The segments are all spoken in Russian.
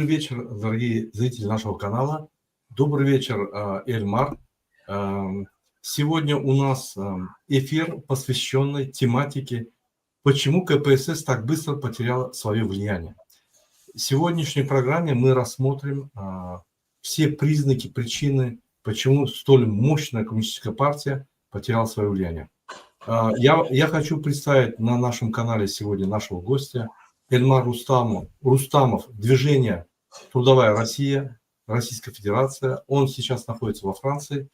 Добрый вечер, дорогие зрители нашего канала. Добрый вечер, Эльмар. Сегодня у нас эфир, посвященный тематике, почему КПСС так быстро потеряла свое влияние. В сегодняшней программе мы рассмотрим все признаки, причины, почему столь мощная коммунистическая партия потеряла свое влияние. Я хочу представить на нашем канале сегодня нашего гостя Эльмар Рустамов, движение «Трудовая Россия», Российская Федерация. Он сейчас находится во Франции,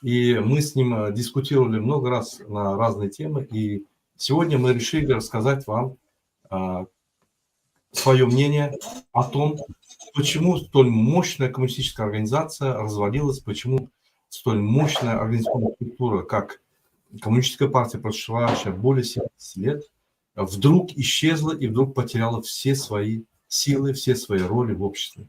и мы с ним дискутировали много раз на разные темы, и сегодня мы решили рассказать вам свое мнение о том, почему столь мощная коммунистическая организация развалилась, почему столь мощная организационная структура, как Коммунистическая партия, прошедшая более 70 лет, вдруг исчезла и вдруг потеряла все свои силы, все свои роли в обществе.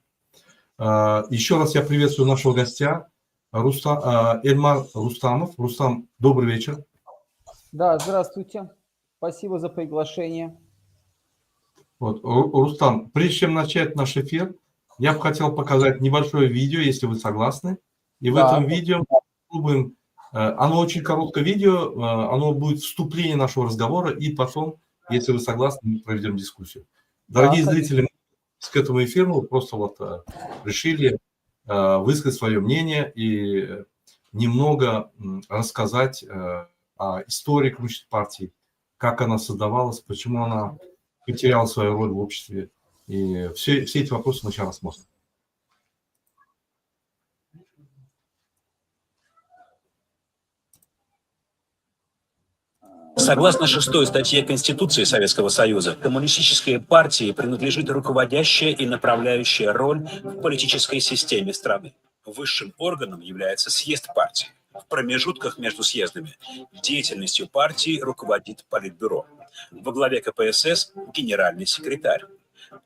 Еще раз я приветствую нашего гостя, Эльмар Рустамов. Рустам, добрый вечер. Да, здравствуйте. Спасибо за приглашение. Вот, Рустам, прежде чем начать наш эфир, я бы хотел показать небольшое видео, если вы согласны. И в этом видео мы попробуем... Оно очень короткое видео, оно будет вступление нашего разговора, и потом, если вы согласны, мы проведем дискуссию. Дорогие зрители, мы к этому эфиру просто вот решили высказать свое мнение и немного рассказать о истории коммунистической партии, как она создавалась, почему она потеряла свою роль в обществе. И все эти вопросы мы сейчас рассмотрим. Согласно 6-й статье Конституции Советского Союза, коммунистической партии принадлежит руководящая и направляющая роль в политической системе страны. Высшим органом является съезд партии. В промежутках между съездами деятельностью партии руководит Политбюро. Во главе КПСС – генеральный секретарь.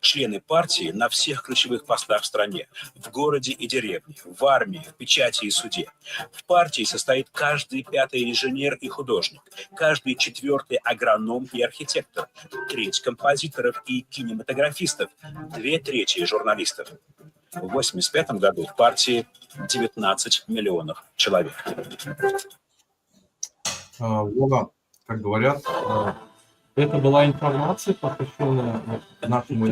Члены партии на всех ключевых постах в стране, в городе и деревне, в армии, в печати и суде. В партии состоит каждый 5-й инженер и художник, каждый 4-й агроном и архитектор, 1/3 композиторов и кинематографистов, 2/3 журналистов. В 1985 году в партии 19 миллионов человек. Вова, как говорят... Это была информация, посвященная нашему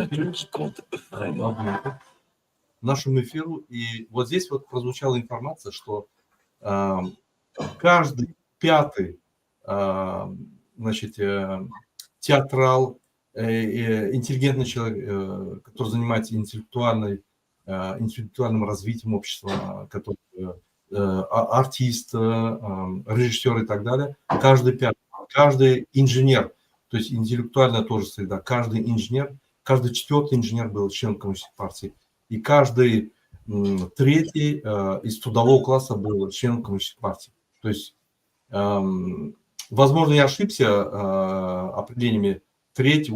эфиру. И вот здесь вот прозвучала информация, что каждый 5-й театрал, интеллигентный человек, который занимается интеллектуальным развитием общества, который артист, режиссер и так далее, каждый 5-й, каждый инженер, то есть интеллектуальная тоже среда. Каждый инженер, каждый 4-й инженер был членом коммунистической партии. И каждый 3-й из трудового класса был членом коммунистической партии. То есть, возможно, я ошибся определениями. 3-й,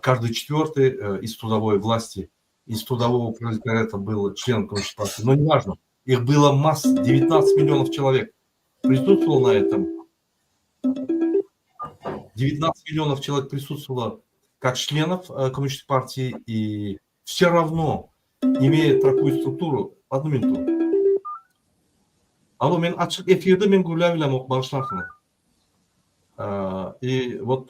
каждый 4-й из трудовой власти, из трудового пролетариата был членом коммунистической партии. Но неважно. Их было масса, 19 миллионов человек присутствовало на этом. 19 миллионов человек присутствовало как членов коммунистической партии, и все равно, имея такую структуру... Одну минуту. Алло, мен açık эфирді мен гулявилям bağışlarsınız. И вот,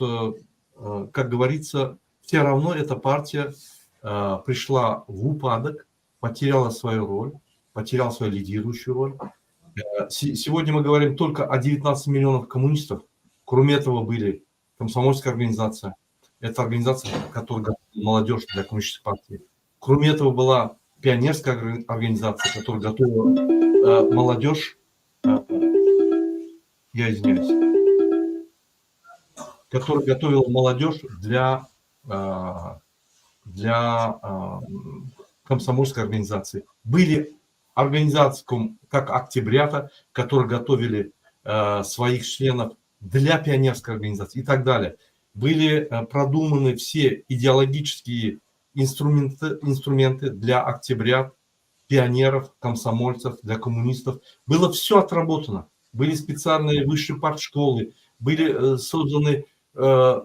как говорится, все равно эта партия пришла в упадок, потеряла свою роль, потеряла свою лидирующую роль. Сегодня мы говорим только о 19 миллионах коммунистов. Кроме этого были комсомольская организация. Это организация, которая готовила молодежь для коммунистической партии. Кроме этого была пионерская организация, которая готовила молодежь, я извиняюсь, которая готовила молодежь для комсомольской организации. Были организации, как Октябрята, которые готовили своих членов для пионерской организации и так далее. Были продуманы все идеологические инструменты для октябрят, пионеров, комсомольцев, для коммунистов. Было все отработано. Были специальные высшие партшколы, были созданы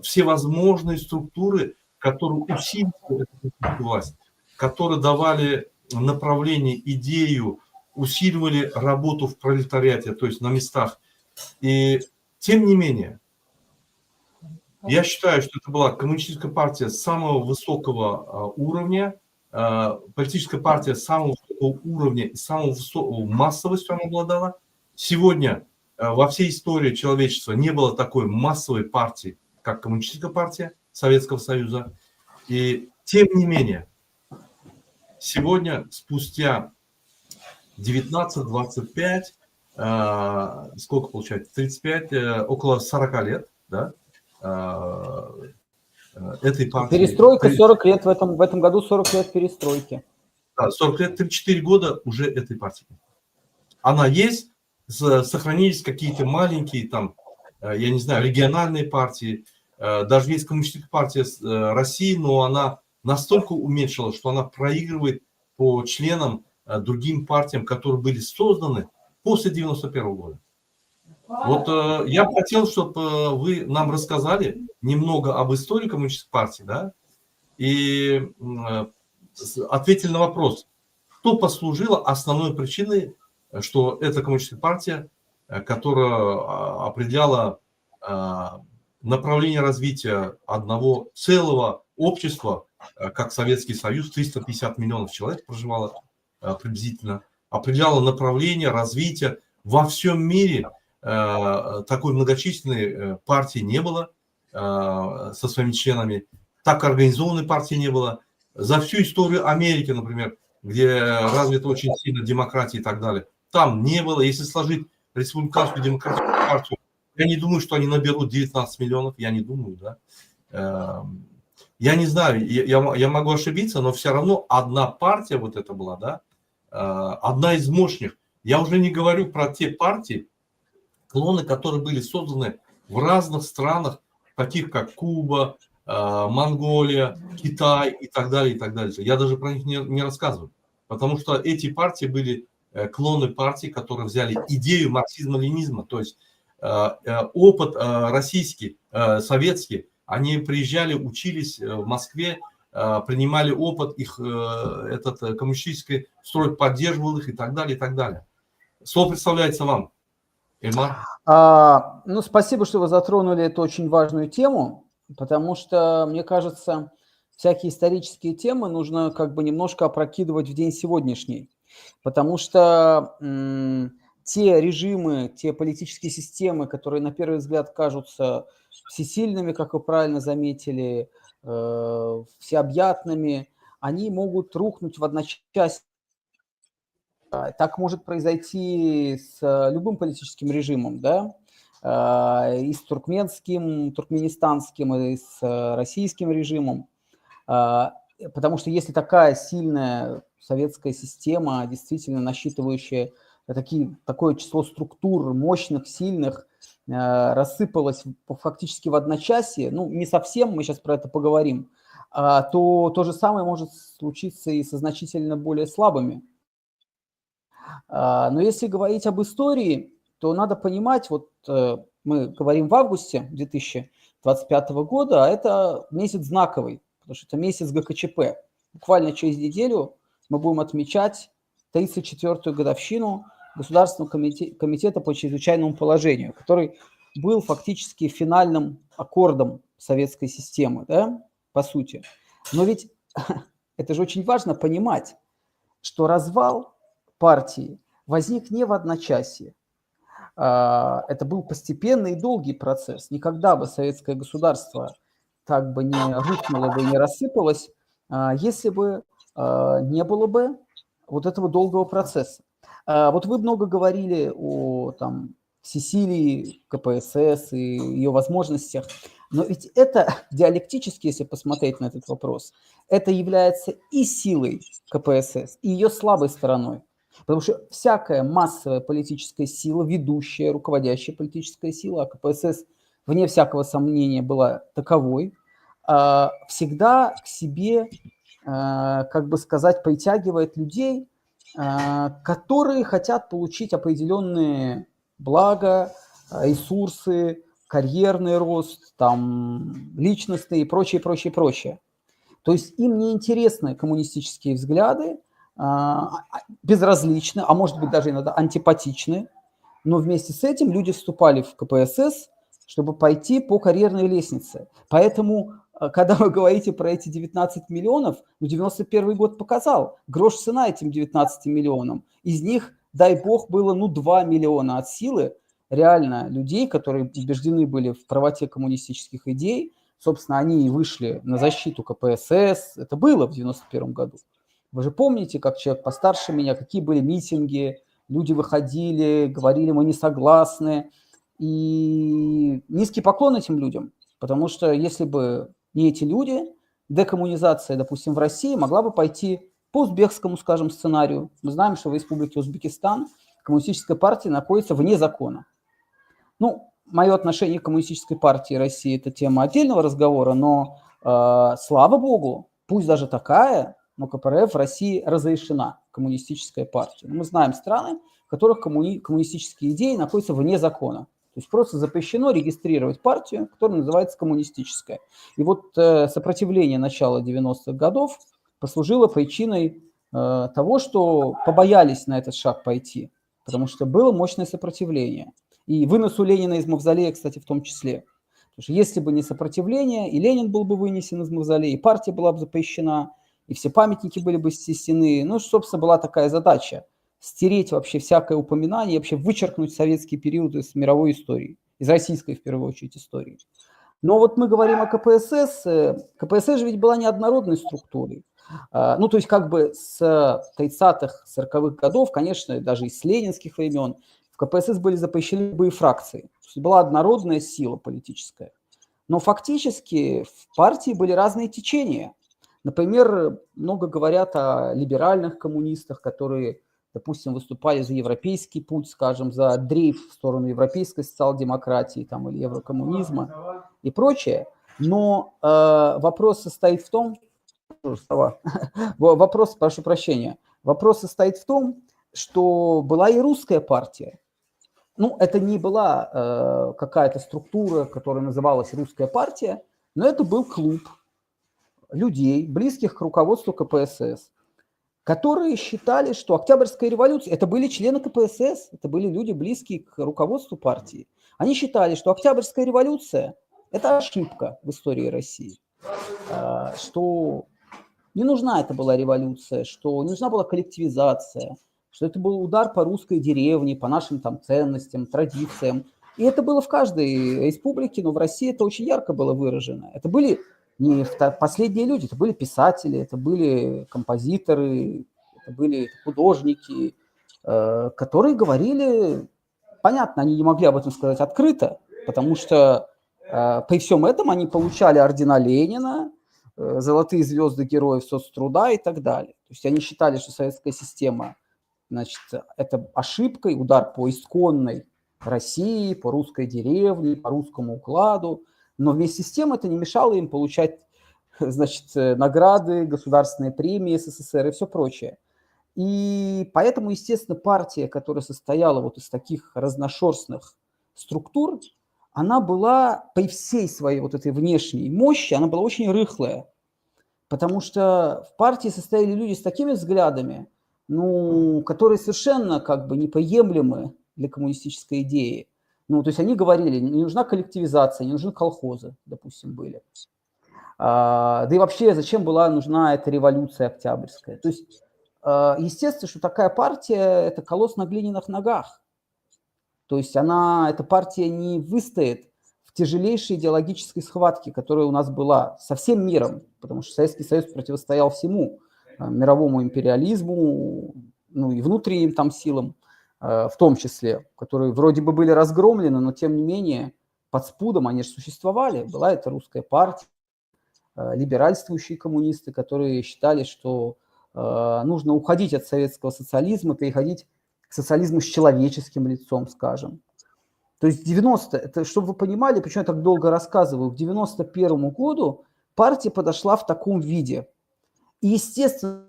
все возможные структуры которые усиливали эту власть, которые давали направление, идею, усиливали работу в пролетариате, то есть на местах. И тем не менее, я считаю, что это была коммунистическая партия самого высокого уровня, политическая партия самого высокого уровня и самого высокого массовостью она обладала. Сегодня во всей истории человечества не было такой массовой партии, как коммунистическая партия Советского Союза. И тем не менее, сегодня, спустя 19-25, сколько получается, 35, около 40 лет, да, этой партии. Перестройка 40 лет, в этом году 40 лет перестройки. Да, 40 лет, 34 года уже этой партии. Она есть, сохранились какие-то маленькие, там, я не знаю, региональные партии, даже есть коммунистическая партия России, но она настолько уменьшилась, что она проигрывает по членам другим партиям, которые были созданы после 91 года. Вот я бы хотел, чтобы вы нам рассказали немного об истории коммунистической партии, да, и ответили на вопрос, что послужило основной причиной, что эта коммунистическая партия, которая определяла направление развития одного целого общества, как Советский Союз, 350 миллионов человек проживало приблизительно, определяла направление развития во всем мире. Такой многочисленной партии не было со своими членами, так организованной партии не было. За всю историю Америки, например, где развита очень сильно демократия и так далее, там не было. Если сложить республиканскую демократическую партию, я не думаю, что они наберут 19 миллионов, я не думаю, да. Я не знаю, я могу ошибиться, но все равно одна партия вот это была, да, одна из мощных. Я уже не говорю про те партии, клоны, которые были созданы в разных странах, таких как Куба, Монголия, Китай и так далее, и так далее. Я даже про них не рассказываю, потому что эти партии были клоны партий, которые взяли идею марксизма-ленинизма, то есть опыт российский, советский. Они приезжали, учились в Москве, принимали опыт, их этот коммунистический строй поддерживал их и так далее, и так далее. Слово представляется вам, Эльмар. Ну, спасибо, что вы затронули эту очень важную тему, потому что, мне кажется, всякие исторические темы нужно как бы немножко опрокидывать в день сегодняшний, потому что те режимы, те политические системы, которые на первый взгляд кажутся всесильными, как вы правильно заметили, всеобъятными, они могут рухнуть в одночасье. Так может произойти с любым политическим режимом, да, и с туркменистанским, и с российским режимом, потому что если такая сильная советская система, действительно насчитывающая такое число структур мощных, сильных, рассыпалась фактически в одночасье, ну, не совсем, мы сейчас про это поговорим, то то же самое может случиться и со значительно более слабыми. Но если говорить об истории, то надо понимать, вот мы говорим в августе 2025 года, а это месяц знаковый, потому что это месяц ГКЧП. Буквально через неделю мы будем отмечать 34-ю годовщину Государственного комитета по чрезвычайному положению, который был фактически финальным аккордом советской системы, да, по сути. Но ведь это же очень важно понимать, что развал партии возник не в одночасье. Это был постепенный и долгий процесс. Никогда бы советское государство так бы не рухнуло бы, не рассыпалось, если бы не было бы вот этого долгого процесса. Вот вы много говорили о там, всесилии КПСС и ее возможностях, но ведь это диалектически, если посмотреть на этот вопрос, это является и силой КПСС, и ее слабой стороной. Потому что всякая массовая политическая сила, ведущая, руководящая политическая сила, а КПСС, вне всякого сомнения, была таковой, всегда к себе, как бы сказать, притягивает людей, которые хотят получить определенные блага, ресурсы, карьерный рост, там, личностный и прочее, прочее, прочее. То есть им не интересны коммунистические взгляды, безразличны, а может быть даже иногда антипатичны, но вместе с этим люди вступали в КПСС, чтобы пойти по карьерной лестнице. Поэтому, когда вы говорите про эти 19 миллионов, 91 год показал, грош цена этим 19 миллионам. Из них, дай бог, было 2 миллиона от силы реально людей, которые убеждены были в правоте коммунистических идей. Собственно, они и вышли на защиту КПСС. Это было в 91 году. Вы же помните, как человек постарше меня, какие были митинги, люди выходили, говорили, мы не согласны. И низкий поклон этим людям, потому что если бы не эти люди, декоммунизация, допустим, в России могла бы пойти по узбекскому, скажем, сценарию. Мы знаем, что в Республике Узбекистан коммунистическая партия находится вне закона. Ну, мое отношение к коммунистической партии России – это тема отдельного разговора, но, слава богу, пусть даже такая, но КПРФ в России разрешена, коммунистическая партия. Мы знаем страны, в которых коммунистические идеи находятся вне закона. То есть просто запрещено регистрировать партию, которая называется коммунистическая. И вот сопротивление начала 90-х годов послужило причиной того, что побоялись на этот шаг пойти, потому что было мощное сопротивление. И выносу Ленина из мавзолея, кстати, в том числе. Потому что если бы не сопротивление, и Ленин был бы вынесен из мавзолея, и партия была бы запрещена, и все памятники были бы снесены. Ну, собственно, была такая задача – стереть вообще всякое упоминание, вообще вычеркнуть советский период из мировой истории, из российской, в первую очередь, истории. Но вот мы говорим о КПСС. КПСС же ведь была неоднородной структурой. Ну, то есть как бы с 30-х, 40-х годов, конечно, даже и с ленинских времен, в КПСС были запрещены любые фракции. То есть была однородная сила политическая. Но фактически в партии были разные течения. Например, много говорят о либеральных коммунистах, которые, допустим, выступали за европейский путь, скажем, за дрейф в сторону европейской социал-демократии там, или еврокоммунизма и прочее. Но вопрос состоит в том, прошу прощения, вопрос состоит в том, что была и русская партия. Ну, это не была какая-то структура, которая называлась русская партия, но это был клуб людей, близких к руководству КПСС, которые считали, что Октябрьская революция, это были члены КПСС, это были люди, близкие к руководству партии. Они считали, что Октябрьская революция – это ошибка в истории России, что не нужна это была революция, что не нужна была коллективизация, что это был удар по русской деревне, по нашим там ценностям, традициям. И это было в каждой республике, но в России это очень ярко было выражено. Это были не последние люди, это были писатели, это были композиторы, это были художники, которые говорили, понятно, они не могли об этом сказать открыто, потому что при всем этом они получали ордена Ленина, золотые звезды героев соцтруда и так далее. То есть они считали, что советская система, значит, это ошибка, удар по исконной России, по русской деревне, по русскому укладу. Но вместе с тем это не мешало им получать, значит, награды, государственные премии СССР и все прочее. И поэтому, естественно, партия, которая состояла вот из таких разношерстных структур, она была при всей своей вот этой внешней мощи, она была очень рыхлая. Потому что в партии состояли люди с такими взглядами, ну, которые совершенно как бы неприемлемы для коммунистической идеи. Ну, то есть они говорили, не нужна коллективизация, не нужны колхозы, допустим, были. Да и вообще, зачем была нужна эта революция октябрьская? То есть, естественно, что такая партия – это колосс на глиняных ногах. То есть эта партия не выстоит в тяжелейшей идеологической схватке, которая у нас была со всем миром, потому что Советский Союз противостоял всему мировому империализму, ну и внутренним там силам, в том числе, которые вроде бы были разгромлены, но тем не менее под спудом они же существовали. Была это русская партия, либеральствующие коммунисты, которые считали, что нужно уходить от советского социализма, переходить к социализму с человеческим лицом, скажем. То есть 90, это, чтобы вы понимали, почему я так долго рассказываю, к 91 году партия подошла в таком виде. И, естественно,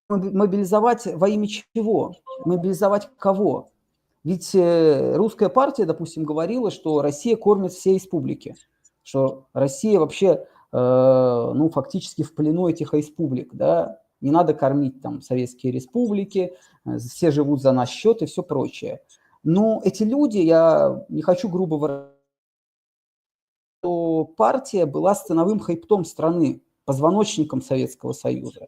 мобилизовать во имя чего? Мобилизовать кого? Ведь русская партия, допустим, говорила, что Россия кормит все республики, что Россия вообще, ну, фактически в плену этих республик, да, не надо кормить там советские республики, все живут за наш счет и все прочее. Но эти люди, я не хочу грубо выражаться, что партия была становым хребтом страны, позвоночником Советского Союза.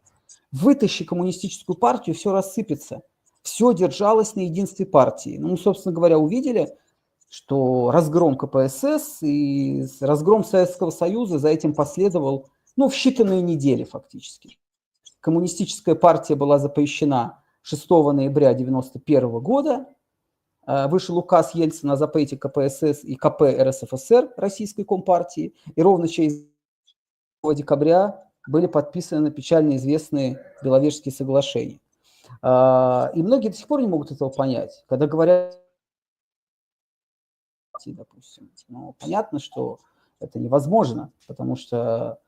Вытащи коммунистическую партию, все рассыпется. Все держалось на единстве партии. Ну, собственно говоря, увидели, что разгром КПСС и разгром Советского Союза за этим последовал, ну, в считанные недели фактически. Коммунистическая партия была запрещена 6 ноября 1991 года. Вышел указ Ельцина о запрете КПСС и КП РСФСР Российской Компартии. И ровно через декабря были подписаны печально известные Беловежские соглашения. И многие до сих пор не могут этого понять. Когда говорят, допустим, ну, понятно, что это невозможно, потому что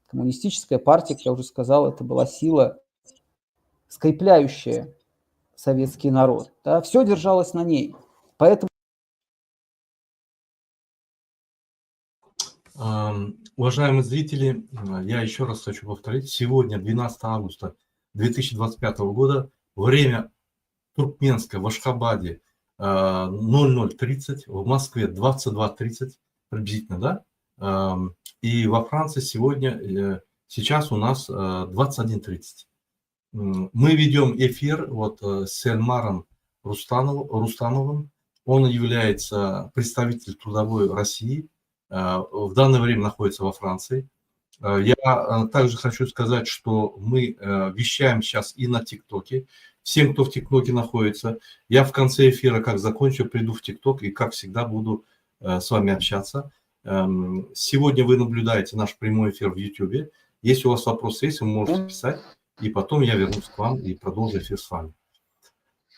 коммунистическая партия, как я уже сказал, это была сила, скрепляющая советский народ. Да? Все держалось на ней. Поэтому... Уважаемые зрители, я еще раз хочу повторить. Сегодня, 12 августа 2025 года, время туркменское в Ашхабаде 00:30, в Москве 22:30 приблизительно, да? И во Франции сегодня, сейчас у нас 21:30. Мы ведем эфир вот с Эльмаром Рустамовым. Он является представителем Трудовой России. В данное время находится во Франции. Я также хочу сказать, что мы вещаем сейчас и на ТикТоке. Всем, кто в ТикТоке находится, я в конце эфира, как закончу, приду в ТикТок и, как всегда, буду с вами общаться. Сегодня вы наблюдаете наш прямой эфир в YouTube. Если у вас вопросы есть, вы можете писать, и потом я вернусь к вам и продолжу эфир с вами.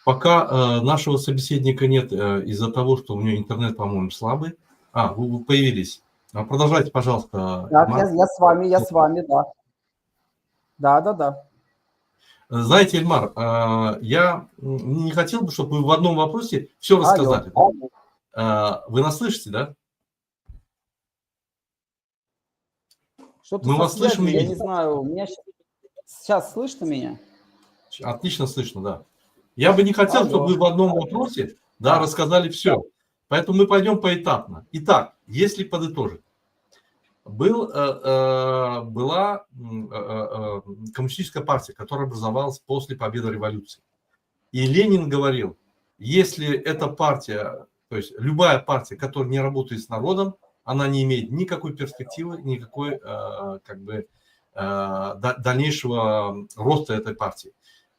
Пока нашего собеседника нет из-за того, что у него интернет, по-моему, слабый. Вы появились. Продолжайте, пожалуйста. Так, я с вами, да. Да. Знаете, Эльмар, я не хотел бы, чтобы вы в одном вопросе все рассказали. Вы нас слышите, да? Что-то мы вас слышим и я видим. не знаю, у меня сейчас слышно меня? Отлично слышно, да. Я бы не хотел, чтобы вы в одном вопросе рассказали все. Поэтому мы пойдем поэтапно. Итак, если подытожить. Была коммунистическая партия, которая образовалась после победы революции. И Ленин говорил, если эта партия, то есть любая партия, которая не работает с народом, она не имеет никакой перспективы, никакой дальнейшего роста этой партии.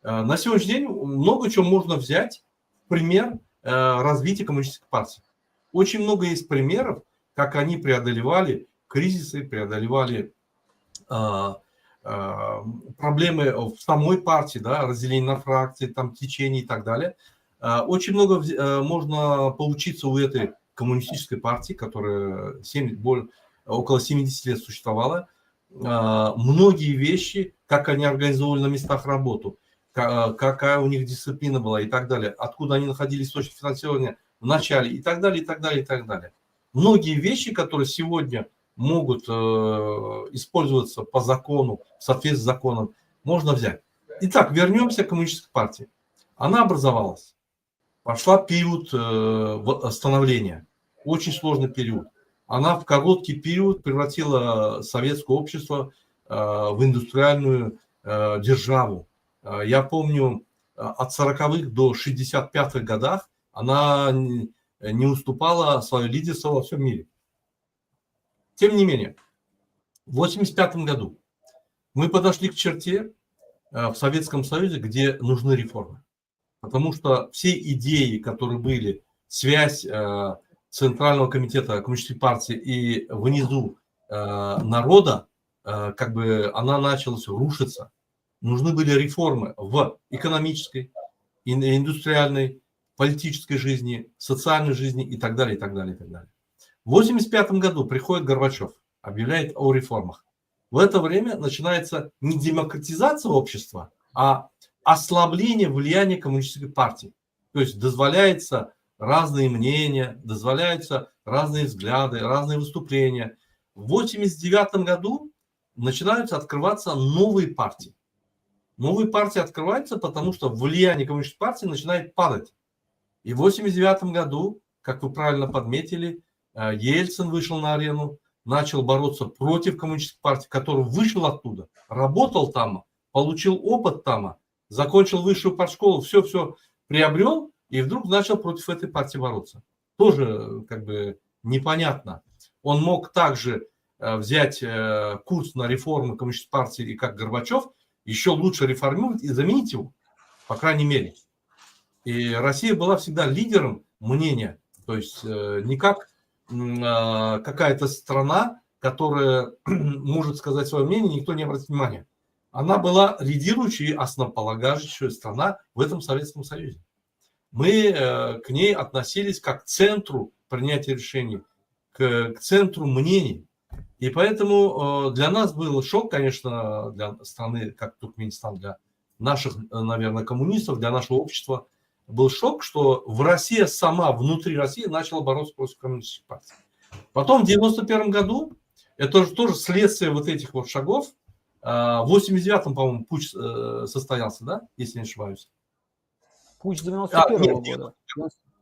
На сегодняшний день много чего можно взять в пример развития коммунистической партии. Очень много есть примеров, как они преодолевали кризисы, преодолевали проблемы в самой партии, да, разделение на фракции, там, течения и так далее. Очень много можно поучиться у этой коммунистической партии, которая около 70 лет существовала. Многие вещи, как они организовывали на местах работы, какая у них дисциплина была и так далее, откуда они находили источник финансирования в начале и так далее, и так далее, и так далее. Многие вещи, которые сегодня могут использоваться по закону, в соответствии с законом, можно взять. Итак, вернемся к коммунистической партии. Она образовалась. Пошла период становления. Очень сложный период. Она в короткий период превратила советское общество в индустриальную державу. Я помню, от 40-х до 65-х годах она не уступала свое лидерство во всем мире. Тем не менее, в 1985 году мы подошли к черте в Советском Союзе, где нужны реформы. Потому что все идеи, которые были, связь Центрального комитета Коммунистической партии и внизу народа, она началась рушиться. Нужны были реформы в экономической, индустриальной, политической жизни, социальной жизни и так далее, и так далее, и так далее. В 1985 году приходит Горбачев, объявляет о реформах. В это время начинается не демократизация общества, а ослабление влияния коммунистической партии. То есть дозволяется разные мнения, дозволяются разные взгляды, разные выступления. В 1989 году начинаются открываться новые партии. Новые партии открываются, потому что влияние коммунистической партии начинает падать. И в 1989 году, как вы правильно подметили, Ельцин вышел на арену, начал бороться против коммунистической партии, который вышел оттуда, работал там, получил опыт там, закончил высшую партшколу, все приобрел, и вдруг начал против этой партии бороться. Тоже как бы непонятно. Он мог также взять курс на реформу коммунистической партии, и как Горбачев, еще лучше реформировать и заменить его, по крайней мере. И Россия была всегда лидером мнения, то есть не как какая-то страна, которая может сказать свое мнение, никто не обратит внимания. Она была лидирующей, основополагающей страна в этом Советском Союзе. Мы к ней относились как к центру принятия решений, к центру мнений. И поэтому для нас был шок, конечно, для страны, как Туркменистан, для наших, наверное, коммунистов, для нашего общества, был шок, что в России сама, внутри России, начала бороться против коммунистической партии. Потом в 1991 году, это тоже следствие вот этих вот шагов, в 89-м, по-моему, путч состоялся, да, если не ошибаюсь? Путч 91-го года.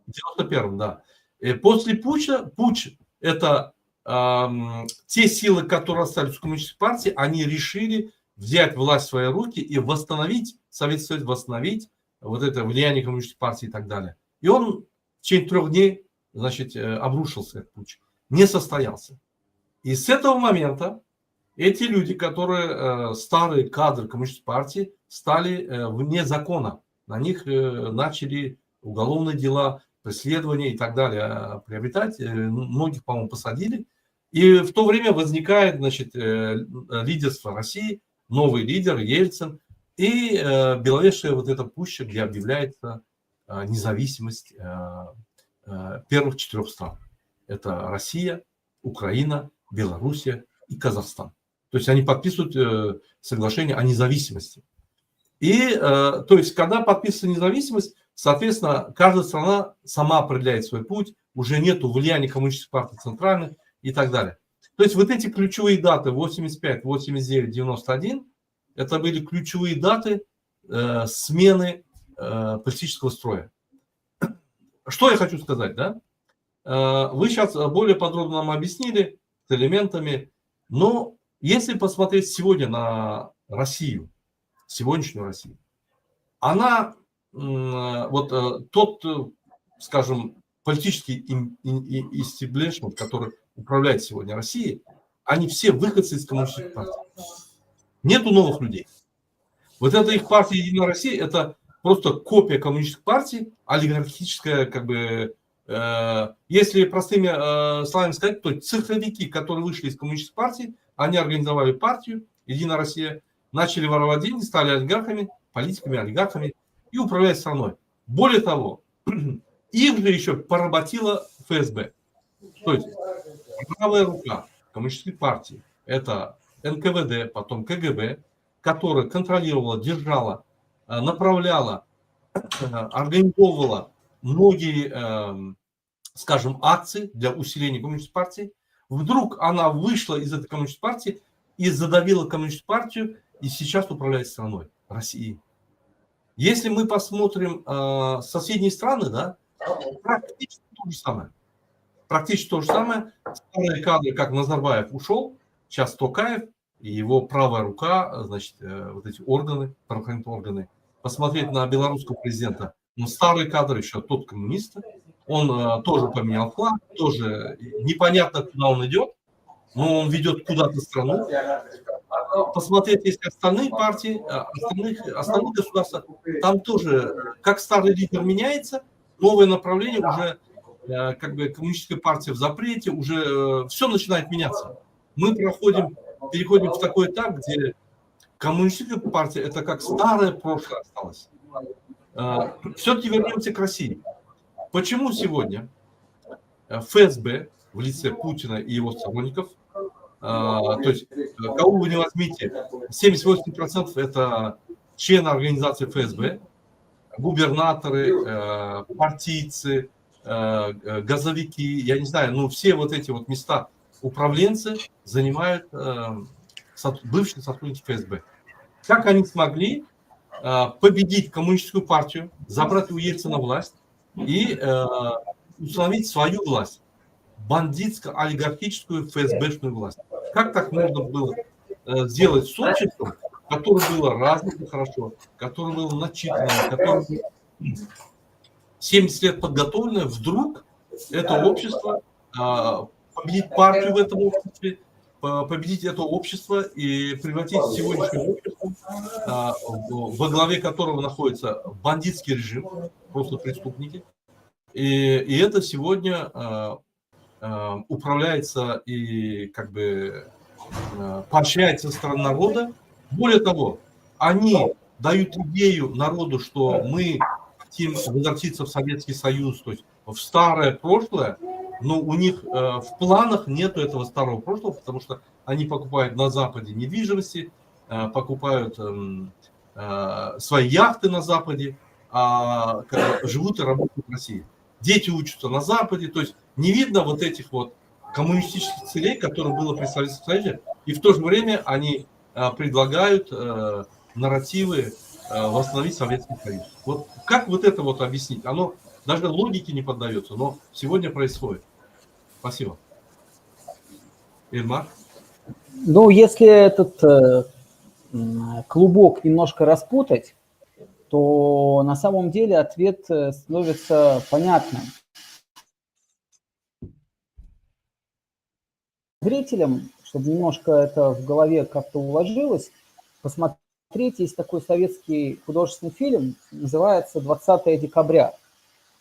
В 91-м, да. И после путча, путч – это те силы, которые остались в коммунистической партии, они решили взять власть в свои руки и восстановить, Советский Союз восстановить вот это влияние коммунистической партии и так далее. И он в течение 3 дней, значит, обрушился, этот путч. Не состоялся. И с этого момента эти люди, которые старые кадры коммунистической партии, стали вне закона. На них начали уголовные дела, преследования и так далее приобретать. Многих, по-моему, посадили. И в то время возникает, значит, лидерство России, новый лидер Ельцин, и беловежская вот эта пуща, где объявляется независимость первых 4 стран. Это Россия, Украина, Белоруссия и Казахстан. То есть они подписывают соглашение о независимости. И, то есть, когда подписывается независимость, соответственно, каждая страна сама определяет свой путь, уже нет влияния коммунистической партии центральной и так далее. То есть, вот эти ключевые даты 85, 89, 91, это были ключевые даты смены политического строя. Что я хочу сказать, да? Вы сейчас более подробно нам объяснили с элементами, но если посмотреть сегодня на Россию, сегодняшнюю Россию, она, вот тот, скажем, политический истеблишмент, который управляет сегодня Россией, они все выходцы из коммунистической партии. Нету новых людей. Вот эта их партия «Единая Россия» – это просто копия коммунистической партии, олигархическая, как бы, если простыми словами сказать, то цифровики, которые вышли из коммунистической партии, они организовали партию «Единая Россия», начали воровать деньги, стали олигархами, политиками, олигархами и управляют страной. Более того, их же еще поработила ФСБ. То есть правая рука коммунистической партии – это НКВД, потом КГБ, которая контролировала, держала, направляла, организовывала многие, скажем, акции для усиления коммунистической партии. Вдруг она вышла из этой коммунистической партии и задавила коммунистическую партию, и сейчас управляет страной, Россией. Если мы посмотрим соседние страны, да, практически то же самое. Практически то же самое. Старые кадры, как Назарбаев ушел, сейчас Токаев и его правая рука, значит, вот эти органы, правоохранительные органы. Посмотреть на белорусского президента. Но старые кадры еще тот коммунист. Он тоже поменял флаг, тоже непонятно, куда он идет, но он ведет куда-то страну. Посмотреть, есть остальные партии, остальные государства, там тоже, как старый лидер меняется, новое направление, уже как бы коммунистическая партия в запрете, уже все начинает меняться. Мы переходим в такой этап, где коммунистическая партия это как старое прошлое осталось. Все-таки вернемся к России. Почему сегодня ФСБ в лице Путина и его сторонников, то есть кого вы не возьмите, 78% это члены организации ФСБ, губернаторы, партийцы, газовики, я не знаю, ну все вот эти вот места управленцы занимают бывшие сотрудники ФСБ. Как они смогли победить коммунистическую партию, забрать у Ельцина власть и установить свою власть, бандитско-олигархическую ФСБшную власть? Как так можно было сделать с обществом, которое было развито хорошо, которое было начитано, которое было 70 лет подготовленное, вдруг это общество, победить партию в этом обществе, победить это общество и превратить сегодняшнее общество, во главе которого находится бандитский режим, просто преступники. И это сегодня управляется и как бы поощряется со стороны народа. Более того, они дают идею народу, что мы хотим возвратиться в Советский Союз, то есть в старое прошлое, но у них в планах нету этого старого прошлого, потому что они покупают на Западе недвижимости, покупают свои яхты на Западе, а живут и работают в России. Дети учатся на Западе, то есть не видно вот этих вот коммунистических целей, которые было при Советском Союзе, и в то же время они предлагают нарративы восстановить Советский Союз. Вот как вот это вот объяснить? Оно даже логике не поддается, но сегодня происходит. Спасибо. Ильмар? Ну, если этот клубок немножко распутать, то на самом деле ответ становится понятным. Зрителям, чтобы немножко это в голове как-то уложилось, посмотреть, есть такой советский художественный фильм, называется «20 декабря».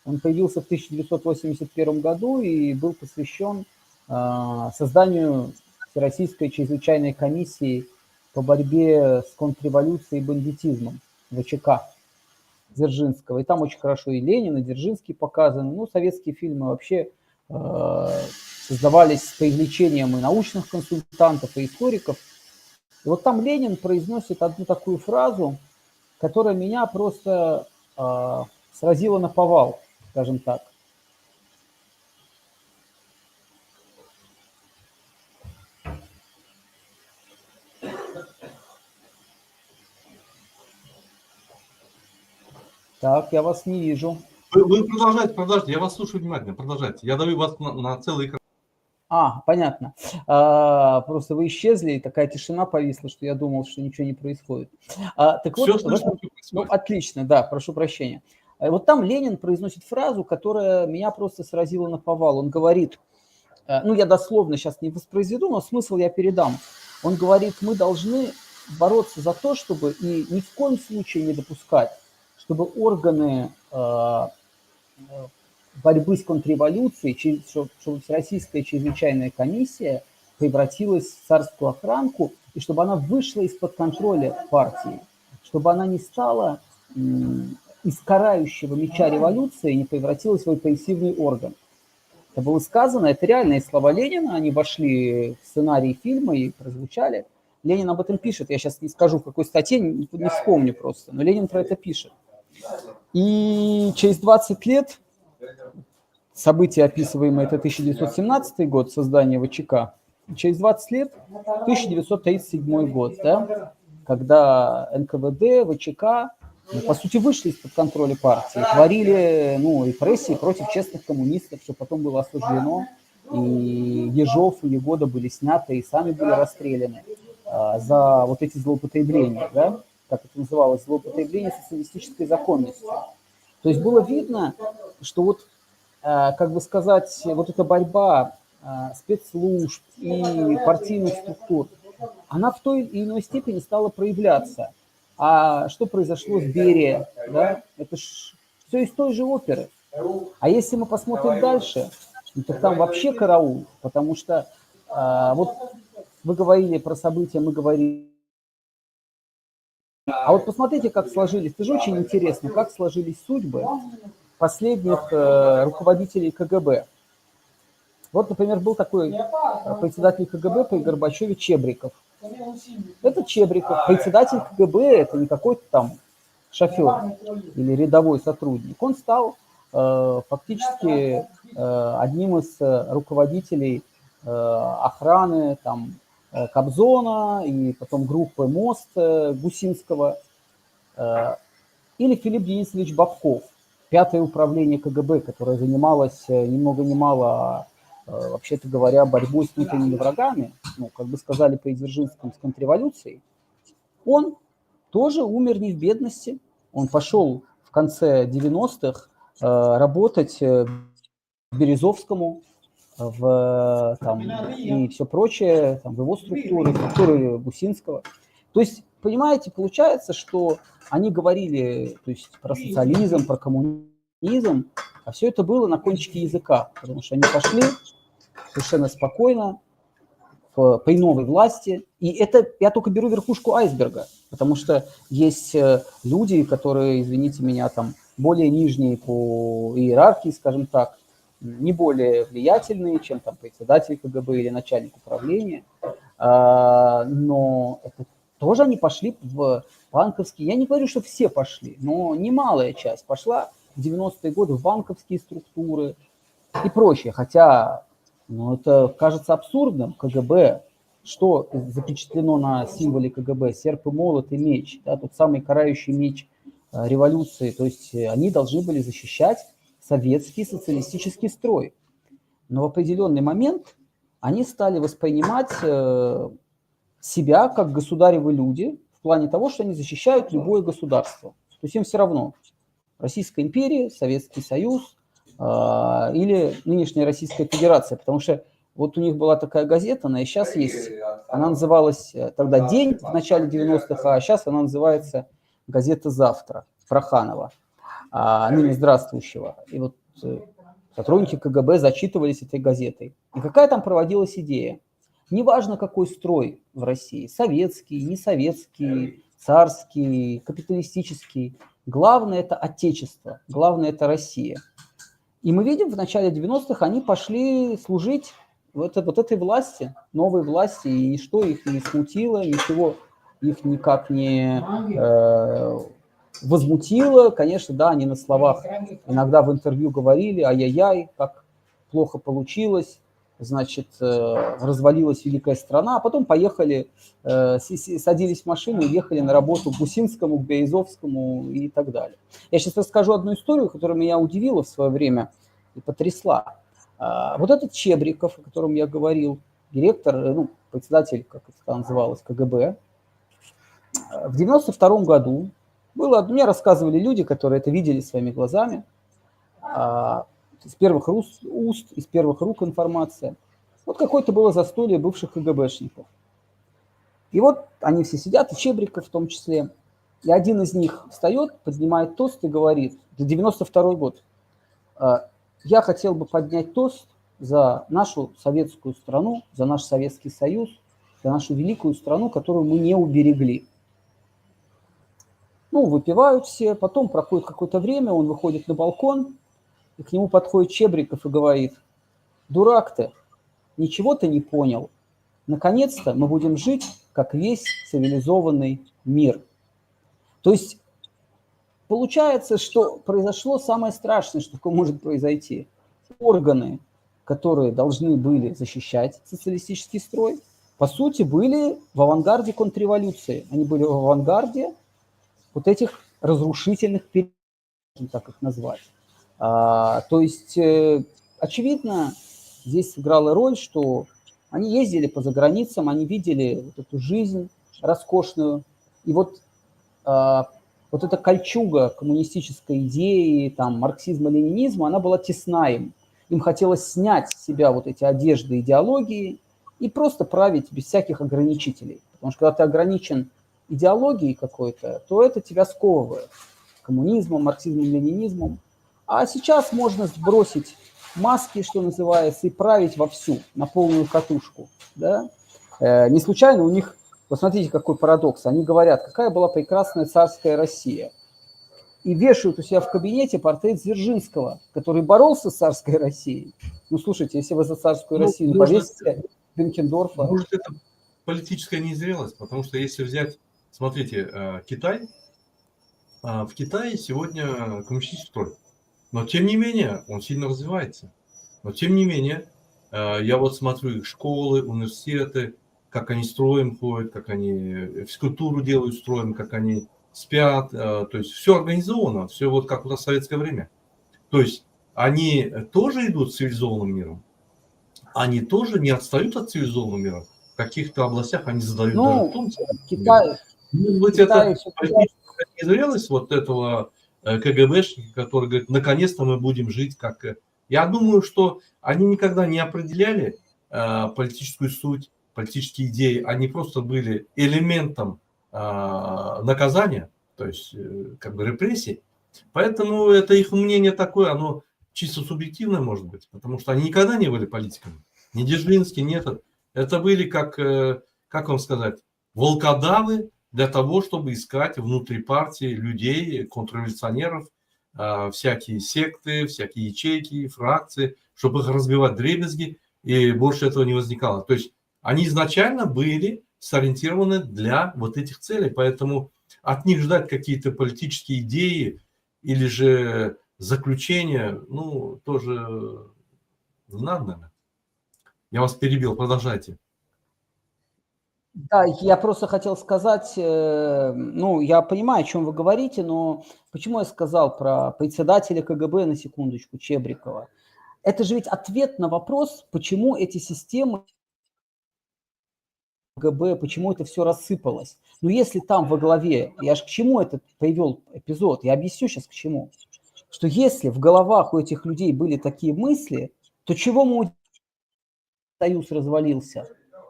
Он появился в 1981 году и был посвящен созданию Всероссийской чрезвычайной комиссии по борьбе с контрреволюцией и бандитизмом, ВЧК Дзержинского. И там очень хорошо и Ленин, и Дзержинский показаны. Ну, советские фильмы вообще создавались с привлечением и научных консультантов, и историков. И вот там Ленин произносит одну такую фразу, которая меня просто сразила наповал, скажем так. Так, я вас не вижу. Вы продолжайте, я вас слушаю внимательно, продолжайте. Я даю вас на целый экран. Понятно. Просто вы исчезли, и такая тишина повисла, что я думал, что ничего не происходит. Так Все вот, слышно, ну, отлично, да, прошу прощения. Вот там Ленин произносит фразу, которая меня просто сразила наповал. Он говорит, ну, я дословно сейчас не воспроизведу, но смысл я передам. Он говорит, мы должны бороться за то, чтобы и ни в коем случае не допускать, чтобы органы борьбы с контрреволюцией, чтобы Всероссийская чрезвычайная комиссия превратилась в царскую охранку, и чтобы она вышла из-под контроля партии, чтобы она не стала из карающего меча революции, не превратилась в репрессивный орган. Это было сказано, это реальные слова Ленина, они вошли в сценарий фильма и прозвучали. Ленин об этом пишет, я сейчас не скажу, в какой статье, не вспомню просто, но Ленин про это пишет. И через 20 лет, события, описываемые, это 1917 год, создание ВЧК, через 20 лет, 1937 год, да, когда НКВД, ВЧК, по сути, вышли из-под контроля партии, творили репрессии против честных коммунистов, что потом было осуждено, и Ежов и Егода были сняты и сами были расстреляны за вот эти злоупотребления, да, как это называлось, злоупотребление социалистической законностью. То есть было видно, что вот, как бы сказать, вот эта борьба спецслужб и партийных структур, она в той или иной степени стала проявляться. А что произошло с Берией, да? Это ж все из той же оперы. А если мы посмотрим дальше, то там вообще караул, потому что вот вы говорили про события, мы говорили. А вот посмотрите, как сложились, это же очень интересно, как сложились судьбы последних руководителей КГБ. Вот, например, был такой председатель КГБ при Горбачеве Чебриков. Это Чебриков, председатель КГБ, это не какой-то там шофер или рядовой сотрудник, он стал фактически одним из руководителей охраны там, Кобзона и потом группы «Мост» Гусинского, или Филипп Денисович Бобков, 5-е управление КГБ, которое занималось ни много ни мало, вообще-то говоря, борьбой с внутренними врагами, ну, как бы сказали по Дзержинскому, с контрреволюцией. Он тоже умер не в бедности. Он пошел в конце 90-х работать к Березовскому там, и все прочее, там, в его структуры Гусинского. То есть, понимаете, получается, что они говорили, то есть, про социализм, про коммунизм, а все это было на кончике языка, потому что они пошли совершенно спокойно при новой власти. И это я только беру верхушку айсберга, потому что есть люди, которые, извините меня, там более нижние по иерархии, скажем так, не более влиятельные, чем там председатель КГБ или начальник управления, но это тоже они пошли в банковские, я не говорю, что все пошли, но немалая часть пошла в 90-е годы в банковские структуры и прочее, хотя ну, это кажется абсурдным. КГБ, что запечатлено на символе КГБ, серп и молот и меч, да, тот самый карающий меч революции, то есть они должны были защищать советский социалистический строй. Но в определенный момент они стали воспринимать себя как государевы люди в плане того, что они защищают любое государство. То есть им все равно, Российская империя, Советский Союз или нынешняя Российская Федерация, потому что вот у них была такая газета, она и сейчас есть, она называлась тогда «День» в начале 90-х, а сейчас она называется «Газета Завтра» Проханова, ныне здравствующего. И вот сотрудники КГБ зачитывались этой газетой. И какая там проводилась идея? Неважно, какой строй в России, советский, несоветский, царский, капиталистический, главное – это отечество, главное – это Россия. И мы видим, в начале 90-х они пошли служить вот этой власти, новой власти, и ничто их не смутило, ничего их никак не возмутило. Конечно, да, они на словах иногда в интервью говорили: ай-яй-яй, как плохо получилось, значит, развалилась великая страна, а потом поехали, садились в машину и ехали на работу к Гусинскому, к Березовскому и так далее. Я сейчас расскажу одну историю, которая меня удивила в свое время и потрясла. Вот этот Чебриков, о котором я говорил, директор, ну, председатель, как это называлось, КГБ, в 92 году было, мне рассказывали люди, которые это видели своими глазами, из первых уст, из первых рук информация. Вот какое-то было застолье бывших КГБшников. И вот они все сидят, и Чебриков в том числе. И один из них встает, поднимает тост и говорит, это 92 год, я хотел бы поднять тост за нашу советскую страну, за наш Советский Союз, за нашу великую страну, которую мы не уберегли. Ну, выпивают все, потом проходит какое-то время, он выходит на балкон, и к нему подходит Чебриков и говорит: дурак ты, ничего ты не понял. Наконец-то мы будем жить, как весь цивилизованный мир. То есть получается, что произошло самое страшное, что такое может произойти. Органы, которые должны были защищать социалистический строй, по сути, были в авангарде контрреволюции. Они были в авангарде вот этих разрушительных периодов, так их назвать. То есть, очевидно, здесь сыграла роль, что они ездили по заграницам, они видели вот эту жизнь роскошную. И вот эта кольчуга коммунистической идеи, там, марксизма, ленинизма, она была тесна им. Им хотелось снять с себя вот эти одежды идеологии и просто править без всяких ограничителей. Потому что когда ты ограничен идеологией какой-то, то это тебя сковывает коммунизмом, марксизмом, ленинизмом. А сейчас можно сбросить маски, что называется, и править вовсю, на полную катушку. Да? Не случайно у них, посмотрите, какой парадокс, они говорят, какая была прекрасная царская Россия. И вешают у себя в кабинете портрет Дзержинского, который боролся с царской Россией. Ну, слушайте, если вы за царскую Россию повесите Бенкендорфа... Может, это политическая незрелость, потому что если взять, смотрите, Китай, в Китае сегодня коммунистический строй. Но тем не менее, он сильно развивается. Но тем не менее, я вот смотрю их школы, университеты, как они строем ходят, как они физкультуру делают строем, как они спят. То есть все организовано, все вот как у нас в советское время. То есть они тоже идут цивилизованным миром, они тоже не отстают от цивилизованного мира. В каких-то областях они задают даже Ну, тон. Китай, Может быть, Китай это всё-таки незрелость вот этого КГБшника, который говорит, наконец-то мы будем жить как... Я думаю, что они никогда не определяли политическую суть, политические идеи, они просто были элементом наказания, то есть как бы репрессий. Поэтому это их мнение такое, оно чисто субъективное может быть, потому что они никогда не были политиками. Ни Дзержинский, ни этот. Это были, как вам сказать, волкодавы для того, чтобы искать внутри партии людей, контрреволюционеров, всякие секты, всякие ячейки, фракции, чтобы их разбивать дребезги, и больше этого не возникало. То есть они изначально были сориентированы для вот этих целей, поэтому от них ждать какие-то политические идеи или же заключения, ну, тоже не надо, наверное. Я вас перебил, продолжайте. Да, я просто хотел сказать, ну, я понимаю, о чем вы говорите, но почему я сказал про председателя КГБ, на секундочку, Чебрикова? Это же ведь ответ на вопрос, почему эти системы КГБ, почему это все рассыпалось. Но если там во главе, я же к чему этот привел эпизод, я объясню сейчас к чему, что если в головах у этих людей были такие мысли, то чего мы Союз развалился?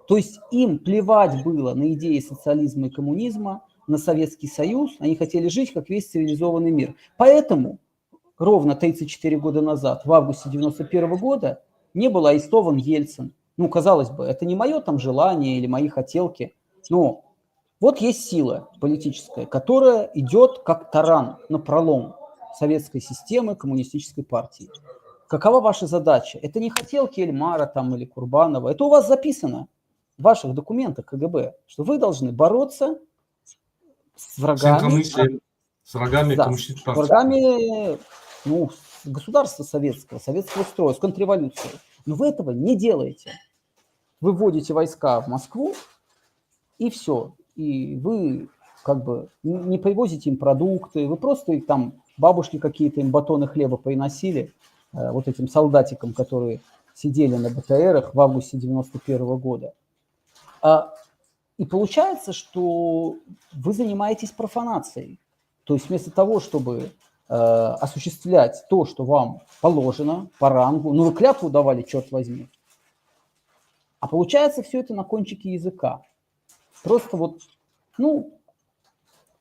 То есть им плевать было на идеи социализма и коммунизма, на Советский Союз, они хотели жить как весь цивилизованный мир. Поэтому ровно 34 года назад, в августе 91 года, не был арестован Ельцин. Ну, казалось бы, это не мое там желание или мои хотелки, но вот есть сила политическая, которая идет как таран на пролом советской системы, коммунистической партии. Какова ваша задача? Это не хотелки Эльмара там, или Курбанова, это у вас записано в ваших документах КГБ, что вы должны бороться с С врагами, инакомыслием, с врагами да, коммунистической с партии. врагами, ну, государства советского строя, с контрреволюцией. Но вы этого не делаете. Вы вводите войска в Москву, и все. И вы как бы не привозите им продукты, вы просто их там, бабушки какие-то им батоны хлеба приносили, вот этим солдатикам, которые сидели на БТРах в августе 91 года. И получается, что вы занимаетесь профанацией. То есть вместо того, чтобы осуществлять то, что вам положено по рангу, ну вы клятву давали, черт возьми, а получается все это на кончике языка. Просто вот, ну,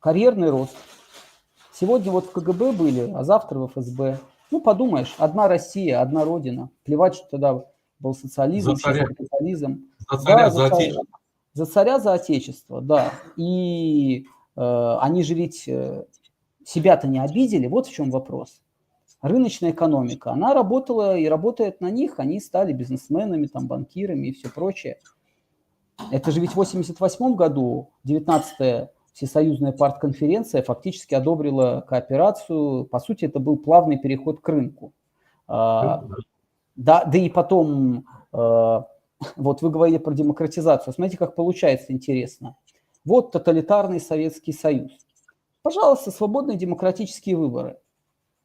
карьерный рост. Сегодня вот в КГБ были, а завтра в ФСБ. Ну, подумаешь, одна Россия, одна Родина. Плевать, что тогда был социализм, За царя. сейчас капитализм. За царя, Да, за отечество. За царя, за отечество, да. И они же ведь себя-то не обидели, вот в чем вопрос. Рыночная экономика, она работала и работает на них, они стали бизнесменами, там, банкирами и все прочее. Это же ведь в 1988 году 19-я Всесоюзная партконференция фактически одобрила кооперацию. По сути, это был плавный переход к рынку. Да и потом, вот вы говорили про демократизацию. Смотрите, как получается интересно. Вот тоталитарный Советский Союз. Пожалуйста, свободные демократические выборы.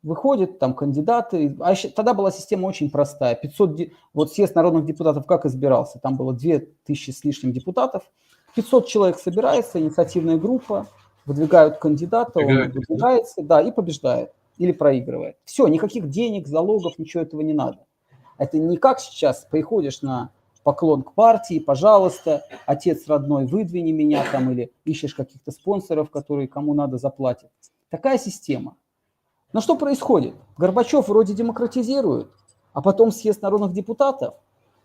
Выходят там кандидаты, тогда была система очень простая. 500, вот съезд народных депутатов как избирался? Там было 2000 с лишним депутатов. 500 человек собирается, инициативная группа, выдвигают кандидата, он выдвигается, да, и побеждает или проигрывает. Все, никаких денег, залогов, ничего этого не надо. Это не как сейчас, приходишь на поклон к партии, пожалуйста, отец родной, выдвини меня там, или ищешь каких-то спонсоров, которые кому надо заплатят. Такая система. Но что происходит? Горбачев вроде демократизирует, а потом съезд народных депутатов,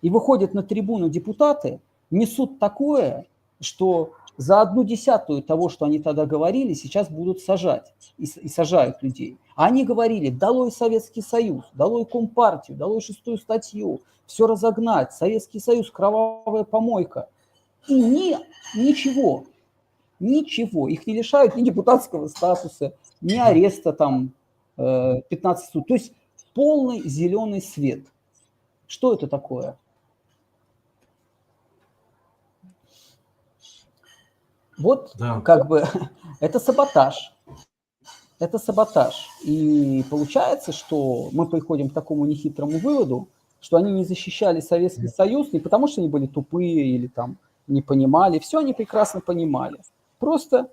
и выходят на трибуну депутаты, несут такое, что за 1/10 того, что они тогда говорили, сейчас будут сажать, и сажают людей. А они говорили, долой Советский Союз, долой Компартию, долой 6-ю статью, все разогнать, Советский Союз, кровавая помойка. И ничего. Ничего. Их не лишают ни депутатского статуса, ни ареста там 15 суток. То есть полный зеленый свет. Что это такое? Вот Да. как бы это саботаж. Это саботаж. И получается, что мы приходим к такому нехитрому выводу, что они не защищали Советский Союз не потому, что они были тупые или там не понимали. Все они прекрасно понимали. Просто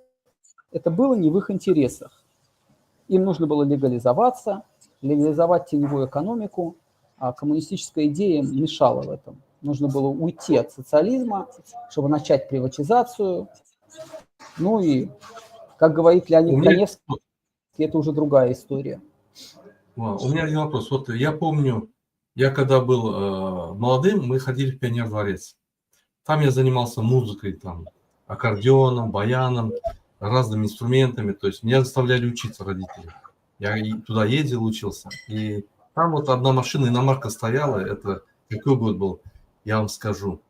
это было не в их интересах. Им нужно было легализоваться, легализовать теневую экономику, а коммунистическая идея им мешала в этом. Нужно было уйти от социализма, чтобы начать приватизацию. Ну и, как говорит Леонид Каневский, это уже другая история. У меня один вопрос. Вот я помню, я когда был молодым, мы ходили в Пионер дворец. Там я занимался музыкой, там, аккордеоном, баяном, разными инструментами. То есть меня заставляли учиться родители. Я туда ездил, учился. И там вот одна машина, иномарка стояла. Это какой год был, я вам скажу.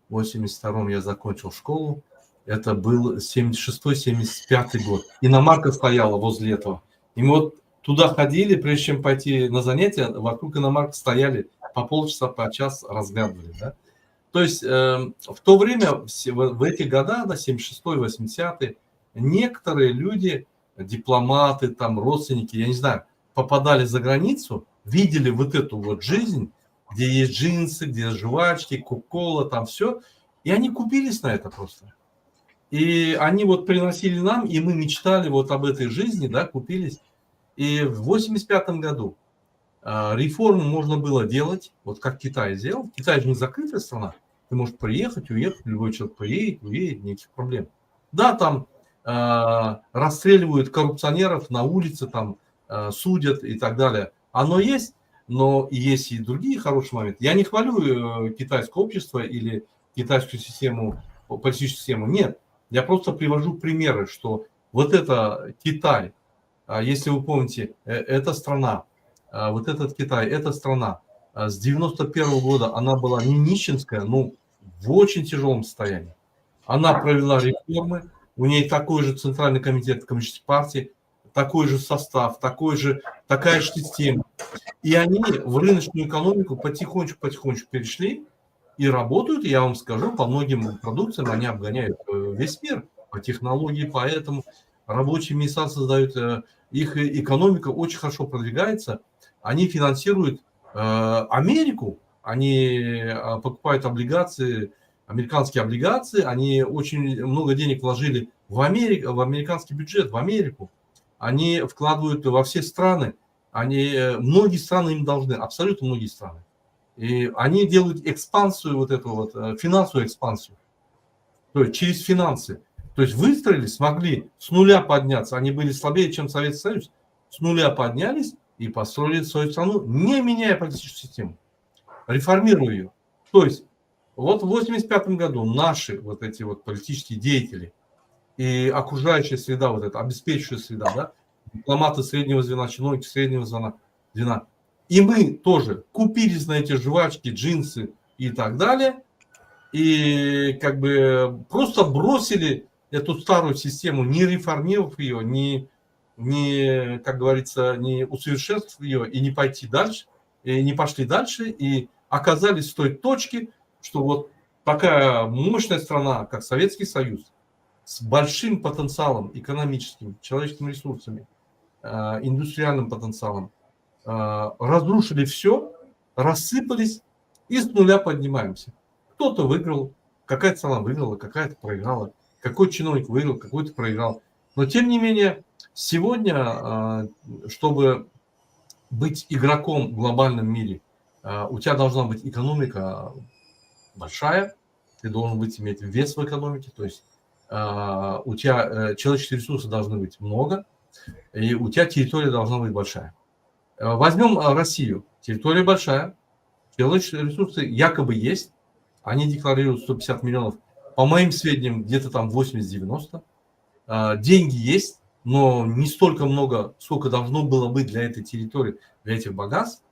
В 82-м я закончил школу. Это был 76-75 год. Иномарка стояла возле этого. И мы вот туда ходили, прежде чем пойти на занятия, вокруг иномарки стояли по полчаса, по час разглядывали. Да? То есть в то время, в эти года, да, 76-й, 80-й, некоторые люди, дипломаты, там, родственники, я не знаю, попадали за границу, видели вот эту вот жизнь, где есть джинсы, где есть жвачки, кока-кола, там все, и они купились на это просто. И они вот приносили нам, и мы мечтали вот об этой жизни, да, купились. И в 85 году реформу можно было делать, вот как Китай сделал. Китай же не закрытая страна. Ты можешь приехать, уехать, любой человек приедет, уедет, никаких проблем. Да, там расстреливают коррупционеров на улице, там судят и так далее. Оно есть, но есть и другие хорошие моменты. Я не хвалю китайское общество или китайскую систему, политическую систему. Нет. Я просто привожу примеры, что вот это Китай, если вы помните, эта страна, вот этот Китай, эта страна с 91 года, она была не нищенская, но в очень тяжелом состоянии. Она провела реформы, у нее такой же Центральный комитет Коммунистической партии, такой же состав, такая же система. И они в рыночную экономику потихонечку перешли, и работают, я вам скажу, по многим продукциям они обгоняют весь мир по технологии, поэтому рабочие места создают, их экономика очень хорошо продвигается, они финансируют Америку, они покупают облигации, американские облигации, они очень много денег вложили в американский бюджет, в Америку, они вкладывают во все страны, многие страны им должны, абсолютно многие страны. И они делают экспансию, вот эту вот финансовую экспансию, то есть через финансы. То есть выстроили, смогли с нуля подняться, они были слабее, чем Советский Союз, с нуля поднялись и построили свою страну, не меняя политическую систему, реформируя ее. То есть вот в 1985 году наши вот эти вот политические деятели и окружающая среда, вот эта обеспечивающая среда, да, дипломаты среднего звена, чиновники среднего звена, и мы тоже купились на эти жвачки, джинсы и так далее, и как бы просто бросили эту старую систему, не реформировав ее, не, как говорится, не усовершенствовав ее и не пойти дальше, и не пошли дальше, и оказались в той точке, что вот такая мощная страна, как Советский Союз, с большим потенциалом экономическим, человеческими ресурсами, индустриальным потенциалом, разрушили все, рассыпались и с нуля поднимаемся. Кто-то выиграл, какая-то страна выиграла, какая-то проиграла, какой чиновник выиграл, какой-то проиграл. Но тем не менее, сегодня, чтобы быть игроком в глобальном мире, у тебя должна быть экономика большая, ты должен иметь вес в экономике, то есть у тебя человеческих ресурсов должны быть много, и у тебя территория должна быть большая. Возьмем Россию. Территория большая, человеческие ресурсы якобы есть, они декларируют 150 миллионов, по моим сведениям, где-то там 80-90. Деньги есть, но не столько много, сколько должно было быть для этой территории, для этих богатств.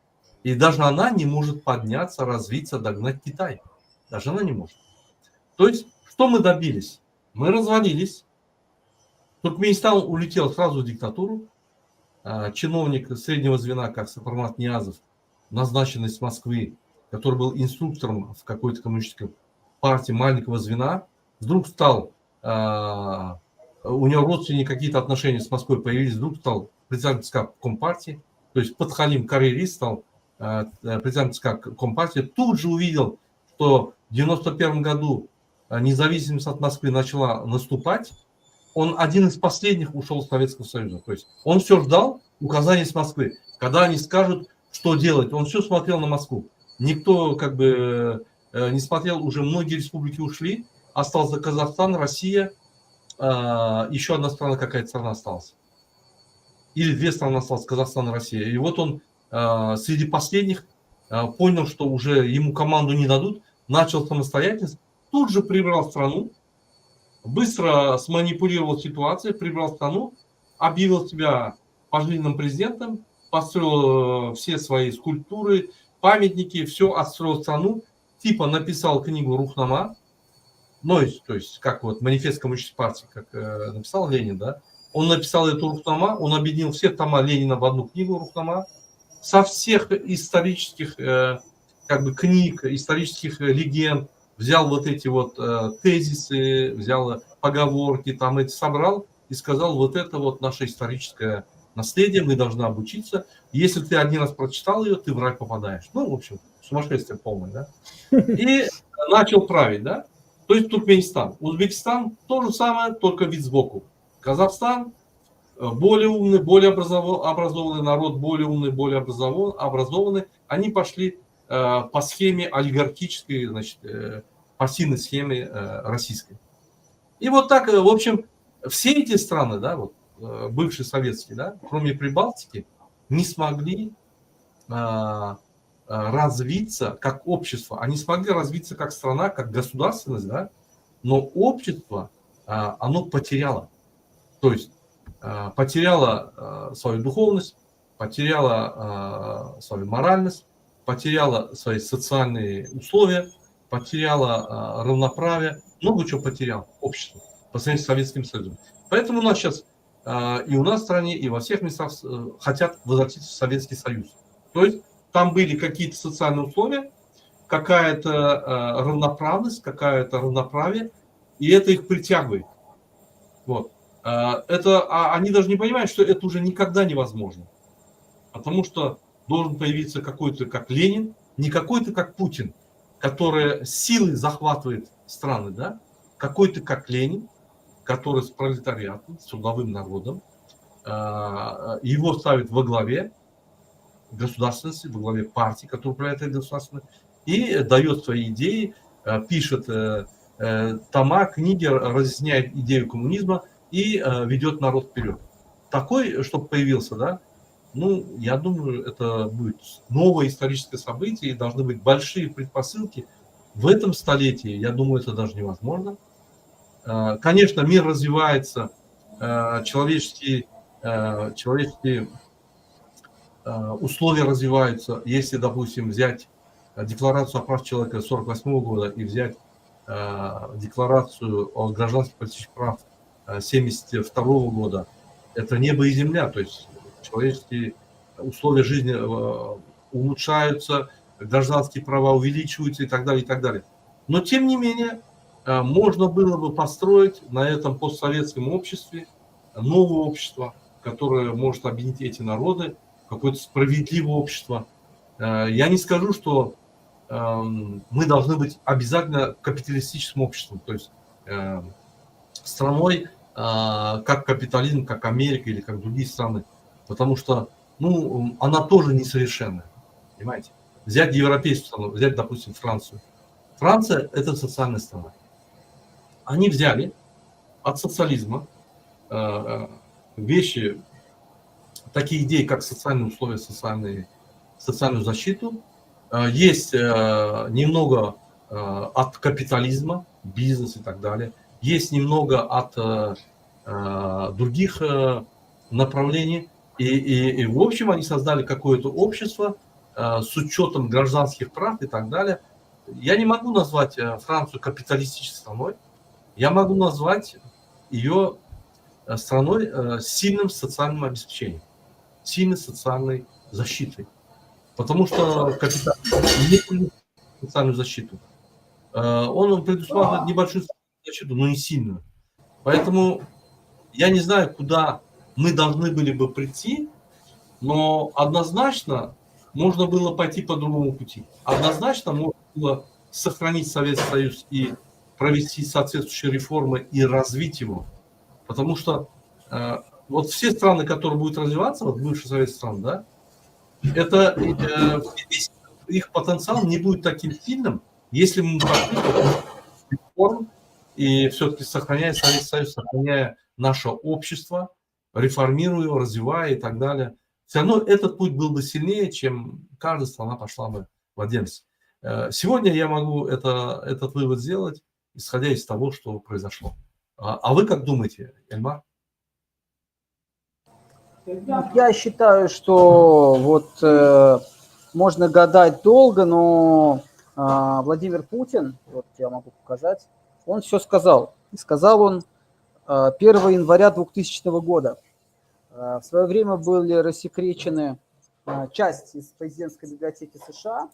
И даже она не может подняться, развиться, догнать Китай. Даже она не может. То есть, что мы добились? Мы развалились, Туркменистан улетел сразу в диктатуру. Чиновник среднего звена, как Сапармат Ниязов, назначенный с Москвы, который был инструктором в какой-то коммунистической партии маленького звена, вдруг стал, у него родственники какие-то отношения с Москвой появились, вдруг стал председателем ЦК Компартии, то есть Подхалим Каририст стал председателем ЦК Компартии, тут же увидел, что в 1991 году независимость от Москвы начала наступать. Он один из последних ушел из Советского Союза. То есть он все ждал указаний с Москвы. Когда они скажут, что делать, он все смотрел на Москву. Никто как бы не смотрел, уже многие республики ушли. Остался Казахстан, Россия, еще одна страна, какая-то страна осталась. Или две страны осталось, Казахстан и Россия. И вот он среди последних понял, что уже ему команду не дадут, начал самостоятельность, тут же прибрал страну, быстро сманипулировал ситуацию, прибрал страну, объявил себя пожизненным президентом, построил все свои скульптуры, памятники, все, отстроил страну, типа написал книгу Рухнама, ну, то есть как вот манифест коммунистической партии, как написал Ленин, да, он написал эту Рухнама, он объединил все тома Ленина в одну книгу Рухнама, со всех исторических как бы книг, исторических легенд, взял вот эти вот тезисы, взял поговорки, там эти собрал и сказал, вот это вот наше историческое наследие, мы должны обучиться. Если ты один раз прочитал ее, ты в рай попадаешь. Ну, в общем, сумасшествие полное, да. И начал править, да. То есть Туркменистан. Узбекистан то же самое, только вид сбоку. Казахстан более умный, более образованный народ, более умный, более образованный. Они пошли по схеме олигархической, значит, партийной схеме российской. И вот так, в общем, все эти страны, да, вот, бывшие советские, да, кроме Прибалтики, не смогли развиться как общество. Они смогли развиться как страна, как государственность, да, но общество, оно потеряло. То есть потеряло свою духовность, потеряло свою моральность, потеряла свои социальные условия, потеряла равноправие, много чего потерял общество по сравнению с Советским Союзом. Поэтому у нас сейчас и у нас в стране, и во всех местах хотят возвратиться в Советский Союз. То есть там были какие-то социальные условия, какая-то равноправность, какая-то равноправие, и это их притягивает. Вот. Они даже не понимают, что это уже никогда невозможно. Потому что должен появиться какой-то как Ленин, не какой-то как Путин, который силой захватывает страны, да? Какой-то как Ленин, который с пролетариатом, с трудовым народом, его ставит во главе государственности, во главе партии, которая управляет этой государственностью, и дает свои идеи, пишет тома, книги, разъясняет идею коммунизма и ведет народ вперед. Такой, чтобы появился, да, ну, я думаю, это будет новое историческое событие, и должны быть большие предпосылки. В этом столетии, я думаю, это даже невозможно. Конечно, мир развивается, человеческие условия развиваются. Если, допустим, взять Декларацию о правах человека 1948 года и взять Декларацию о гражданских и политических правах 1972 года, это небо и земля, то есть человеческие условия жизни улучшаются, гражданские права увеличиваются и так далее, и так далее. Но, тем не менее, можно было бы построить на этом постсоветском обществе новое общество, которое может объединить эти народы, какое-то справедливое общество. Я не скажу, что мы должны быть обязательно капиталистическим обществом, то есть страной, как капитализм, как Америка или как другие страны, потому что, ну, она тоже несовершенная, понимаете? Взять европейскую страну, взять, допустим, Францию. Франция – это социальная страна. Они взяли от социализма вещи, такие идеи, как социальные условия, социальную защиту. Есть немного от капитализма, бизнес и так далее. Есть немного от других направлений. И в общем они создали какое-то общество с учетом гражданских прав и так далее. Я не могу назвать Францию капиталистической страной. Я могу назвать ее страной с сильным социальным обеспечением, сильной социальной защитой. Потому что капитал не приносит социальную защиту. Он предусматривает небольшую защиту, но не сильную. Поэтому я не знаю, куда мы должны были бы прийти, но однозначно можно было пойти по другому пути. Однозначно можно было сохранить Советский Союз и провести соответствующие реформы и развить его. Потому что вот все страны, которые будут развиваться, вот бывшие советские страны, да, это их потенциал не будет таким сильным, если мы пошли по реформ и все-таки сохраняя Советский Союз, сохраняя наше общество, реформируя его, развивая и так далее. Все равно этот путь был бы сильнее, чем каждая страна пошла бы в отдельности. Сегодня я могу этот вывод сделать, исходя из того, что произошло. А вы как думаете, Эльмар? Я считаю, что вот можно гадать долго, но Владимир Путин, вот я могу показать, он все сказал. И сказал он 1 января 2000 года. В свое время были рассекречены часть из президентской библиотеки США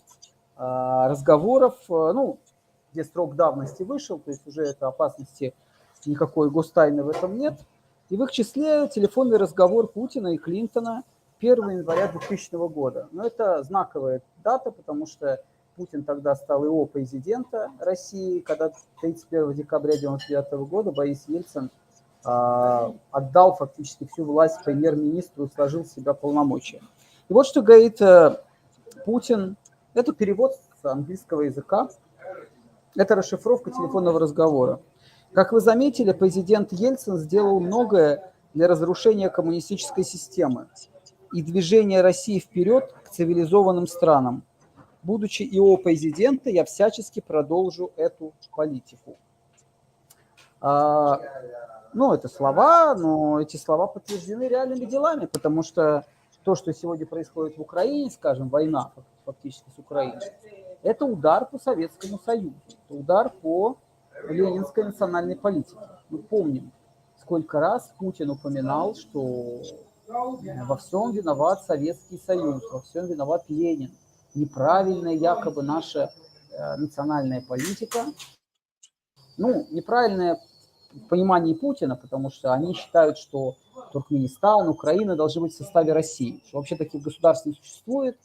разговоров, ну, где срок давности вышел, то есть уже это опасности никакой гостайны в этом нет. И в их числе телефонный разговор Путина и Клинтона 1 января 2000 года. Но это знаковая дата, потому что Путин тогда стал ИО президента России, когда 31 декабря 1999 года Борис Ельцин отдал фактически всю власть премьер-министру и сложил в себя полномочия. И вот что говорит Путин. Это перевод с английского языка. Это расшифровка телефонного разговора. Как вы заметили, президент Ельцин сделал многое для разрушения коммунистической системы и движения России вперед к цивилизованным странам. Будучи ИО президента, я всячески продолжу эту политику. Ну, это слова, но эти слова подтверждены реальными делами, потому что то, что сегодня происходит в Украине, скажем, война фактически с Украиной, это удар по Советскому Союзу, это удар по ленинской национальной политике. Мы помним, сколько раз Путин упоминал, что во всем виноват Советский Союз, во всем виноват Ленин. Неправильная якобы наша национальная политика. Ну, неправильное понимание Путина, потому что они считают, что Туркменистан, Украина должны быть в составе России, что вообще таких государств не существует.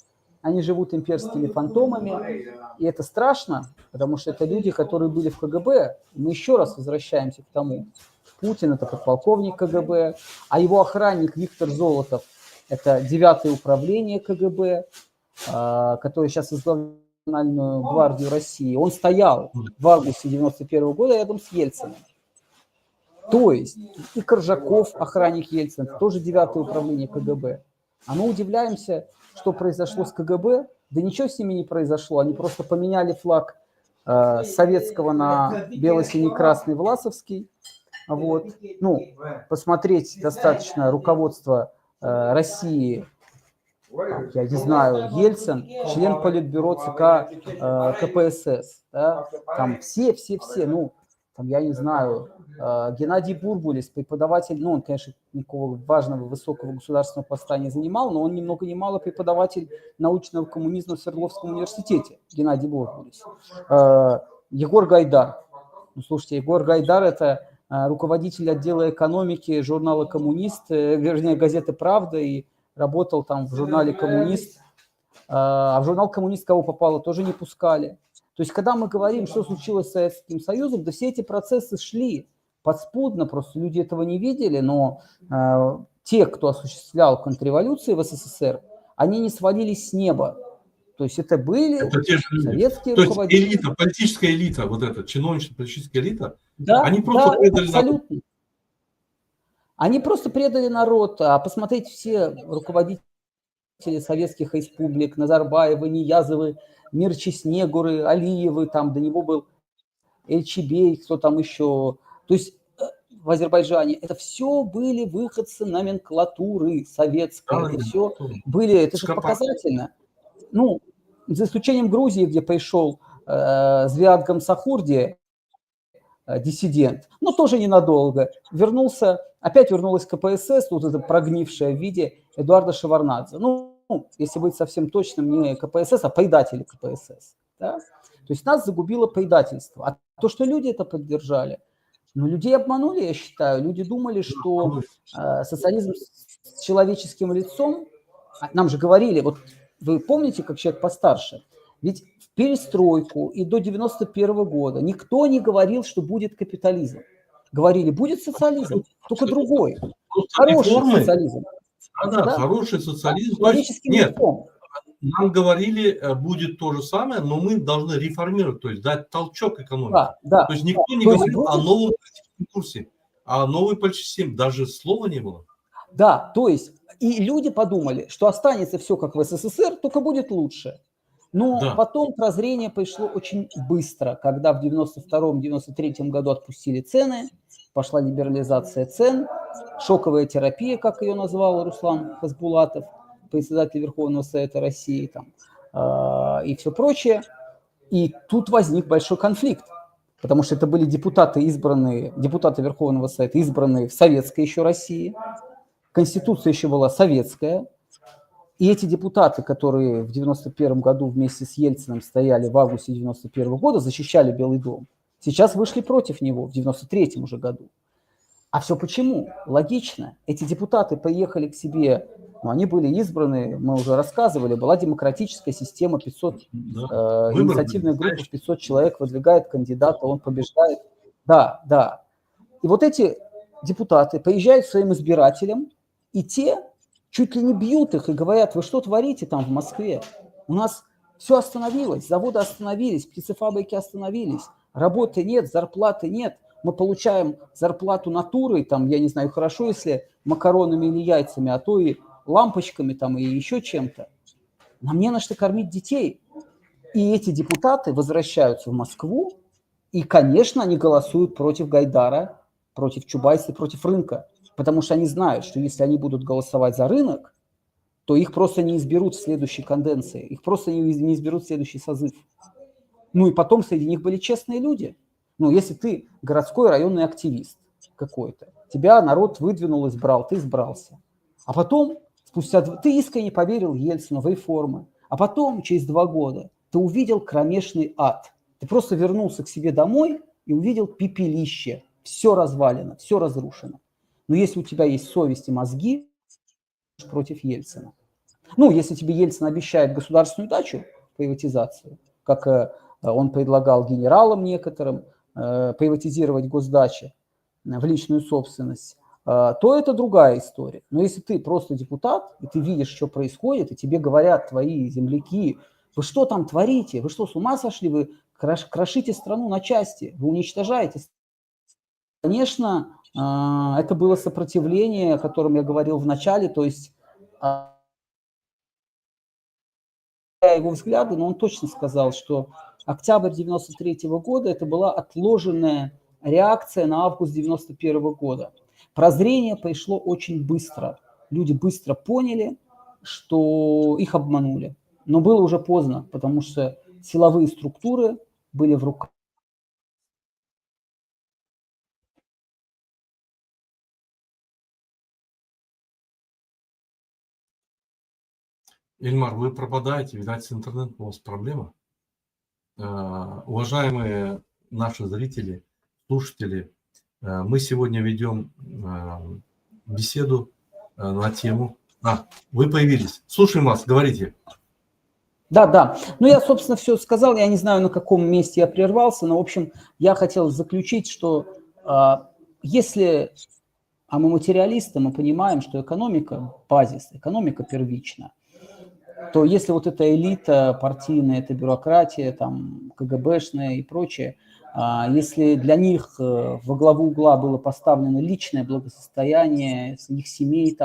Они живут имперскими фантомами, и это страшно, потому что это люди, которые были в КГБ. Мы еще раз возвращаемся к тому. Путин – это подполковник КГБ, а его охранник Виктор Золотов – это 9-е управление КГБ, который сейчас возглавляет Национальную гвардию России. Он стоял в августе 1991 года рядом с Ельциным. То есть и Коржаков, охранник Ельцина, тоже 9-е управление КГБ. А мы удивляемся, что произошло с КГБ. Да ничего с ними не произошло. Они просто поменяли флаг советского на бело-синий-красный власовский. Вот. Ну, посмотреть достаточно руководство России, я не знаю, Ельцин, член Политбюро ЦК КПСС. Да? Там все, ну, там, я не знаю, Геннадий Бурбулис, преподаватель, ну, он, конечно, никакого важного высокого государственного поста не занимал, но он ни много ни мало преподаватель научного коммунизма в Свердловском университете, Геннадий Бурбулис. Егор Гайдар. Ну, слушайте, Егор Гайдар – это руководитель отдела экономики журнала «Коммунист», вернее, газеты «Правда», и работал там в журнале «Коммунист». А в журнал «Коммунист» кого попало, тоже не пускали. То есть, когда мы говорим, что случилось с Советским Союзом, да все эти процессы шли подспудно, просто люди этого не видели, но те, кто осуществлял контрреволюции в СССР, они не свалились с неба. То есть это были советские руководители. Есть элита, политическая элита, вот эта чиновничная политическая элита, да, они просто предали абсолютно. Народ. Они просто предали народ. А посмотреть все руководители советских республик, Назарбаевы, Ниязовы, Мирчи Снегуры, Алиевы, там до него был Эльчебей, кто там еще. То есть в Азербайджане это все были выходцы номенклатуры советской. Это все были, это же показательно. Ну, за исключением Грузии, где пришел Звиат Гамсахурди, диссидент, но тоже ненадолго. Опять вернулась КПСС, тут это прогнившее в виде Эдуарда Шеварднадзе. Ну, если быть совсем точным, не КПСС, а предатели КПСС. Да? То есть нас загубило предательство. А то, что люди это поддержали, ну, людей обманули, я считаю. Люди думали, что социализм с человеческим лицом, нам же говорили, вот вы помните, как человек постарше, ведь в перестройку и до 91 года никто не говорил, что будет капитализм. Говорили, будет социализм, только другой. Хороший социализм. Да, хороший социализм. Человеческим лицом. Нам говорили, будет то же самое, но мы должны реформировать, то есть дать толчок экономике. Да. То есть никто не говорил о новом политическом курсе, о новой политической системе, даже слова не было. Да, то есть и люди подумали, что останется все как в СССР, только будет лучше. Но потом прозрение пришло очень быстро, когда в 92-93 году отпустили цены, пошла либерализация цен, шоковая терапия, как ее назвал Руслан Хасбулатов, председатель Верховного Совета России, и все прочее. И тут возник большой конфликт, потому что это были депутаты Верховного Совета, избранные в советской еще России, Конституция еще была советская, и эти депутаты, которые в 91 году вместе с Ельциным стояли в августе 91 года, защищали Белый дом, сейчас вышли против него в 93 уже году. А все почему? Логично. Эти депутаты поехали к себе, они были избраны, мы уже рассказывали, была демократическая система, 500, инициативная группа, 500 человек выдвигает кандидата, он побеждает. Да. И вот эти депутаты поезжают к своим избирателям, и те чуть ли не бьют их и говорят, вы что творите там в Москве? У нас все остановилось, заводы остановились, птицефабрики остановились, работы нет, зарплаты нет. Мы получаем зарплату натурой, я не знаю, хорошо, если макаронами или яйцами, а то и лампочками и еще чем-то. Нам не на что кормить детей. И эти депутаты возвращаются в Москву, и, конечно, они голосуют против Гайдара, против Чубайса, против рынка. Потому что они знают, что если они будут голосовать за рынок, то их просто не изберут в следующей каденции, их просто не изберут в следующий созыв. И потом среди них были честные люди. Если ты городской районный активист какой-то, тебя народ выдвинул, избрал, ты избрался. А потом, ты искренне поверил Ельцину в реформы, а потом, через 2 года, ты увидел кромешный ад. Ты просто вернулся к себе домой и увидел пепелище. Все развалено, все разрушено. Но если у тебя есть совесть и мозги, против Ельцина. Если тебе Ельцин обещает государственную дачу, приватизацию, как он предлагал генералам некоторым, приватизировать госдачи в личную собственность, то это другая история. Но если ты просто депутат, и ты видишь, что происходит, и тебе говорят твои земляки, вы что там творите, вы что, с ума сошли, вы крошите страну на части, вы уничтожаете. Конечно, это было сопротивление, о котором я говорил в начале, то есть его взгляды, но он точно сказал, что октябрь 93 года это была отложенная реакция на август 91 года. Прозрение пришло очень быстро. Люди быстро поняли, что их обманули. Но было уже поздно, потому что силовые структуры были в руках. Ильмар, вы пропадаете, видать, с интернетом у вас проблема. Уважаемые наши зрители, слушатели, мы сегодня ведем беседу на тему... вы появились. Слушаем вас, говорите. Да. Я, собственно, все сказал. Я не знаю, на каком месте я прервался, но, в общем, я хотел заключить, что если мы материалисты, мы понимаем, что экономика – базис, экономика первична, то если вот эта элита партийная, эта бюрократия, КГБшная и прочее, если для них во главу угла было поставлено личное благосостояние их семей,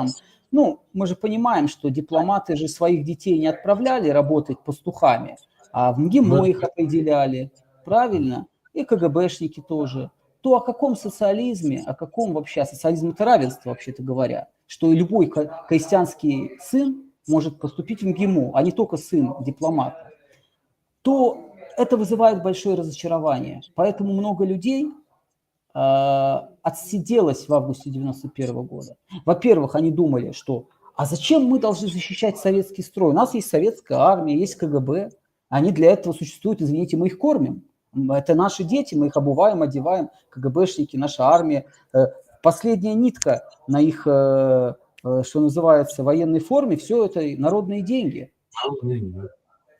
мы же понимаем, что дипломаты же своих детей не отправляли работать пастухами, а в МГИМО их определяли, правильно? И КГБшники тоже. То о каком социализме, о каком вообще, социализм это равенство, вообще-то говоря, что любой крестьянский сын может поступить в МГИМО, а не только сын дипломата, то это вызывает большое разочарование. Поэтому много людей отсиделась в августе 91 года. Во-первых, они думали, что а зачем мы должны защищать советский строй? У нас есть советская армия, есть КГБ. Они для этого существуют, извините, мы их кормим. Это наши дети, мы их обуваем, одеваем, КГБшники, наша армия. Последняя нитка на их, что называется, военной форме, все это народные деньги.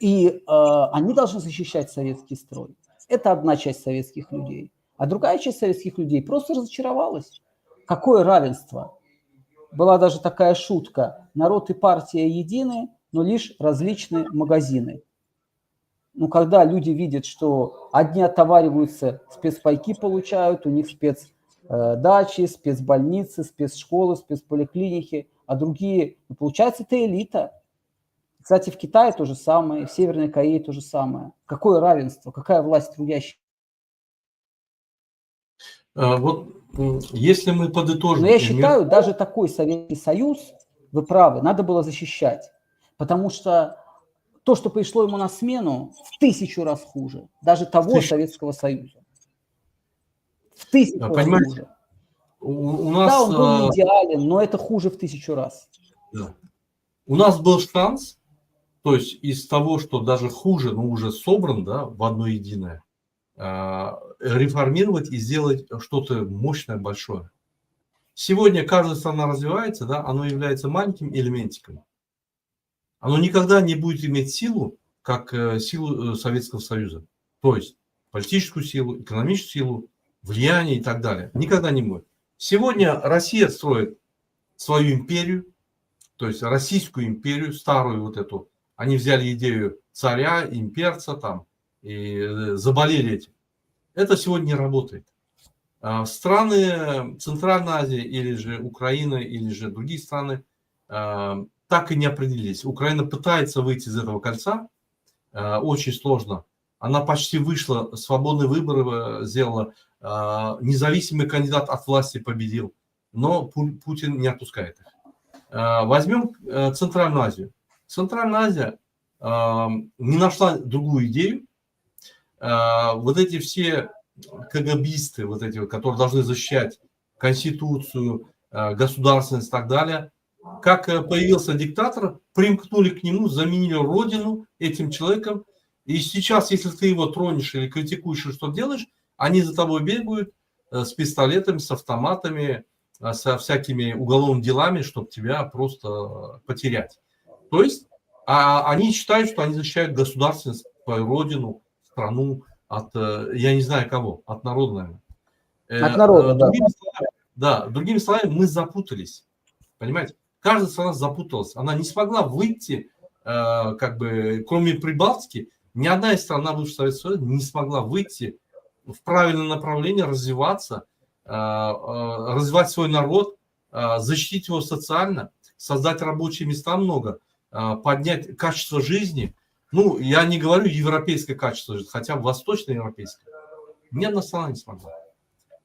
И они должны защищать советский строй. Это одна часть советских людей. А другая часть советских людей просто разочаровалась. Какое равенство? Была даже такая шутка. Народ и партия едины, но лишь различные магазины. Ну, когда люди видят, что одни отовариваются, спецпайки получают, у них спецдачи, спецбольницы, спецшколы, спецполиклиники, а другие, ну, получается, это элита. Кстати, в Китае то же самое, в Северной Корее то же самое. Какое равенство, какая власть трудящих? Вот если мы подытожим... Но я считаю, даже такой Советский Союз, вы правы, надо было защищать. Потому что то, что пришло ему на смену, в 1000 раз хуже. Даже того Советского Союза. В 1000 раз хуже. У нас, да, он был не идеален, но это хуже в 1000 раз. Да. У нас был шанс, то есть из того, что даже хуже, но уже собран, да, в одно единое, реформировать и сделать что-то мощное, большое. Сегодня каждая страна развивается, да, оно является маленьким элементиком. Оно никогда не будет иметь силу, как силу Советского Союза. То есть политическую силу, экономическую силу, влияние и так далее. Никогда не будет. Сегодня Россия строит свою империю, то есть Российскую империю, старую вот эту. Они взяли идею царя, имперца там и заболели этим. Это сегодня не работает. Страны Центральной Азии или же Украина, или же другие страны так и не определились. Украина пытается выйти из этого кольца, очень сложно. Она почти вышла, свободные выборы сделала, независимый кандидат от власти победил, но Путин не отпускает их. Возьмем Центральную Азию. Центральная Азия не нашла другую идею. Вот эти все КГБисты, вот эти, которые должны защищать Конституцию, государственность и так далее, как появился диктатор, примкнули к нему, заменили родину этим человеком. И сейчас, если ты его тронешь или критикуешь, или что делаешь, они за тобой бегают с пистолетами, с автоматами, со всякими уголовными делами, чтобы тебя просто потерять. То есть они считают, что они защищают государственность, свою родину, страну от, я не знаю кого, от народа, наверное. От народа, да. Другими словами, мы запутались. Понимаете? Каждая страна запуталась. Она не смогла выйти, как бы, кроме Прибалтики, ни одна из стран бывшего Советского Союза не смогла выйти в правильное направление, развиваться, развивать свой народ, защитить его социально, создать рабочие места много, поднять качество жизни. Ну, я не говорю европейское качество жизни, хотя бы восточноевропейское. Ни одна страна не смогла.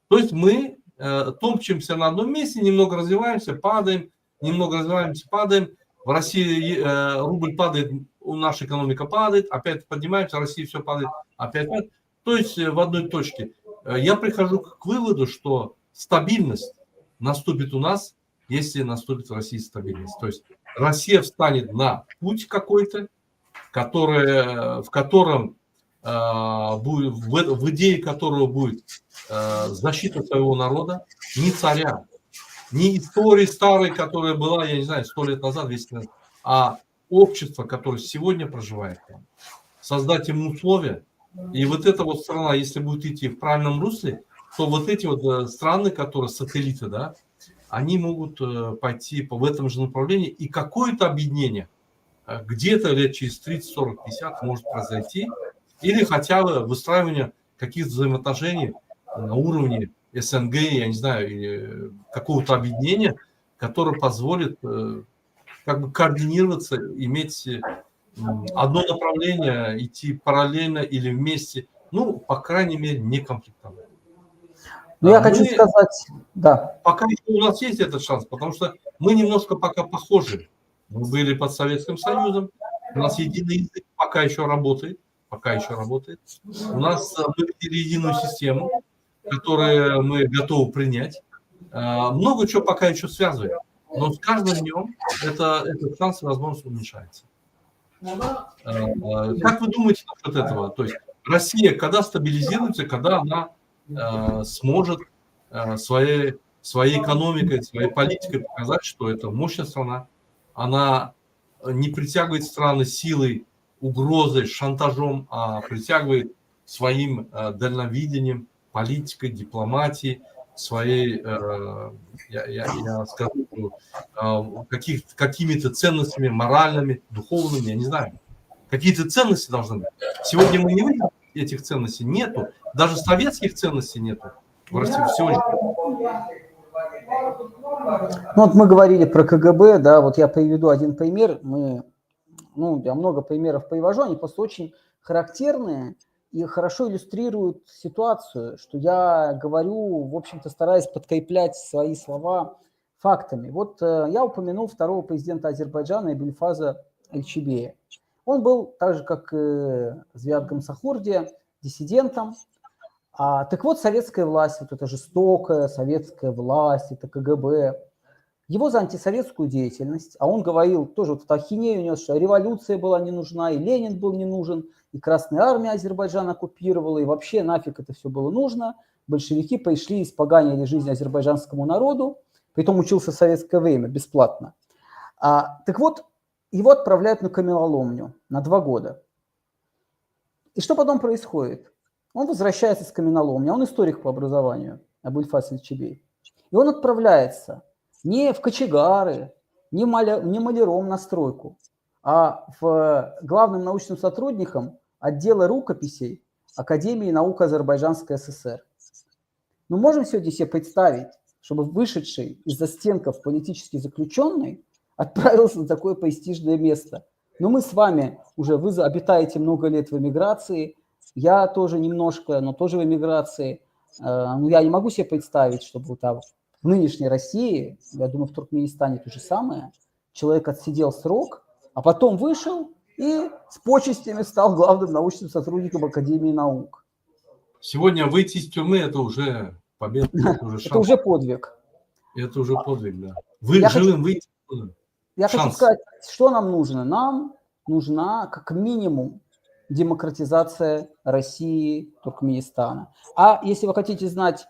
То есть мы топчемся на одном месте, немного развиваемся, падаем, немного развиваемся, падаем. В России рубль падает, наша экономика падает, опять поднимаемся, в России все падает, опять падает. То есть в одной точке. Я прихожу к выводу, что стабильность наступит у нас, если наступит в России стабильность. То есть Россия встанет на путь какой-то, в котором будет, в идее которого будет защита своего народа, не царя, не истории старой, которая была, я не знаю, 100 лет назад, 200 лет назад, а общество, которое сегодня проживает там, создать им условия. И вот эта вот страна, если будет идти в правильном русле, то вот эти вот страны, которые сателлиты, да, они могут пойти в этом же направлении, и какое-то объединение где-то лет через 30, 40, 50 может произойти, или хотя бы выстраивание каких-то взаимоотношений на уровне СНГ, я не знаю, или какого-то объединения, которое позволит как бы координироваться, иметь одно направление, идти параллельно или вместе, ну, по крайней мере, не конфликтовать. Ну, я хочу сказать, да. Пока у нас есть этот шанс, потому что мы немножко пока похожи. Мы были под Советским Союзом, у нас единый язык пока еще работает, У нас мы видели единую систему, которые мы готовы принять. Много чего пока еще связывает. Но с каждым днем этот шанс и возможность уменьшается. Как вы думаете насчет этого? То есть Россия когда стабилизируется, когда она сможет своей экономикой, своей политикой показать, что это мощная страна, она не притягивает страны силой, угрозой, шантажом, а притягивает своим дальновидением, политикой, дипломатией, своей, я скажу, какими-то ценностями моральными, духовными, я не знаю. Какие-то ценности должны быть. Сегодня мы не видим этих ценностей, нету. Даже советских ценностей нету в России сегодня. Ну, вот мы говорили про КГБ, да, вот я приведу один пример. Я много примеров привожу, они просто очень характерные и хорошо иллюстрируют ситуацию, что я говорю, в общем-то, стараясь подкреплять свои слова фактами. Вот я упомянул второго президента Азербайджана Эбильфаза Эльчебея. Он был, так же, как и Зиад Гамсахурди, диссидентом. Так вот, советская власть, вот эта жестокая советская власть, это КГБ, его за антисоветскую деятельность, а он говорил, тоже вот в ахинею нес, что революция была не нужна, и Ленин был не нужен, и Красная армия Азербайджан оккупировала, и вообще нафиг это все было нужно. Большевики пришли и испоганили жизнь азербайджанскому народу, притом учился в советское время бесплатно. Так вот, его отправляют на каменоломню на 2 года. И что потом происходит? Он возвращается с каменоломни, он историк по образованию, Абульфаз Эльчебей. И он отправляется не в кочегары, не маляром на стройку, а в главным научным сотрудником отдела рукописей Академии наук Азербайджанской ССР. Мы можем сегодня себе представить, чтобы вышедший из застенков политический заключенный отправился на такое престижное место. Но мы с вами уже, вы обитаете много лет в эмиграции, я тоже немножко, но тоже в эмиграции. Но я не могу себе представить, чтобы там в нынешней России, я думаю, в Туркменистане то же самое, человек отсидел срок, а потом вышел и с почестями стал главным научным сотрудником Академии наук. Сегодня выйти из тюрьмы – это уже победа, это уже шанс. Это уже подвиг. Это уже подвиг, да. Вы живым выйти. Я хочу сказать, что нам нужно. Нам нужна как минимум демократизация России, Туркменистана. А если вы хотите знать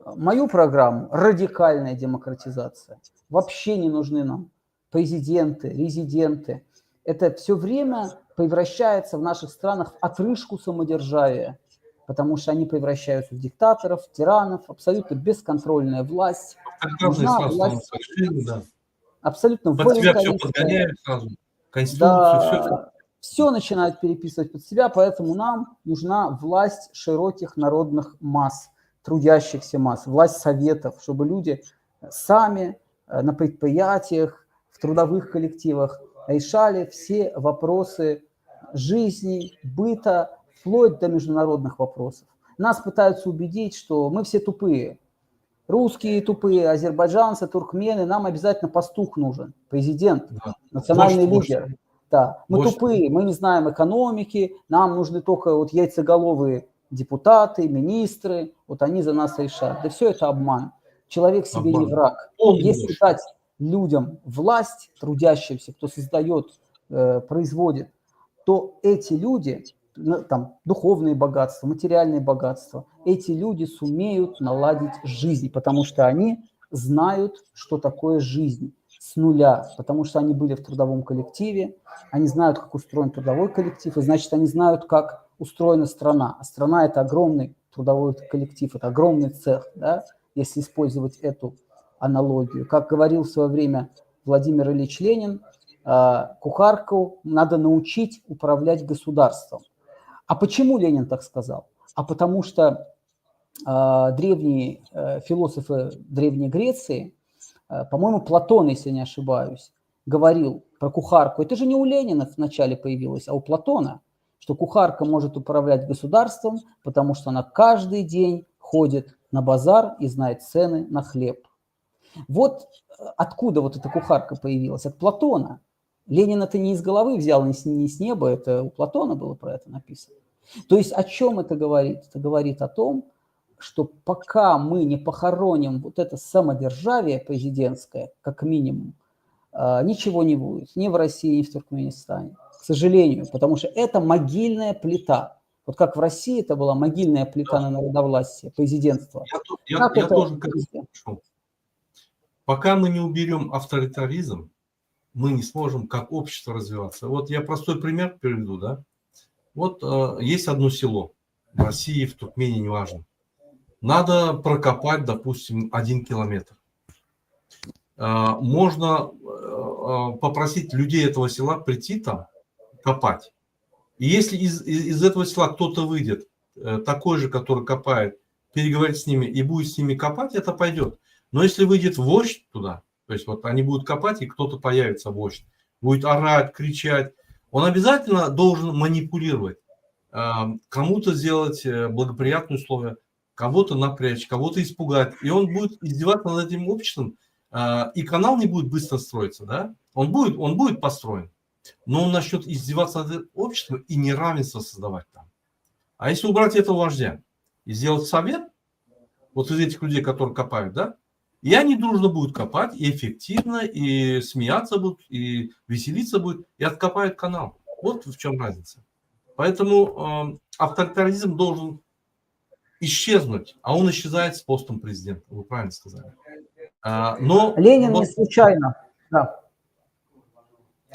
мою программу, радикальная демократизация, вообще не нужны нам президенты, резиденты. Это все время превращается в наших странах в отрыжку самодержавия, потому что они превращаются в диктаторов, тиранов, абсолютно бесконтрольная власть. Нужна власть абсолютно волюнтаристская. Все начинают переписывать под себя, поэтому нам нужна власть широких народных масс, трудящихся масс, власть советов, чтобы люди сами на предприятиях, в трудовых коллективах решали все вопросы жизни, быта, вплоть до международных вопросов. Нас пытаются убедить, что мы все тупые. Русские тупые, азербайджанцы, туркмены, нам обязательно пастух нужен, президент, национальный лидер. Да, мы тупые, мы не знаем экономики, нам нужны только вот яйцеголовые депутаты, министры, вот они за нас решают. Да все это обман. Человек себе не враг. Если дать людям власть, трудящимся, кто создает, производит, то эти люди, там, духовные богатства, материальные богатства, эти люди сумеют наладить жизнь, потому что они знают, что такое жизнь с нуля, потому что они были в трудовом коллективе, они знают, как устроен трудовой коллектив, и значит, они знают, как устроена страна. А страна – это огромный трудовой коллектив, это огромный цех, да, если использовать эту аналогию. Как говорил в свое время Владимир Ильич Ленин, кухарку надо научить управлять государством. А почему Ленин так сказал? А потому что древние философы Древней Греции, по-моему, Платон, если не ошибаюсь, говорил про кухарку. Это же не у Ленина вначале появилось, а у Платона, что кухарка может управлять государством, потому что она каждый день ходит на базар и знает цены на хлеб. Вот откуда вот эта кухарка появилась? От Платона. Ленин это не из головы взял, не с неба, это у Платона было про это написано. То есть о чем это говорит? Это говорит о том, что пока мы не похороним вот это самодержавие президентское, как минимум, ничего не будет ни в России, ни в Туркменистане. К сожалению, потому что это могильная плита. Вот как в России это была могильная плита на народовластие, президентство. Я тоже как хочу. Пока мы не уберем авторитаризм, мы не сможем как общество развиваться. Вот я простой пример приведу, да. Вот есть одно село в России, в Туркмении, неважно. Надо прокопать, допустим, 1 километр. Можно попросить людей этого села прийти там, копать. И если из этого села кто-то выйдет, такой же, который копает, переговорить с ними и будет с ними копать, это пойдет. Но если выйдет вождь туда, то есть вот они будут копать, и кто-то появится, вождь, будет орать, кричать, он обязательно должен манипулировать, кому-то сделать благоприятные условия, кого-то напрячь, кого-то испугать. И он будет издеваться над этим обществом, и канал не будет быстро строиться, да? Он будет построен, но он начнет издеваться над обществом и неравенство создавать там. А если убрать этого вождя и сделать совет, вот из этих людей, которые копают, да, и они дружно будут копать, и эффективно, и смеяться будут, и веселиться будут, и откопают канал. Вот в чем разница. Поэтому авторитаризм должен исчезнуть, а он исчезает с постом президента. Вы правильно сказали. Но Ленин вот не случайно. Да.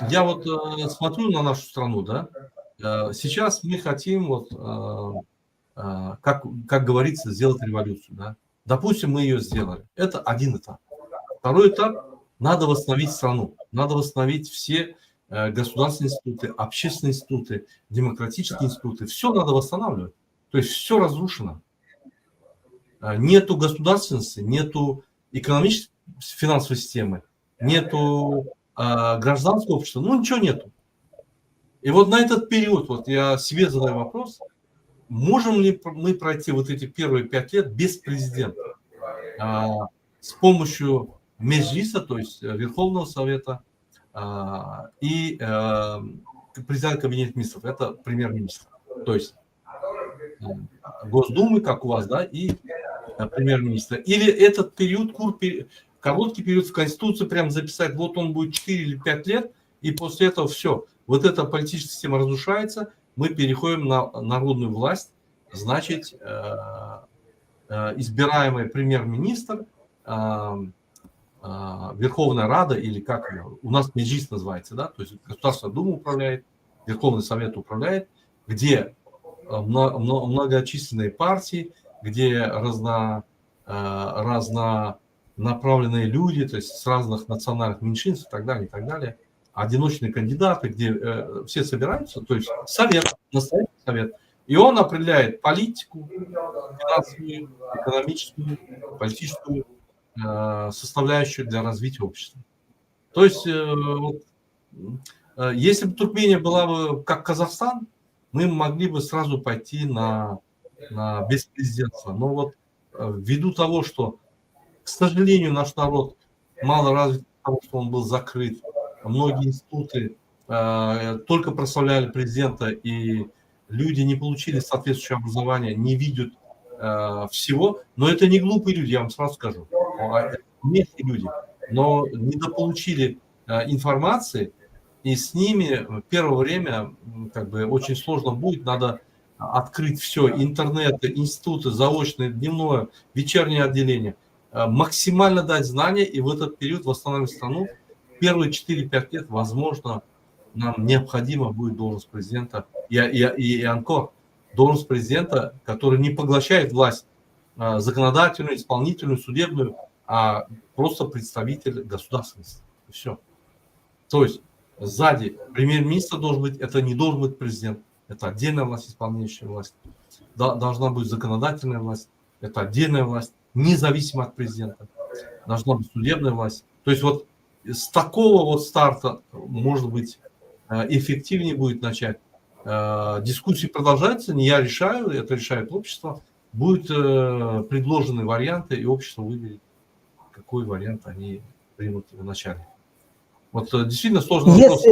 я вот смотрю на нашу страну, да. Сейчас мы хотим, вот, как говорится, сделать революцию, да. Допустим, мы ее сделали. Это один этап. Второй этап – надо восстановить страну. Надо восстановить все государственные институты, общественные институты, демократические институты. Все надо восстанавливать. То есть все разрушено. Нету государственности, нету экономической финансовой системы, нету гражданского общества. Ну, ничего нету. И вот на этот период, вот я себе задаю вопрос, можем ли мы пройти вот эти первые 5 лет без президента? С помощью Меджлиса, то есть Верховного Совета, и президента Кабинета министров, это премьер-министр. То есть Госдумы, как у вас, да, и премьер-министра. Или этот период, короткий период в Конституции прям записать, вот он будет 4 или 5 лет, и после этого все. Вот эта политическая система разрушается, мы переходим на народную власть, значит, избираемый премьер-министр, Верховная Рада, или как у нас Меджлис называется, да, то есть Государственная Дума управляет, Верховный Совет управляет, где многочисленные партии, где разнонаправленные люди, то есть с разных национальных меньшинств и так далее, одиночные кандидаты, где все собираются, то есть совет, настоящий совет, и он определяет политику, финансовую, экономическую, политическую составляющую для развития общества. То есть, если бы Туркмения была бы как Казахстан, мы могли бы сразу пойти на беспрезидентство. Но вот ввиду того, что, к сожалению, наш народ мало развит, потому что он был закрыт, многие институты только прославляли президента, и люди не получили соответствующее образование, не видят всего. Но это не глупые люди, я вам сразу скажу. Это умные люди, но недополучили информации, и с ними первое время как бы очень сложно будет, надо открыть все, интернет, институты, заочное, дневное, вечернее отделение, максимально дать знания и в этот период восстановить страну. Первые 4-5 лет, возможно, нам необходимо будет должность президента и АНКОР, должность президента, который не поглощает власть законодательную, исполнительную, судебную, а просто представитель государственности. Все. То есть сзади премьер-министр должен быть, это не должен быть президент, это отдельная власть, исполняющая власть. Должна быть законодательная власть, это отдельная власть, независимо от президента. Должна быть судебная власть. То есть вот с такого вот старта, может быть, эффективнее будет начать. Дискуссии продолжаются, не я решаю, это решает общество. Будут предложены варианты, и общество выберет, какой вариант они примут вначале. Вот действительно сложный вопрос.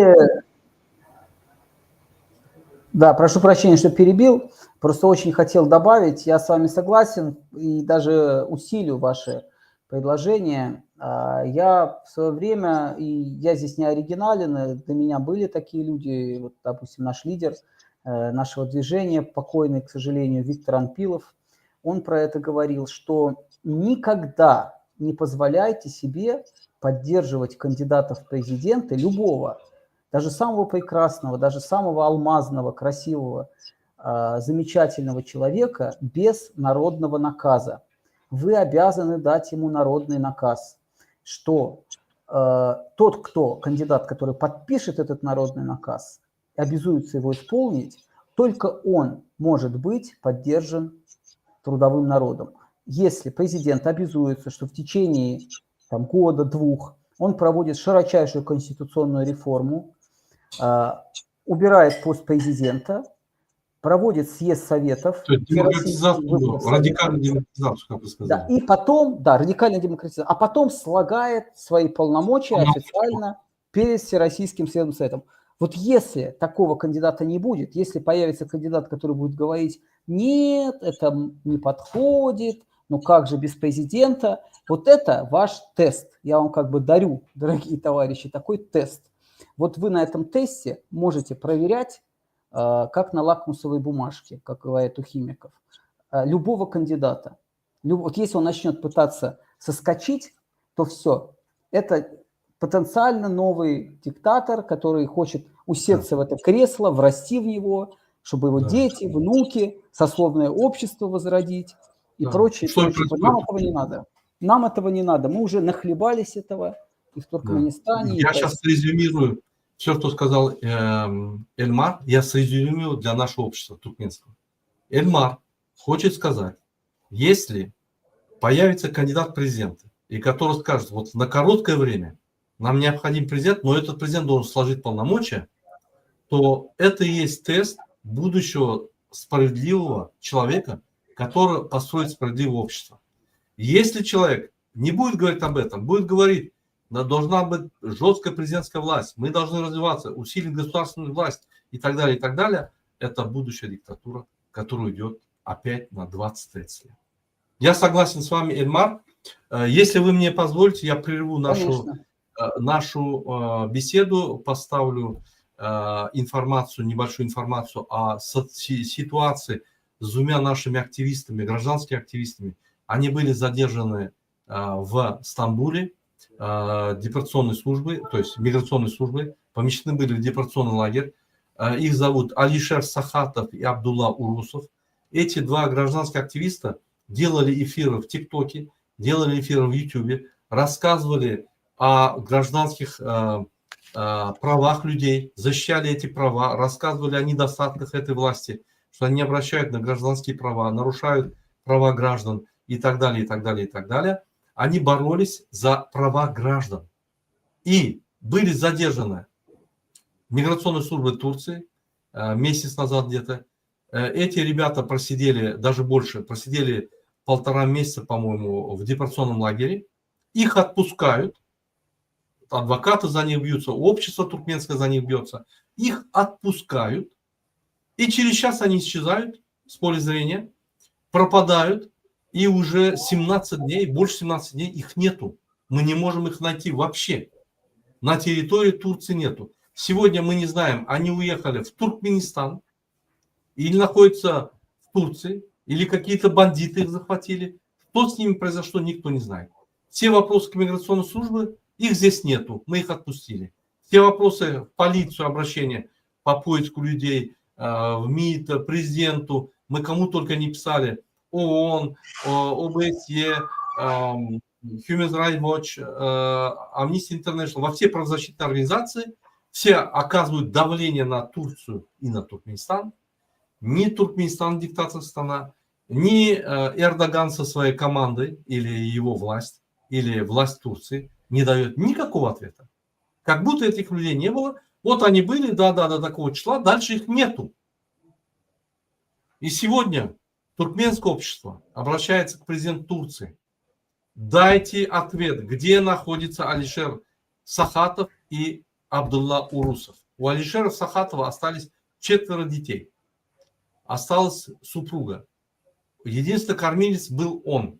Да, прошу прощения, что перебил. Просто очень хотел добавить. Я с вами согласен и даже усилю ваши предложения. Я в свое время, и я здесь не оригинален, до меня были такие люди, вот, допустим, наш лидер нашего движения, покойный, к сожалению, Виктор Анпилов, он про это говорил, что никогда не позволяйте себе поддерживать кандидатов в президенты любого, даже самого прекрасного, даже самого алмазного, красивого, замечательного человека без народного наказа. Вы обязаны дать ему народный наказ, что тот, кандидат, который подпишет этот народный наказ, обязуется его исполнить, только он может быть поддержан трудовым народом. Если президент обязуется, что в течение года-двух он проводит широчайшую конституционную реформу, убирает пост президента, проводит съезд советов, радикальную демократизацию, как вы сказали. Да, и потом, да, радикальная демократизация, а потом слагает свои полномочия официально перед Всероссийским съездом советом. Вот если такого кандидата не будет, если появится кандидат, который будет говорить, нет, это не подходит, ну как же без президента, вот это ваш тест. Я вам как бы дарю, дорогие товарищи, такой тест. Вот вы на этом тесте можете проверять, как на лакмусовой бумажке, как говорят у химиков, любого кандидата. Вот если он начнет пытаться соскочить, то все. Это потенциально новый диктатор, который хочет усесться в это кресло, врасти в него, чтобы его дети, внуки, сословное общество возродить и прочее. Нам этого не надо. Нам этого не надо. Мы уже нахлебались этого и в Туркменистане. Я сейчас резюмирую все, что сказал Эльмар. Я срезюмирую для нашего общества туркменского. Эльмар хочет сказать, если появится кандидат в президенты, и который скажет, вот на короткое время нам необходим президент, но этот президент должен сложить полномочия, то это и есть тест будущего справедливого человека, который построит справедливое общество. Если человек не будет говорить об этом, будет говорить, должна быть жесткая президентская власть, мы должны развиваться, усилить государственную власть и так далее, это будущая диктатура, которая идет опять на 20-30 лет. Я согласен с вами, Эльмар. Если вы мне позволите, я прерву нашу беседу, поставлю небольшую информацию о ситуации с двумя нашими активистами, гражданскими активистами. Они были задержаны в Стамбуле депортационной службой, то есть миграционной службой, помещены были в депортационный лагерь. Их зовут Алишер Сахатов и Абдулла Урусов. Эти два гражданских активиста делали эфиры в ТикТоке, делали эфиры в Ютубе, рассказывали о гражданских правах людей, защищали эти права, рассказывали о недостатках этой власти, что они не обращают на гражданские права, нарушают права граждан и так далее, и так далее, и так далее. Они боролись за права граждан и были задержаны миграционной службой Турции месяц назад где-то. Эти ребята просидели, даже больше, просидели 1,5 месяца, по-моему, в депортационном лагере. Их отпускают, адвокаты за них бьются, общество туркменское за них бьется. Их отпускают, и через час они исчезают с поля зрения, пропадают, и уже 17 дней, больше 17 дней их нету. Мы не можем их найти вообще. На территории Турции нету. Сегодня мы не знаем, они уехали в Туркменистан, или находятся в Турции, или какие-то бандиты их захватили. Что с ними произошло, никто не знает. Все вопросы к миграционной службе, их здесь нету, мы их отпустили. Все вопросы в полицию, обращения по поиску людей, в МИД, президенту, мы кому только не писали, ООН, ОБСЕ, Human Rights Watch, Amnesty International, во все правозащитные организации, все оказывают давление на Турцию и на Туркменистан. Ни Туркменистан диктаторская страна, ни Эрдоган со своей командой или его власть, или власть Турции не дает никакого ответа. Как будто этих людей не было. Вот они были, да, до такого числа, дальше их нету. И сегодня туркменское общество обращается к президенту Турции. Дайте ответ, где находится Алишер Сахатов и Абдулла Урусов. У Алишера Сахатова остались 4 детей. Осталась супруга. Единственный кормилец был он.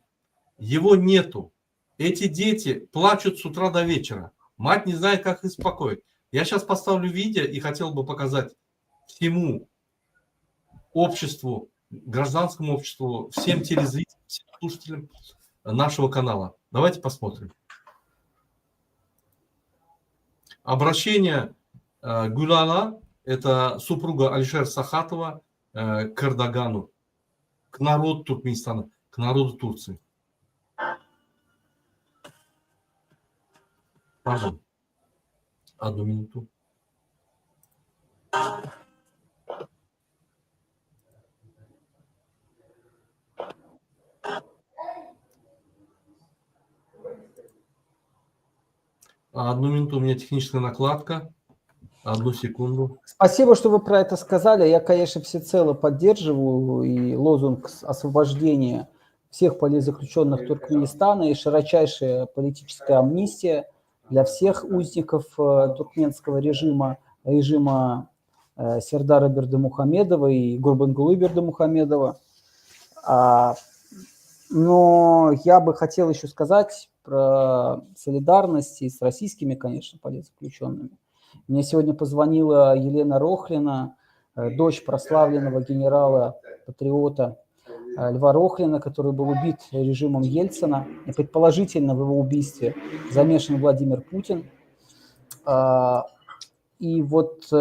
Его нету. Эти дети плачут с утра до вечера. Мать не знает, как их успокоить. Я сейчас поставлю видео и хотел бы показать всему обществу, гражданскому обществу, всем телезрителям, всем слушателям нашего канала. Давайте посмотрим. Обращение Гулала, это супруга Алишера Сахатова, к Эрдогану, к народу Туркменистана, к народу Турции. Пардон. Одну минуту. Одну минуту, у меня техническая накладка. Одну секунду. Спасибо, что вы про это сказали. Я, конечно, всецело поддерживаю и лозунг освобождения всех политзаключенных Туркменистана и широчайшая политическая амнистия для всех узников туркменского режима Сердара Бердымухамедова и Гурбангулы Бердымухамедова. Но я бы хотел еще сказать про солидарность и с российскими, конечно, политзаключенными. Мне сегодня позвонила Елена Рохлина, дочь прославленного генерала-патриота Льва Рохлина, который был убит режимом Ельцина. И предположительно в его убийстве замешан Владимир Путин. И вот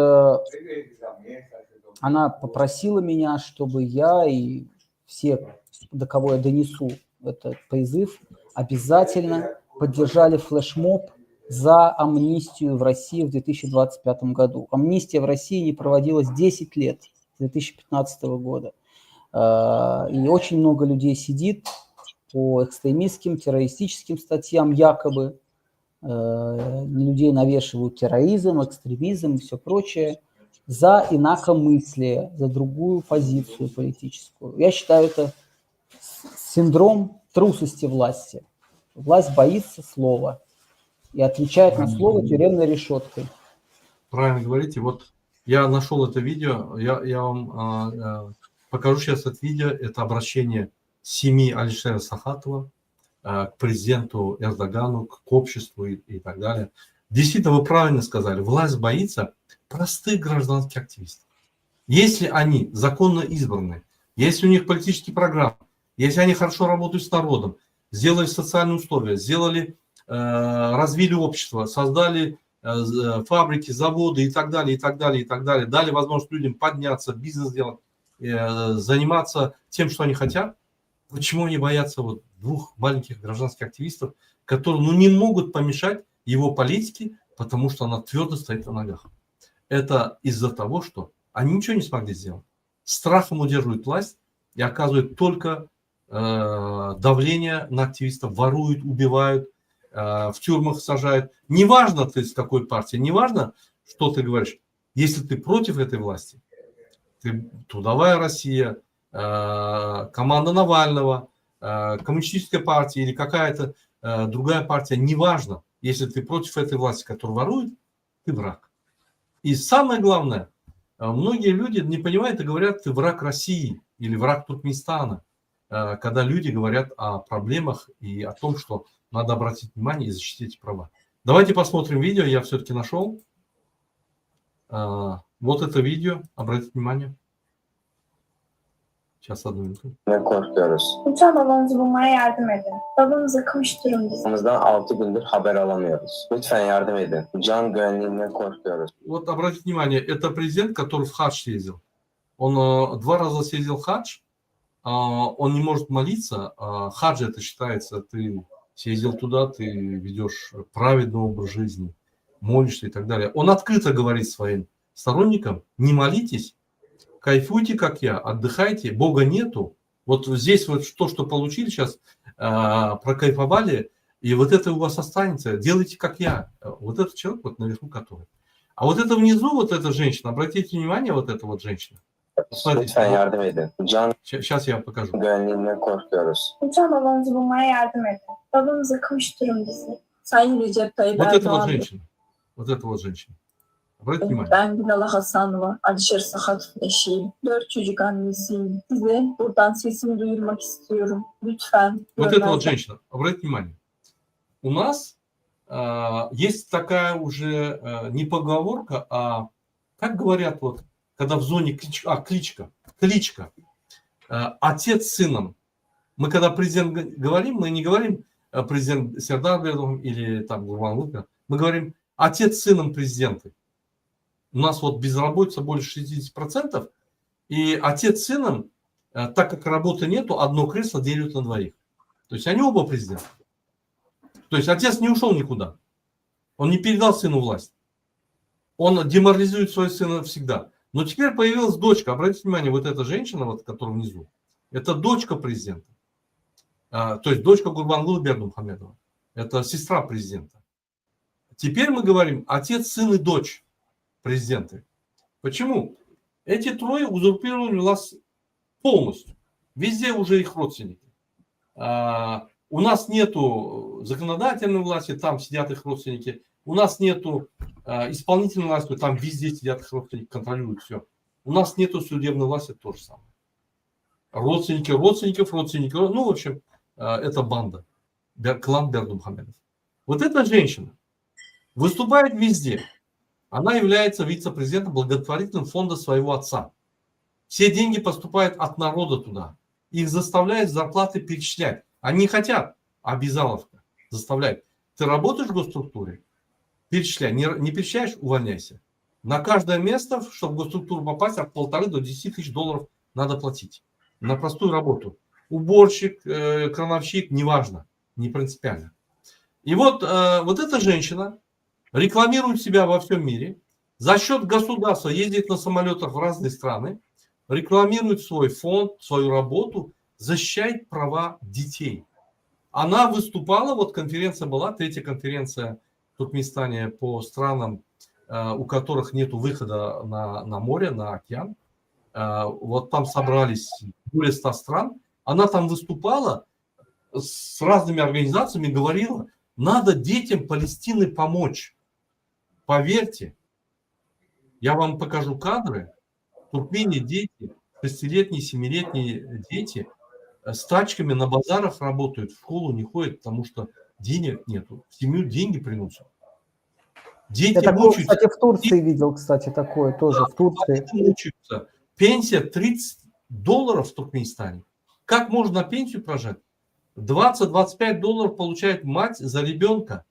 она попросила меня, чтобы я и все, до кого я донесу этот призыв, обязательно поддержали флешмоб за амнистию в России в 2025 году. Амнистия в России не проводилась 10 лет, с 2015 года. И очень много людей сидит по экстремистским, террористическим статьям якобы. Людей навешивают терроризм, экстремизм и все прочее за инакомыслие, за другую позицию политическую. Я считаю, это синдром трусости власти. Власть боится слова и отвечает на слово тюремной решеткой. Правильно говорите. Вот я нашел это видео, я вам покажу сейчас это видео. Это обращение семьи Алишера Сахатова к президенту Эрдогану, к обществу и так далее. Действительно, вы правильно сказали, власть боится простых гражданских активистов. Если они законно избраны, если у них политические программы, если они хорошо работают с народом, сделали социальные условия, развили общество, создали фабрики, заводы и так далее, и так далее, и так далее, дали возможность людям подняться, бизнес делать, заниматься тем, что они хотят, почему они боятся вот двух маленьких гражданских активистов, которые не могут помешать его политике, потому что она твердо стоит на ногах. Это из-за того, что они ничего не смогли сделать. Страхом удерживают власть и оказывают только давление на активистов, воруют, убивают, в тюрьмах сажают. Неважно ты с какой партии, неважно, что ты говоришь. Если ты против этой власти, ты Трудовая Россия, команда Навального, коммунистическая партия или какая-то другая партия, неважно. Если ты против этой власти, которая ворует, ты враг. И самое главное, многие люди не понимают и говорят, ты враг России или враг Туркменистана, когда люди говорят о проблемах и о том, что надо обратить внимание и защитить эти права. Давайте посмотрим видео, я все-таки нашел. Вот это видео, обратите внимание. Сейчас, одну минуту. Korkuyoruz. Lütfen babamızı bulmaya yardım edin. Babamızı kavuşturun bizi. Babamızdan 6 gündür haber alamıyoruz. Lütfen yardım edin. Can güvenliğinden korkuyoruz. Вот обратите внимание, это президент, который в хадж ездил. Он 2 раза съездил в хадж, он не может молиться. Хадж это считается, ты съездил туда, ты ведешь праведный образ жизни, молишься и так далее. Он открыто говорит своим сторонникам, не молитесь, кайфуйте, как я, отдыхайте, Бога нету. Вот здесь вот то, что получили сейчас, прокайфовали, и вот это у вас останется. Делайте, как я. Вот этот человек, вот наверху который. А вот это внизу, вот эта женщина, обратите внимание, вот эта вот женщина. Смотрите, Lütfen yardım edin. Can сейчас я покажу. güvenliğinden korkuyoruz. Lütfen babamızı bulmaya yardım edin. Babamızı kavuşturun bizi. Sayın Recep Tayyip Вот эта вот Erdoğan женщина. Вот эта вот женщина. Обратите внимание. Ben Bilal Hasanova, Alişer Sakat eşiyim. 4 çocuk annesiyim. Size buradan sesimi duyurmak istiyorum. Lütfen. Вот эта вот görmezden- женщина, обратите внимание. У нас есть такая уже не поговорка, а как говорят вот, когда в зоне кличка. Отец с сыном. Мы когда президент говорим, мы не говорим президент Сердар Бердымухамедов или там Гурбангулы, мы говорим отец с сыном президенты. У нас вот безработица больше 60%, и отец с сыном, так как работы нету, одно кресло делят на двоих. То есть они оба президенты. То есть отец не ушел никуда. Он не передал сыну власть. Он деморализует своего сына всегда. Но теперь появилась дочка. Обратите внимание, вот эта женщина, вот, которая внизу, это дочка президента. То есть дочка Гурбангулы Бердымухамедова. Это сестра президента. Теперь мы говорим отец, сын и дочь президенты. Почему? Эти трое узурпировали власть полностью. Везде уже их родственники. У нас нету законодательной власти, там сидят их родственники. У нас нету исполнительной власти, там везде сидят их родственники, контролируют все. У нас нету судебной власти, то же самое. Родственники родственников, ну, в общем, это банда, клан Бердымухамедов. Вот эта женщина выступает везде. Она является вице-президентом благотворительного фонда своего отца. Все деньги поступают от народа туда. Их заставляют зарплаты перечислять. Они не хотят, а обязаловка заставляет. Ты работаешь в госструктуре? Перечисляй. Не перечисляешь, увольняйся. На каждое место, чтобы в госструктуру попасть, от 1,5 до 10 тысяч долларов надо платить. На простую работу. Уборщик, крановщик, неважно, не принципиально. И вот эта женщина рекламирует себя во всем мире, за счет государства ездит на самолетах в разные страны, рекламирует свой фонд, свою работу, защищает права детей. Она выступала, вот конференция была, 3-я конференция в Туркменистане по странам, у которых нет выхода на море, на океан. Вот там собрались более 100 стран. Она там выступала с разными организациями, говорила, надо детям Палестины помочь. Поверьте, я вам покажу кадры. В Туркмении дети, 6-летние, 7-летние дети с тачками на базарах работают, в школу не ходят, потому что денег нету. В семью деньги приносят. Дети Я такое, мучаются. кстати, в Турции видел, кстати, такое тоже, в Турции. Дети мучаются. Пенсия $30 в Туркменистане. Как можно на пенсию прожить? $20-25 получает мать за ребенка.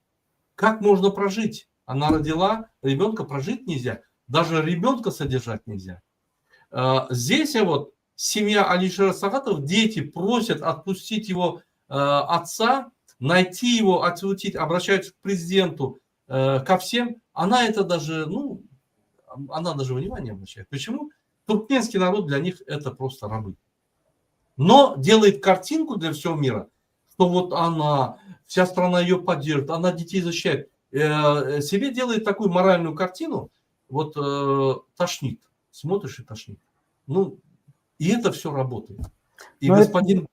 Как можно прожить? Она родила, ребенка прожить нельзя. Даже ребенка содержать нельзя. Здесь вот семья Алишера Сагатова, дети просят отпустить его отца, найти его, отсудить, обращаются к президенту, ко всем. Она это даже, она даже внимания не обращает. Почему? Туркменский народ для них это просто рабы. Но делает картинку для всего мира, что вот она, вся страна ее поддержит, она детей защищает. Себе делает такую моральную картину, вот тошнит. Смотришь и тошнит. И это все работает. И Но господин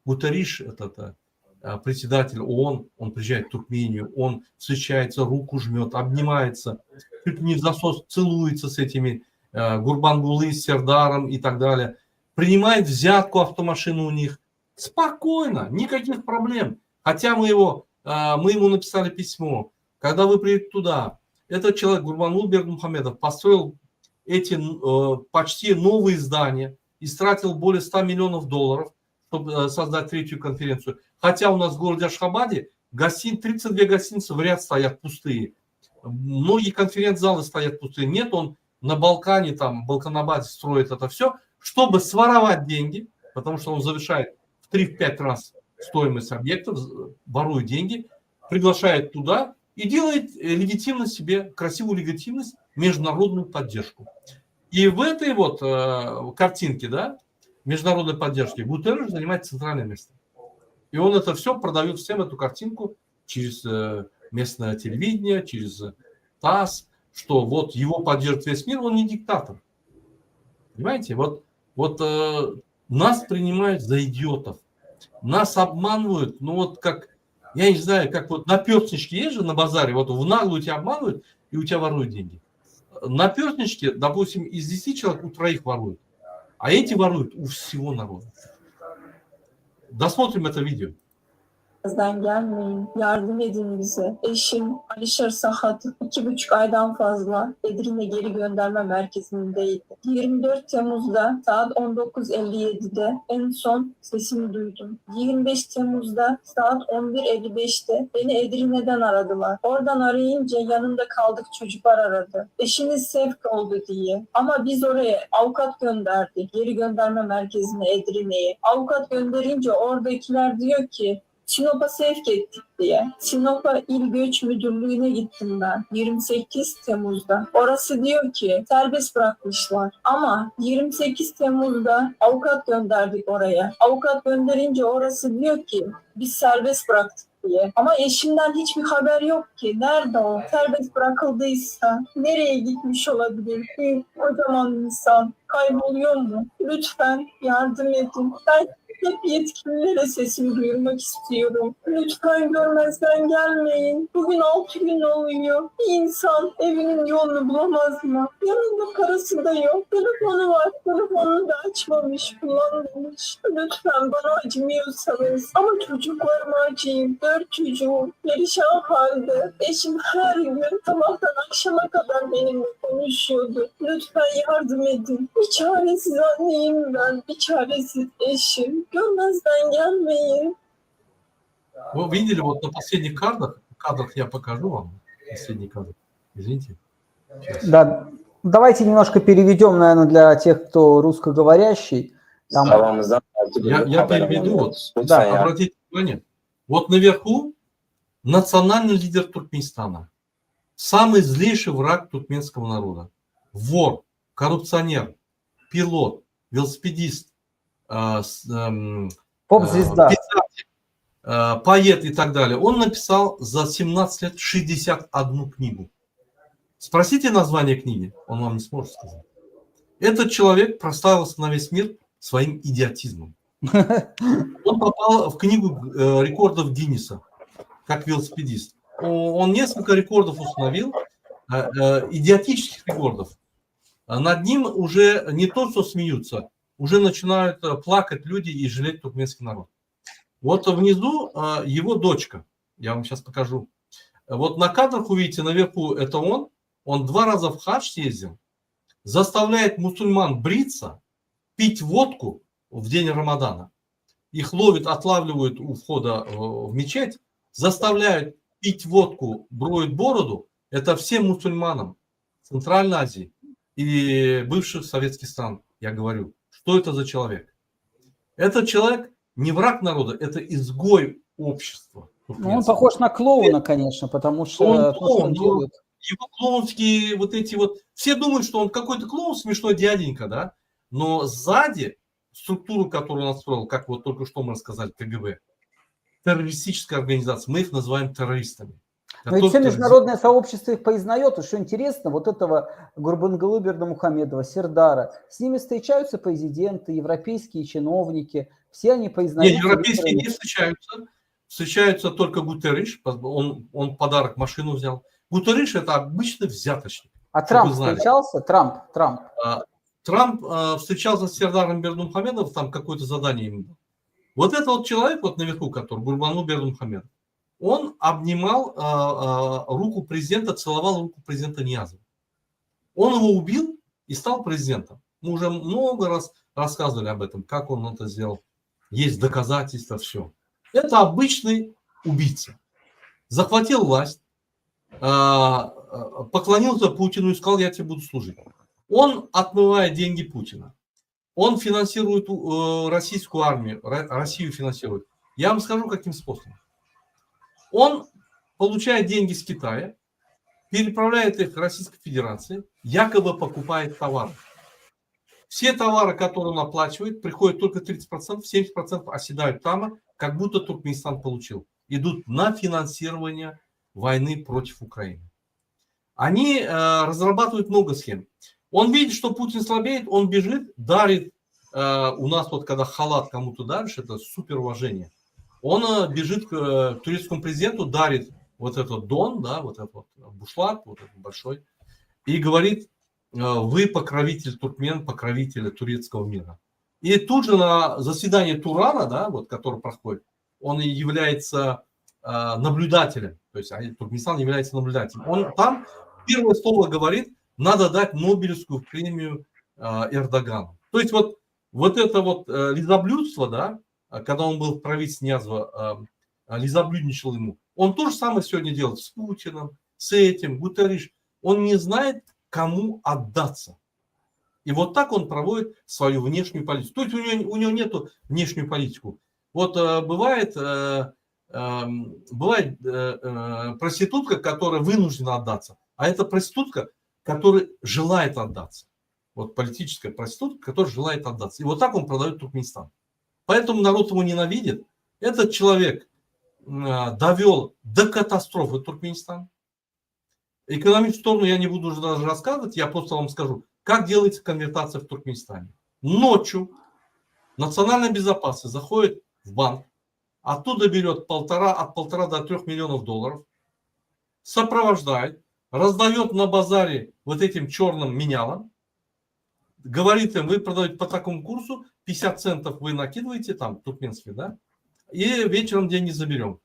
Гутерриш, этот председатель ООН, он приезжает в Туркмению, он встречается, руку жмет, обнимается, чуть не в засос целуется с этими Гурбангулы, с Сердаром и так далее. Принимает взятку автомашину у них. Спокойно, никаких проблем. Хотя мы ему написали письмо. Когда вы приедете туда, этот человек, Гурбангул Бердымухамедов, построил эти почти новые здания, истратил более $100 миллионов, чтобы создать 3-ю конференцию. Хотя у нас в городе Ашхабаде 32 гостиницы в ряд стоят пустые. Многие конференц-залы стоят пустые. Нет, он на Балкане, там, Балканабаде строит это все, чтобы своровать деньги, потому что он завершает в 3-5 раз стоимость объектов, ворует деньги, приглашает туда и делает легитимно себе, красивую легитимность, международную поддержку. И в этой вот картинке, да, международной поддержки Гутерриш занимает центральное место. И он это все продает всем, эту картинку, через местное телевидение, через ТАСС, что вот его поддержит весь мир, он не диктатор. Понимаете? Вот нас принимают за идиотов. Нас обманывают, как, я не знаю, как вот наперстнички есть же на базаре, вот в наглую тебя обманывают, и у тебя воруют деньги. на перстничке, допустим, из 10 человек у 3 воруют, а эти воруют у всего народа. Dosмотрим это видео. Gelmeyin, yardım edin bize. Eşim Alişer Sahat 2,5 aydan fazla Edirne Geri Gönderme Merkezi'ndeydi. 24 Temmuz'da saat 19.57'de en son sesini duydum. 25 Temmuz'da saat 11.55'te beni Edirne'den aradılar. Oradan arayınca yanında kaldık çocuklar aradı. Eşiniz sevk oldu diye. Ama biz oraya avukat gönderdik. Geri Gönderme Merkezi'ne Edirne'ye. Avukat gönderince oradakiler diyor ki Sinop'a sevk ettik diye. Sinop'a İl Göç Müdürlüğü'ne gittim ben 28 Temmuz'da. Orası diyor ki serbest bırakmışlar. Ama 28 Temmuz'da avukat gönderdik oraya. Avukat gönderince orası diyor ki biz serbest bıraktık diye. Ama eşimden hiçbir haber yok ki. Nerede o? Serbest bırakıldıysa nereye gitmiş olabilir? Kocaman insan kayboluyor mu? Lütfen yardım edin. Ben hep yetkililere sesimi duyurmak istiyorum. Lütfen görmezden gelmeyin. Bugün 6 gün oluyor. Bir insan evinin yolunu bulamaz mı? Yanında parası da yok. Telefonu var. Telefonunu da açmamış, kullanmamış. Lütfen bana acımıyorsanız. Ama çocuklarıma acıyın. 4 çocuğum perişan halde. Eşim her gün sabahtan akşama kadar benimle konuşuyordu. Lütfen yardım edin. Bir çaresiz anneyim ben. Bir çaresiz eşim. Görmezden gelmeyin. Вы видели вот на последних кадрах я покажу вам, последний кадр, извините. Сейчас. Да, давайте немножко переведем, наверное, для тех, кто русскоговорящий. Там... Havamızdan artık Я haber переведу, вот, alamıyoruz. Lütfen Да, yardım. обратите внимание, вот наверху национальный лидер Туркменистана, самый злейший враг туркменского народа, вор, коррупционер, пилот, велосипедист, Поп-звезда. писатель, поэт и так далее. Он написал за 17 лет 61 книгу. Спросите название книги, он вам не сможет сказать. Этот человек прославился на весь мир своим идиотизмом. Он попал в книгу рекордов Гиннесса, как велосипедист. Он несколько рекордов установил, идиотических рекордов. Над ним уже не то, что смеются, уже начинают плакать люди и жалеть туркменский народ. Вот внизу его дочка, я вам сейчас покажу. Вот на кадрах увидите, наверху это он 2 раза в хадж съездил, заставляет мусульман бриться, пить водку в день Рамадана. Их ловят, отлавливают у входа в мечеть, заставляют пить водку, броют бороду. Это всем мусульманам Центральной Азии и бывших советских стран, я говорю. Что это за человек? Этот человек не враг народа, это изгой общества. Ну, он похож на клоуна, конечно, потому что Он то, что он клоун, делает... Его клоунские вот эти вот... Все думают, что он какой-то клоун, смешной дяденька, да? Но сзади структуру, которую он строил, как вот только что мы рассказали, КГБ, террористическая организация, мы их называем террористами. Но ведь все международное сообщество их признает, и что интересно, вот этого Гурбангулы Бердымухамедова, Сердара, с ними встречаются президенты, европейские чиновники, все они признают... Нет, европейские не встречаются, встречаются только Гутерриш, он подарок машину взял. Гутерриш это обычный взяточник. А Трамп встречался? Трамп. Трамп встречался с Сердаром Бердымухамедовым, там какое-то задание ему было. Вот этот вот человек, вот наверху, который Гурбанглы Бердымухамедов, он обнимал руку президента, целовал руку президента Ниязова. Он его убил и стал президентом. Мы уже много раз рассказывали об этом, как он это сделал. Есть доказательства, все. Это обычный убийца. Захватил власть, поклонился Путину и сказал, я тебе буду служить. Он отмывает деньги Путина. Он финансирует российскую армию, Россию финансирует. Я вам скажу, каким способом. Он получает деньги с Китая, переправляет их в Российской Федерации, якобы покупает товары. Все товары, которые он оплачивает, приходят только 30%, 70% оседают там, как будто Туркменистан получил. Идут на финансирование войны против Украины. Они разрабатывают много схем. Он видит, что Путин слабеет, он бежит, дарит. У нас вот когда халат кому-то даришь, это супер уважение. Он бежит к турецкому президенту, дарит вот этот дон, да, вот этот вот бушлат, вот этот большой, и говорит, вы покровитель туркмен, покровитель турецкого мира. И тут же на заседании Турана, да, вот, который проходит, он и является наблюдателем, то есть Туркменистан является наблюдателем. Он там первое слово говорит, надо дать Нобелевскую премию Эрдогану. То есть вот это вот лизоблюдство, да, когда он был в правительстве Ниязова, лизоблюдничал ему, он то же самое сегодня делает с Путиным, с этим, Гутерриш. Он не знает, кому отдаться. И вот так он проводит свою внешнюю политику. То есть у него нету внешнюю политику. Вот бывает проститутка, которая вынуждена отдаться, а это проститутка, которая желает отдаться. Вот политическая проститутка, которая желает отдаться. И вот так он продает Туркменистан. Поэтому народ его ненавидит. Этот человек довел до катастрофы Туркменистан. Экономическую сторону я не буду уже даже рассказывать, я просто вам скажу, как делается конвертация в Туркменистане. Ночью национальная безопасность заходит в банк, оттуда берет от 1,5 до 3 миллионов долларов, сопровождает, раздает на базаре вот этим черным менялам, говорит им, вы продаете по такому курсу, 50 центов вы накидываете, там, туркменские, да, и вечером деньги заберем.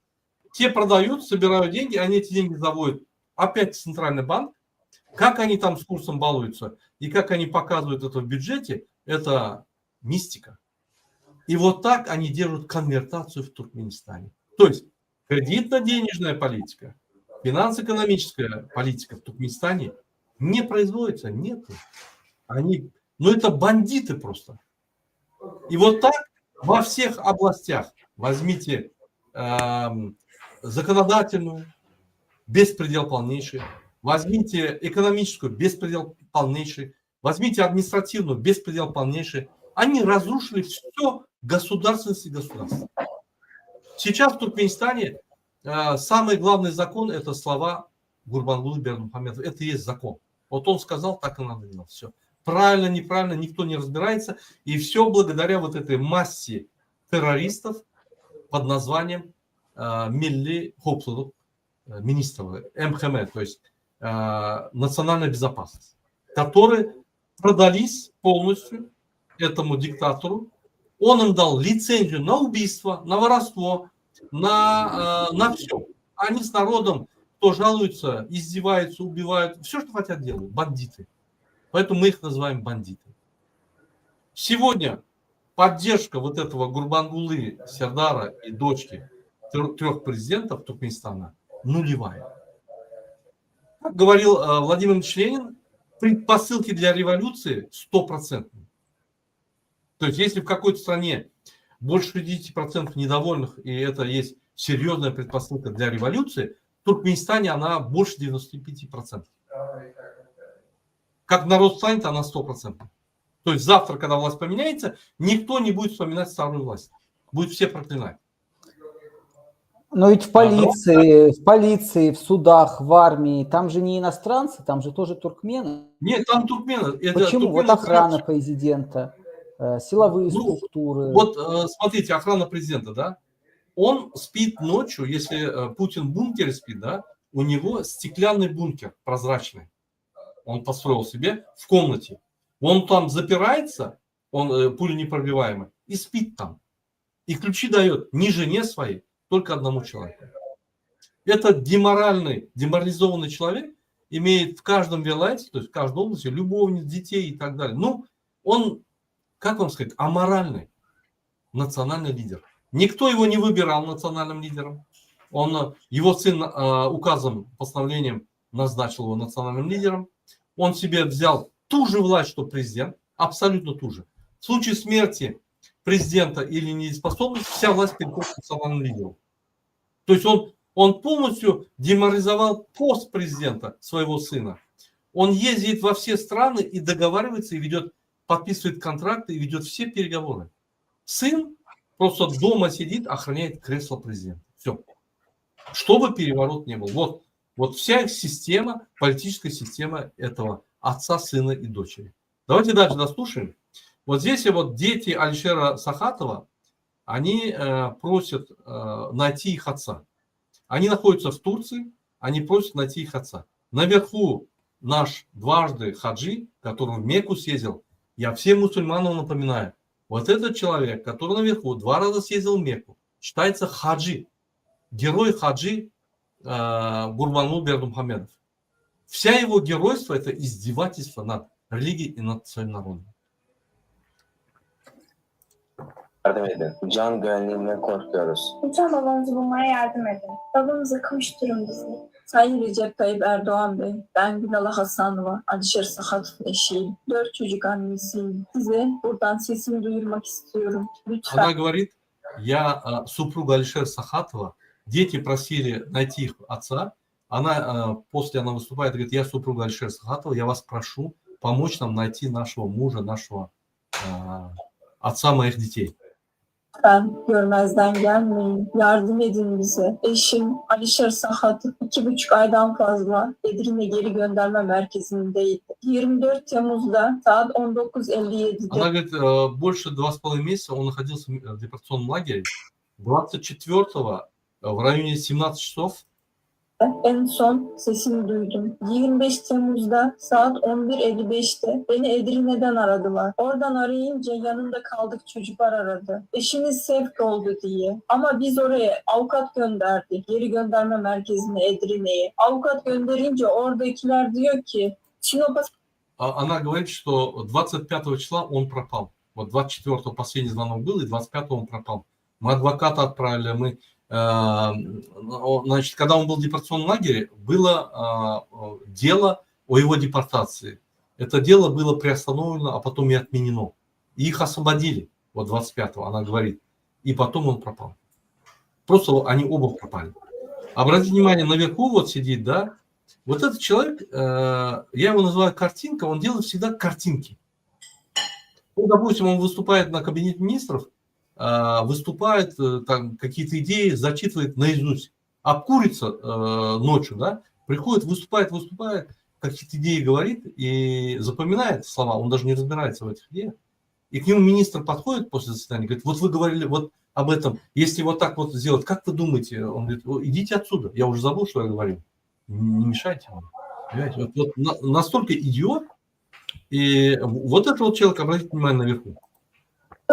Те продают, собирают деньги, они эти деньги заводят опять в центральный банк. Как они там с курсом балуются и как они показывают это в бюджете, это мистика. И вот так они держат конвертацию в Туркменистане. То есть кредитно-денежная политика, финансово-экономическая политика в Туркменистане не производится, нет. Ну это бандиты просто. И вот так во всех областях возьмите законодательную, беспредел полнейший, возьмите экономическую, беспредел полнейший, возьмите административную, беспредел полнейший. Они разрушили все государственность и государство. Сейчас в Туркменистане самый главный закон – это слова Гурбангулы Бердымухамедова. Это и есть закон. Вот он сказал, так и надо делать. Все. Правильно, неправильно, никто не разбирается. И все благодаря вот этой массе террористов под названием Милли Хоплулук, министров МХМ, то есть национальная безопасность, которые продались полностью этому диктатору. Он им дал лицензию на убийство, на воровство, на все. Они с народом, кто жалуется, издеваются, убивают, все, что хотят, делают. Бандиты. Поэтому мы их называем бандиты. Сегодня поддержка вот этого Гурбангулы, Сердара и дочки 3 президентов Туркменистана нулевая. Как говорил Владимир Ильич Ленин, предпосылки для революции 100%. То есть, если в какой-то стране больше 60% недовольных, и это есть серьезная предпосылка для революции, в Туркменистане она больше 95%. Как народ станет, она 100%. То есть, завтра, когда власть поменяется, никто не будет вспоминать старую власть. Будут все проклинать. Но ведь в полиции, в судах, в армии, там же не иностранцы, там же тоже туркмены. Нет, там туркмены. Почему? Туркмены, вот охрана президента, силовые структуры. Вот смотрите, охрана президента, да, он спит ночью, если Путин в бункере спит, да, у него стеклянный бункер прозрачный. Он построил себе в комнате. Он там запирается, он пуленепробиваемый, и спит там. И ключи дает не жене своей, только одному человеку. Этот деморализованный человек имеет в каждом вилайте, то есть в каждой области, любовниц, детей и так далее. Ну, он, как вам сказать, аморальный национальный лидер. Никто его не выбирал национальным лидером. Его сын указом, постановлением назначил его национальным лидером. Он себе взял ту же власть, что президент, абсолютно ту же. В случае смерти президента или недееспособности, вся власть переходит к национальному лидеру. То есть он полностью деморализовал пост президента своего сына. Он ездит во все страны и договаривается, и подписывает контракты, и ведет все переговоры. Сын просто дома сидит, охраняет кресло президента. Все. Чтобы переворот не был. Вот вся их система, политическая система этого отца, сына и дочери. Давайте дальше дослушаем. Вот здесь вот дети Алишера Сахатова, они просят найти их отца. Они находятся в Турции, они просят найти их отца. Наверху наш дважды хаджи, который в Мекку съездил, я всем мусульманам напоминаю, вот этот человек, который наверху 2 раза съездил в Мекку, считается хаджи, герой хаджи Гурбанул Бердымухамедов. Вся его геройство – это издевательство над религией и над своим народом. Yardım edin. Can güvenliğinden korkuyoruz. Lütfen babamızı bulmaya yardım edin. Babamızı kavuşturun bizi. Sayın Recep Tayyip Erdoğan Bey, ben Gülala Hasanova, Alişer Sahatov'un eşiyim. 4 çocuk annesiyim. Size buradan sesimi duyurmak istiyorum. Lütfen. Она говорит, я супруга Алишера Сахатова, дети просили найти их отца. После она выступает и говорит, я супруга Алишера Сахатова, я вас прошу помочь нам найти нашего мужа, нашего отца моих детей. Lütfen görmezden gelmeyin. Yardım edin bize. Eşim Alişer Sahatov 2,5 aydan fazla Edirne Geri Gönderme Merkezi'ndeydi. 24 Temmuz'da saat 19.57'de Она говорит, больше 2,5 месяца он находился в депортационном лагере. 24-го в районе 17 часов en son sesini duydum. 25 Temmuz'da saat 11.55'te beni Edirne'den aradılar. Oradan arayınca yanında kaldık çocuklar aradı. Eşiniz sevk oldu diye. Ama biz oraya avukat gönderdik. Geri gönderme merkezine Edirne'ye. Avukat gönderince oradakiler diyor ki Sinop'a она говорит, что 25 числа он пропал. Вот 24-го последний звонок был, и 25-го он пропал. Мы адвоката отправили, значит, когда он был в депортационном лагере, было дело о его депортации. Это дело было приостановлено, а потом и отменено. И их освободили, вот 25-го, она говорит. И потом он пропал. Просто они оба пропали. Обратите внимание, наверху вот сидит, да, вот этот человек, я его называю картинка, он делает всегда картинки. Ну, допустим, он выступает на кабинете министров, выступает, там какие-то идеи зачитывает наизусть, обкурится ночью, да, приходит, выступает, какие-то идеи говорит и запоминает слова, он даже не разбирается в этих идеях. И к нему министр подходит после заседания, говорит, вот вы говорили вот об этом, если вот так вот сделать, как вы думаете? Он говорит, идите отсюда, я уже забыл, что я говорил, не мешайте вам. Понимаете? Вот настолько идиот, и вот этот вот человек, обратите внимание наверху.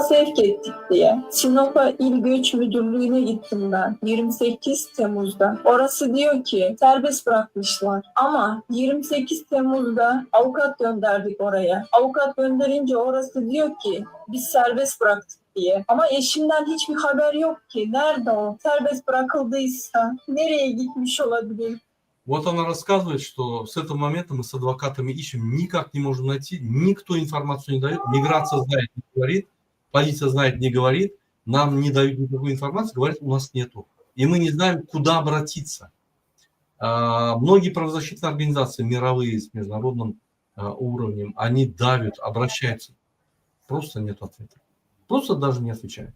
sevk ettik diye. Sinop'a İl Göç Müdürlüğü'ne gittim ben 28 Temmuz'da. Orası diyor ki serbest bırakmışlar. Ama 28 Temmuz'da avukat gönderdik oraya. Avukat gönderince orası diyor ki biz serbest bıraktık diye. Ama eşimden hiçbir haber yok ki. Nerede o? Serbest bırakıldıysa nereye gitmiş olabilir? Вот она рассказывает, что с этого момента мы с адвокатами ищем, никак не можем найти, никто информацию не дает, миграция знает, не говорит, полиция знает, не говорит, нам не дают никакой информации, говорят, у нас нету. И мы не знаем, куда обратиться. Многие правозащитные организации, мировые, с международным уровнем, они давят, обращаются. Просто нет ответа. Просто даже не отвечают.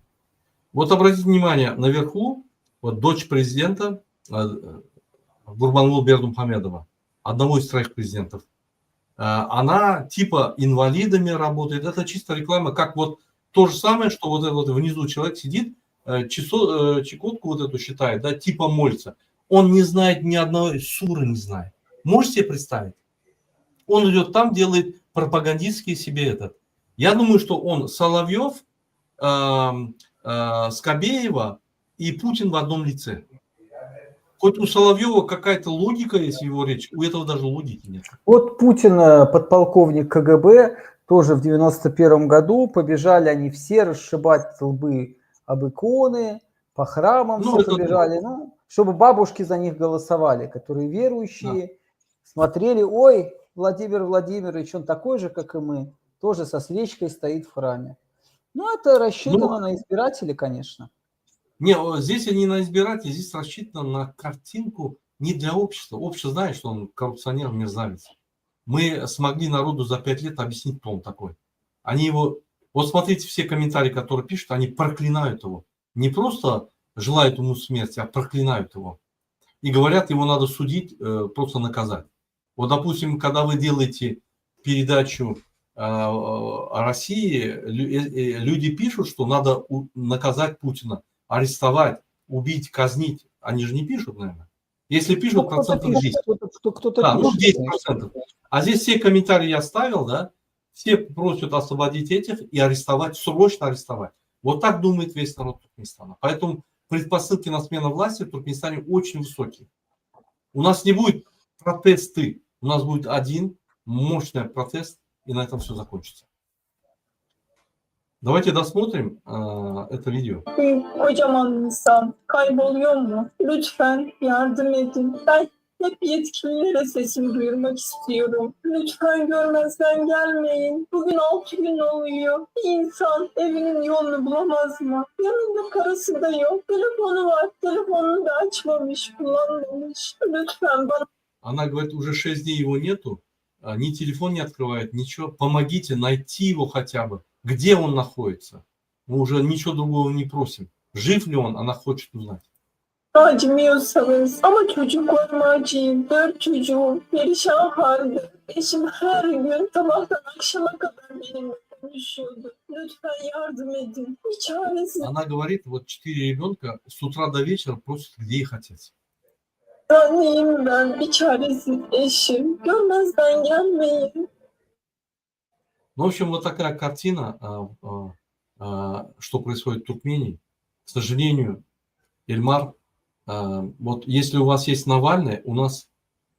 Вот обратите внимание, наверху, вот дочь президента, Гурбанул Бердымухамедова, одного из 3 президентов, она типа инвалидами работает. Это чисто реклама, как вот то же самое, что вот этот вот внизу человек сидит, чекотку вот эту считает, да, типа молится. Он не знает ни одной суры, не знает. Можете себе представить? Он идет там, делает пропагандистский себе этот. Я думаю, что он Соловьев, Скобеева и Путин в одном лице. Хоть у Соловьева какая-то логика есть в его речи, у этого даже логики нет. Вот Путин, подполковник КГБ, тоже в 91 году побежали они все расшибать лбы об иконы, по храмам все побежали, ну, чтобы бабушки за них голосовали, которые верующие, да. Смотрели, ой, Владимир Владимирович, он такой же, как и мы, тоже со свечкой стоит в храме. Ну, это рассчитано на избирателей, конечно. Не, здесь не на избирателей, здесь рассчитано на картинку не для общества. Общество знает, что он коррупционер, мерзавец. Мы смогли народу за 5 лет объяснить, кто он такой. Они его... Вот смотрите, все комментарии, которые пишут, они проклинают его. Не просто желают ему смерти, а проклинают его. И говорят, его надо судить, просто наказать. Вот, допустим, когда вы делаете передачу о России, люди пишут, что надо наказать Путина, арестовать, убить, казнить. Они же не пишут, наверное. Если пишут, процентов 10. Кто-то да, пишет, ну 10%. А здесь все комментарии я ставил, да, все просят освободить этих и арестовать, срочно арестовать. Вот так думает весь народ Туркменистана. Поэтому предпосылки на смену власти в Туркменистане очень высокие. У нас не будет протесты, у нас будет один мощный протест, и на этом все закончится. Давайте досмотрим это видео. Kocaman insan kayboluyor mu? Lütfen yardım edin. Ben hep yetkililere sesimi duyurmak istiyorum. Lütfen görmezden gelmeyin. Bugün 6 gün oluyor. Bir insan evinin yolunu bulamaz mı? Yanında parası da yok. Telefonu var. Telefonunu da açmamış, kullanmamış. Lütfen bana Она говорит, уже 6 дней его нету, ни телефон не открывает, ничего. Помогите найти его хотя бы. Где он находится? Мы уже ничего другого не просим. Жив ли он, она хочет uзнать. acımıyorsanız ama çocuklarıma acıyın. 4 çocuğum perişan halde. Eşim her gün sabahtan akşama kadar benimle konuşuyordu. Lütfen yardım edin. Bir çaresiz Она говорит, вот 4 ребенка с утра до вечера просят, где их отец. anneyim ben. Bir çaresiz eşim. Görmezden gelmeyin. Ну, в общем, вот такая картина, что происходит в Туркмении. К сожалению, Эльмар, вот если у вас есть Навальный, у нас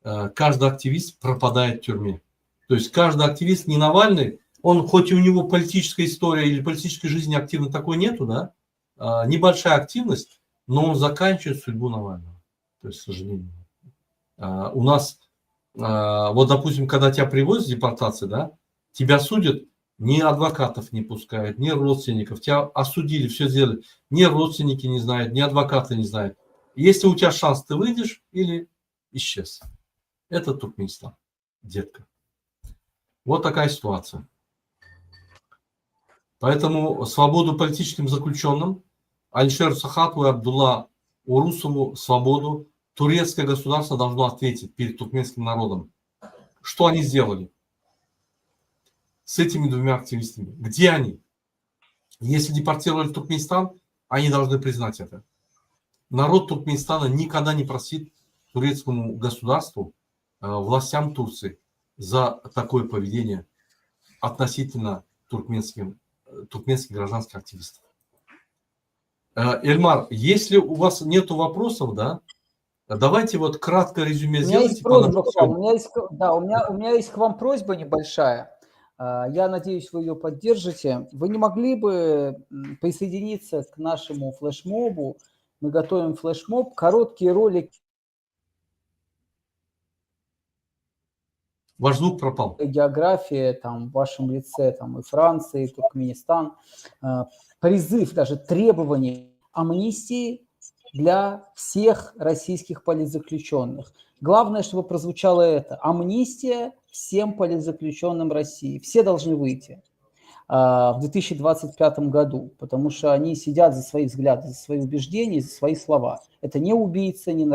каждый активист пропадает в тюрьме. То есть каждый активист, не Навальный, он хоть и у него политическая история или политической жизни активно такой нету, да, небольшая активность, но он заканчивает судьбу Навального. То есть, к сожалению. У нас, вот, допустим, когда тебя привозят в депортации, да, тебя судят, ни адвокатов не пускают, ни родственников. Тебя осудили, все сделали. Ни родственники не знают, ни адвокаты не знают. Если у тебя шанс, ты выйдешь или исчез. Это Туркменистан, детка. Вот такая ситуация. Поэтому свободу политическим заключенным, Алишеру Сахатову и Абдулла Урусову свободу, турецкое государство должно ответить перед туркменским народом. Что они сделали с этими двумя активистами? Где они? Если депортировали в Туркменистан, они должны признать это. Народ Туркменистана никогда не простит турецкому государству, властям Турции за такое поведение относительно туркменских гражданских активистов. Эльмар, если у вас нет вопросов, да, давайте вот краткое резюме У меня есть сделайте. просьба к вам. У меня есть к вам просьба небольшая. Я надеюсь, вы ее поддержите. Вы не могли бы присоединиться к нашему флешмобу? Мы готовим флешмоб, короткие ролики. Ваш звук пропал. География там, в вашем лице, там, и Франция, и Туркменистан. Призыв, даже требование амнистии для всех российских политзаключенных. Главное, чтобы прозвучало это. Амнистия всем политзаключенным России. Все должны выйти в 2025 году, потому что они сидят за свои взгляды, за свои убеждения, за свои слова. Это не убийцы, не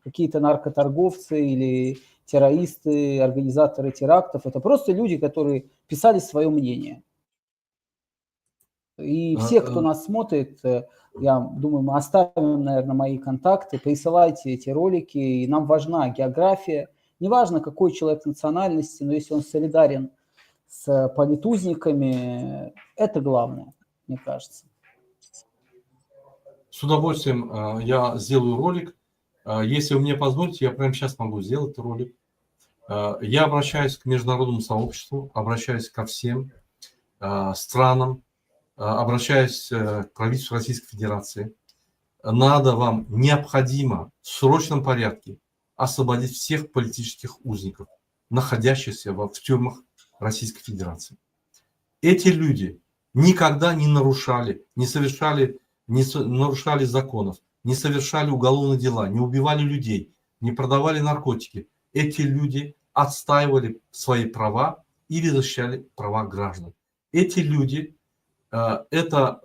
какие-то наркоторговцы или террористы, организаторы терактов. Это просто люди, которые писали свое мнение. И все, кто нас смотрит, я думаю, мы оставим, наверное, мои контакты, присылайте эти ролики, и нам важна география. Неважно, какой человек национальности, но если он солидарен с политузниками, это главное, мне кажется. С удовольствием я сделаю ролик. Если вы мне позволите, я прямо сейчас могу сделать ролик. Я обращаюсь к международному сообществу, обращаюсь ко всем странам, обращаюсь к правительству Российской Федерации. Надо вам, необходимо в срочном порядке освободить всех политических узников, находящихся в тюрьмах Российской Федерации. Эти люди никогда не нарушали, не нарушали законов, не совершали уголовные дела, не убивали людей, не продавали наркотики. Эти люди отстаивали свои права или защищали права граждан. Эти люди это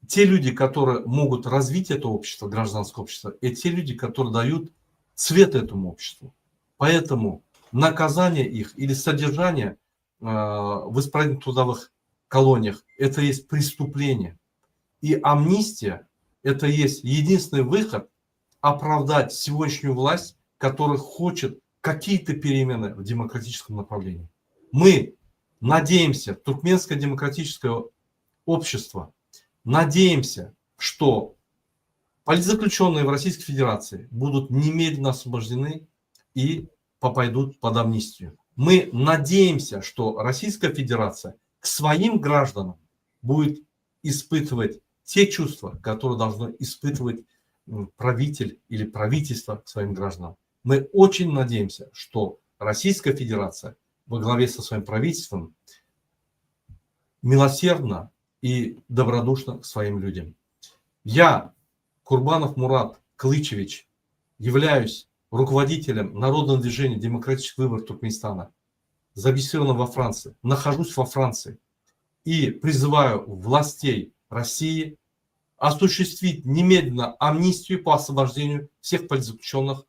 те люди, которые могут развить это общество, гражданское общество, и те люди, которые дают цвет этому обществу. Поэтому наказание их или содержание в исправительных трудовых колониях – это есть преступление. И амнистия – это есть единственный выход оправдать сегодняшнюю власть, которая хочет какие-то перемены в демократическом направлении. Мы надеемся, туркменское демократическое общество, надеемся, что политзаключенные в Российской Федерации будут немедленно освобождены и попадут под амнистию. Мы надеемся, что Российская Федерация к своим гражданам будет испытывать те чувства, которые должно испытывать правитель или правительство к своим гражданам. Мы очень надеемся, что Российская Федерация во главе со своим правительством милосердно и добродушно к своим людям. Я, Курбанов Мурат Клычевич, являюсь руководителем Народного движения «Демократический выбор Туркменистана», зарегистрированного во Франции, нахожусь во Франции и призываю властей России осуществить немедленно амнистию по освобождению всех политзаключенных,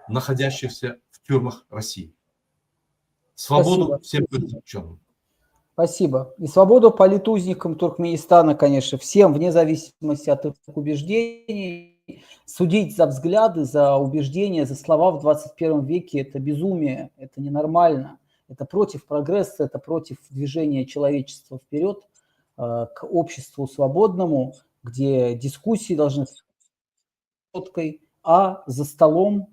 находящихся в тюрьмах России. Свободу Спасибо. всем политзаключенным. Спасибо. И свободу политузникам Туркменистана, конечно, всем, вне зависимости от их убеждений. Судить за взгляды, за убеждения, за слова в 21 веке – это безумие, это ненормально. Это против прогресса, это против движения человечества вперед к обществу свободному, где дискуссии должны быть четкой, а за столом,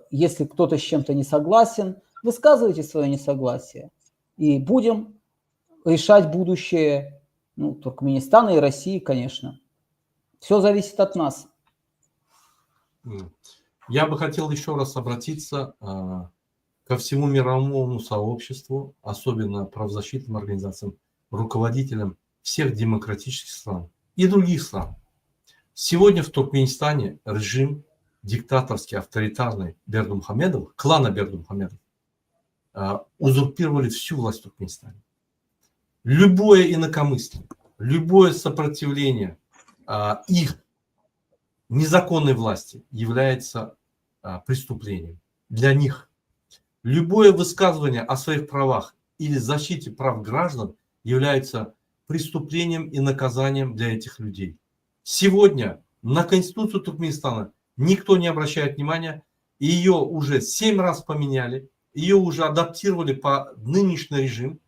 если кто-то с чем-то не согласен, высказывайте свое несогласие. И будем решать будущее Туркменистана и России, конечно. Все зависит от нас. Я бы хотел еще раз обратиться ко всему мировому сообществу, особенно правозащитным организациям, руководителям всех демократических стран и других стран. Сегодня в Туркменистане режим диктаторский, авторитарный Бердымухамедов, клана Бердымухамедов, узурпировали всю власть в Туркменистане. Любое инакомыслие, любое сопротивление их незаконной власти является преступлением для них. Любое высказывание о своих правах или защите прав граждан является преступлением и наказанием для этих людей. Сегодня на Конституцию Туркменистана никто не обращает внимания, ее уже 7 раз поменяли, ее уже адаптировали по нынешний режим,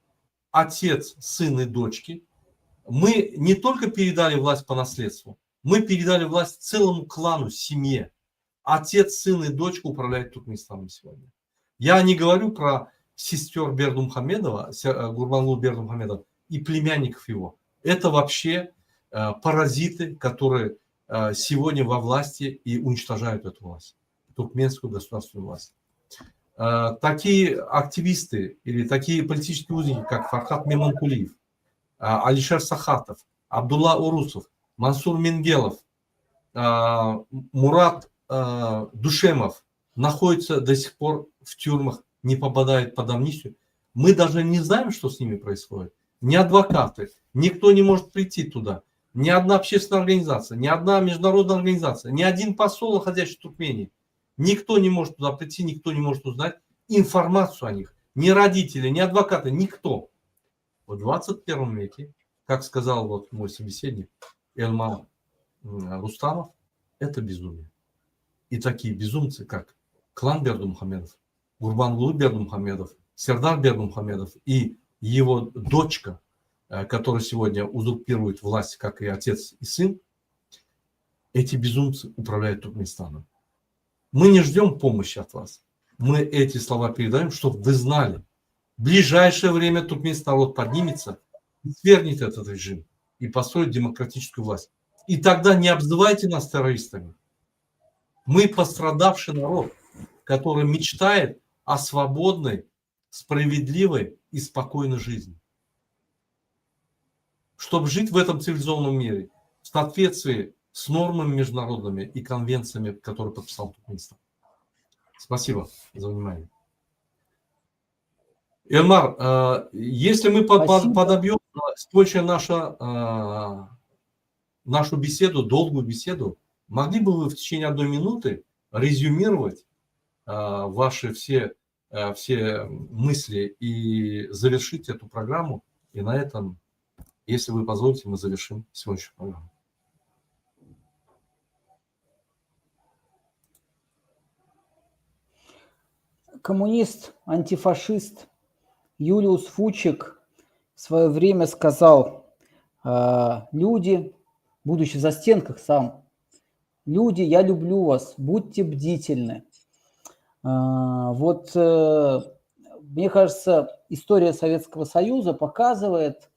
отец, сын и дочки. Мы не только передали власть по наследству, мы передали власть целому клану, семье. Отец, сын и дочка управляют Туркменистаном сегодня. Я не говорю про сестер Бердымухамедова, Гурбанлу Бердымухамедова и племянников его. Это вообще паразиты, которые сегодня во власти и уничтожают эту власть, туркменскую государственную власть. Такие активисты или такие политические узники, как Фархат Мемонкулиев, Алишер Сахатов, Абдулла Урусов, Мансур Менгелов, Мурат Душемов находятся до сих пор в тюрьмах, не попадают под амнистию. Мы даже не знаем, что с ними происходит. Ни адвокаты, никто не может прийти туда. Ни одна общественная организация, ни одна международная организация, ни один посол, находящийся в Туркмении. Никто не может туда прийти, никто не может узнать информацию о них. Ни родители, ни адвокаты, никто. В 21 веке, как сказал вот мой собеседник Эльмар Рустамов, это безумие. И такие безумцы, как клан Бердымухамедов, Гурбанлу Бердымухамедов, Сердар Бердымухамедов и его дочка, которая сегодня узурпирует власть, как и отец и сын, эти безумцы управляют Туркменистаном. Мы не ждем помощи от вас. Мы эти слова передаем, чтобы вы знали. В ближайшее время туркменский народ поднимется и свергнет этот режим и построит демократическую власть. И тогда не обзывайте нас террористами. Мы пострадавший народ, который мечтает о свободной, справедливой и спокойной жизни. Чтобы жить в этом цивилизованном мире в соответствии с нормами международными и конвенциями, которые подписал Туркменистан. Спасибо за внимание. Эльмар, если мы подобьем больше нашу беседу, долгую беседу, могли бы вы в течение 1 минуты резюмировать ваши все мысли и завершить эту программу? И на этом, если вы позволите, мы завершим сегодняшнюю программу. коммунист, антифашист Юлиус Фучик в свое время сказал: люди, будучи в застенках сам, люди, я люблю вас, будьте бдительны. Вот мне кажется, история Советского Союза показывает,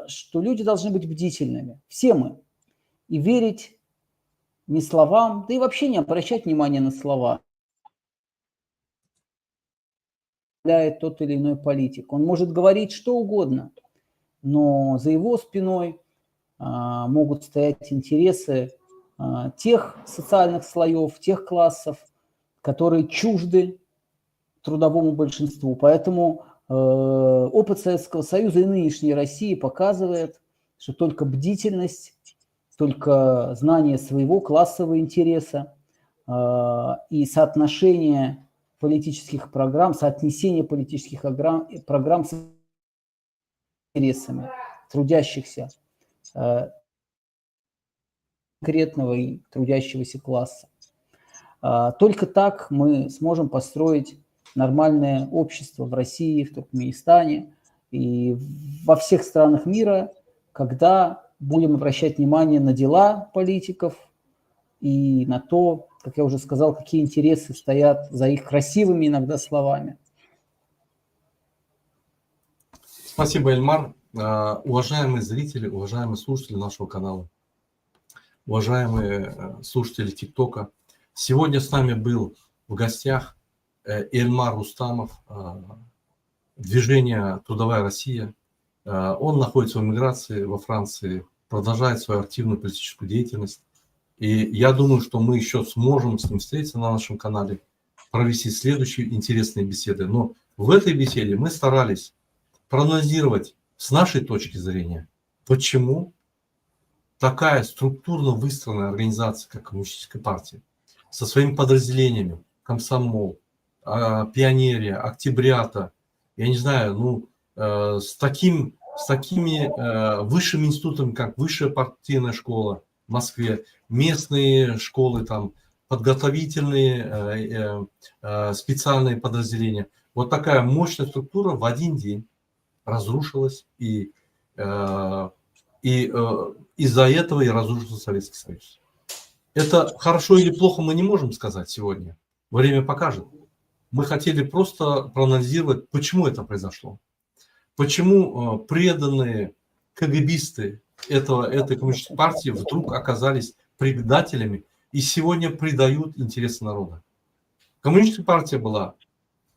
что люди должны быть бдительными, все мы, и верить не словам, да и вообще не обращать внимания на слова. Тот или иной политик. Он может говорить что угодно, но за его спиной могут стоять интересы тех социальных слоев, тех классов, которые чужды трудовому большинству. Поэтому опыт Советского Союза и нынешней России показывает, что только бдительность, только знание своего классового интереса и соотношение политических программ, соотнесение политических программ с интересами трудящихся, конкретного и трудящегося класса. Только так мы сможем построить нормальное общество в России, в Туркменистане и во всех странах мира, когда будем обращать внимание на дела политиков и на то, как я уже сказал, какие интересы стоят за их красивыми иногда словами. Спасибо, Эльмар. Уважаемые зрители, уважаемые слушатели нашего канала, уважаемые слушатели ТикТока, сегодня с нами был в гостях Эльмар Рустамов, движение «Трудовая Россия». Он находится в эмиграции во Франции, продолжает свою активную политическую деятельность. И я думаю, что мы еще сможем с ним встретиться на нашем канале, провести следующие интересные беседы. Но в этой беседе мы старались проанализировать с нашей точки зрения, почему такая структурно выстроенная организация, как Коммунистическая партия, со своими подразделениями, комсомол, пионерия, октябрята, я не знаю, с такими высшими институтами, как Высшая партийная школа в Москве, местные школы, там, подготовительные, специальные подразделения. Вот такая мощная структура в один день разрушилась, и из-за этого и разрушился Советский Союз. Это хорошо или плохо мы не можем сказать сегодня. Время покажет. Мы хотели просто проанализировать, почему это произошло. Почему преданные КГБисты этой коммунистической партии вдруг оказались предателями и сегодня предают интересы народа. Коммунистическая партия была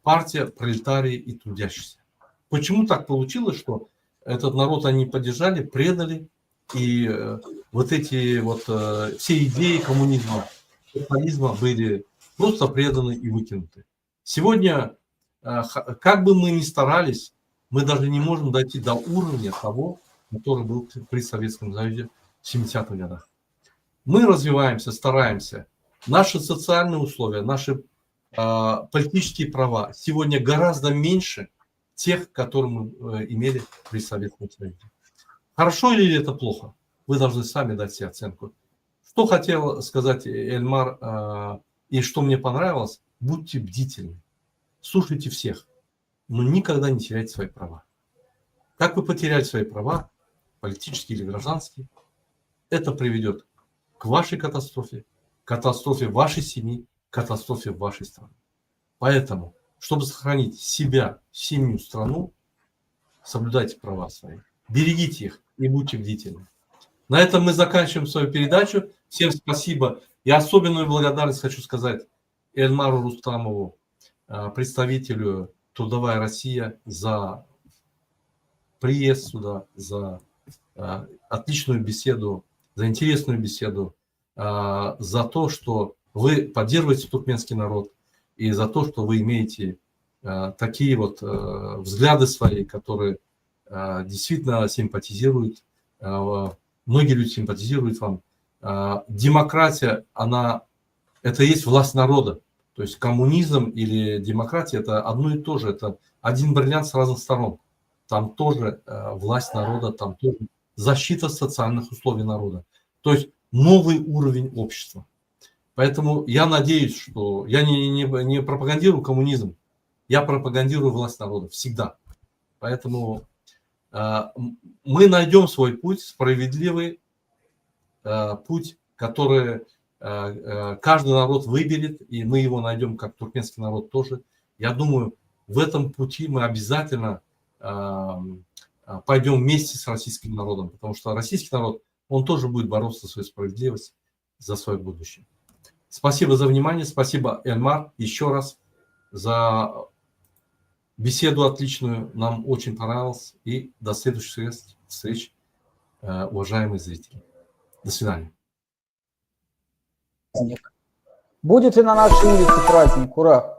партия пролетариев и трудящихся. Почему так получилось, что этот народ они поддержали, предали, и вот эти все идеи коммунизма, социализма были просто преданы и выкинуты. Сегодня, как бы мы ни старались, мы даже не можем дойти до уровня того, который был при Советском Союзе в 70-х годах. Мы развиваемся, стараемся. Наши социальные условия, наши политические права сегодня гораздо меньше тех, которые мы имели при Советском Союзе. Хорошо или это плохо? Вы должны сами дать себе оценку. Что хотел сказать Эльмар и что мне понравилось, будьте бдительны, слушайте всех, но никогда не теряйте свои права. Как вы потеряли свои права, политические или гражданские, это приведет к вашей катастрофе вашей семьи, катастрофе вашей страны. Поэтому, чтобы сохранить себя, семью, страну, соблюдайте права свои, берегите их и будьте бдительны. На этом мы заканчиваем свою передачу. Всем спасибо. Я особенную благодарность хочу сказать Эльмару Рустамову, представителю «Трудовая Россия», за приезд сюда, за отличную беседу, за интересную беседу, за то, что вы поддерживаете туркменский народ и за то, что вы имеете такие вот взгляды свои, которые действительно симпатизируют, многие люди симпатизируют вам. Демократия, это и есть власть народа. То есть коммунизм или демократия – это одно и то же, это один бриллиант с разных сторон. Там тоже власть народа, там тоже защита социальных условий народа. То есть новый уровень общества. Поэтому я надеюсь, что я не пропагандирую коммунизм. Я пропагандирую власть народа всегда. Поэтому мы найдем свой путь, справедливый путь, который каждый народ выберет, и мы его найдем, как туркменский народ тоже. Я думаю, в этом пути мы обязательно пойдем вместе с российским народом, потому что российский народ, он тоже будет бороться за свою справедливость, за свое будущее. Спасибо за внимание, спасибо, Эльмар, еще раз за беседу отличную, нам очень понравилось, и до следующих встреч, уважаемые зрители. До свидания. Будет и на нашей улице праздник, ура!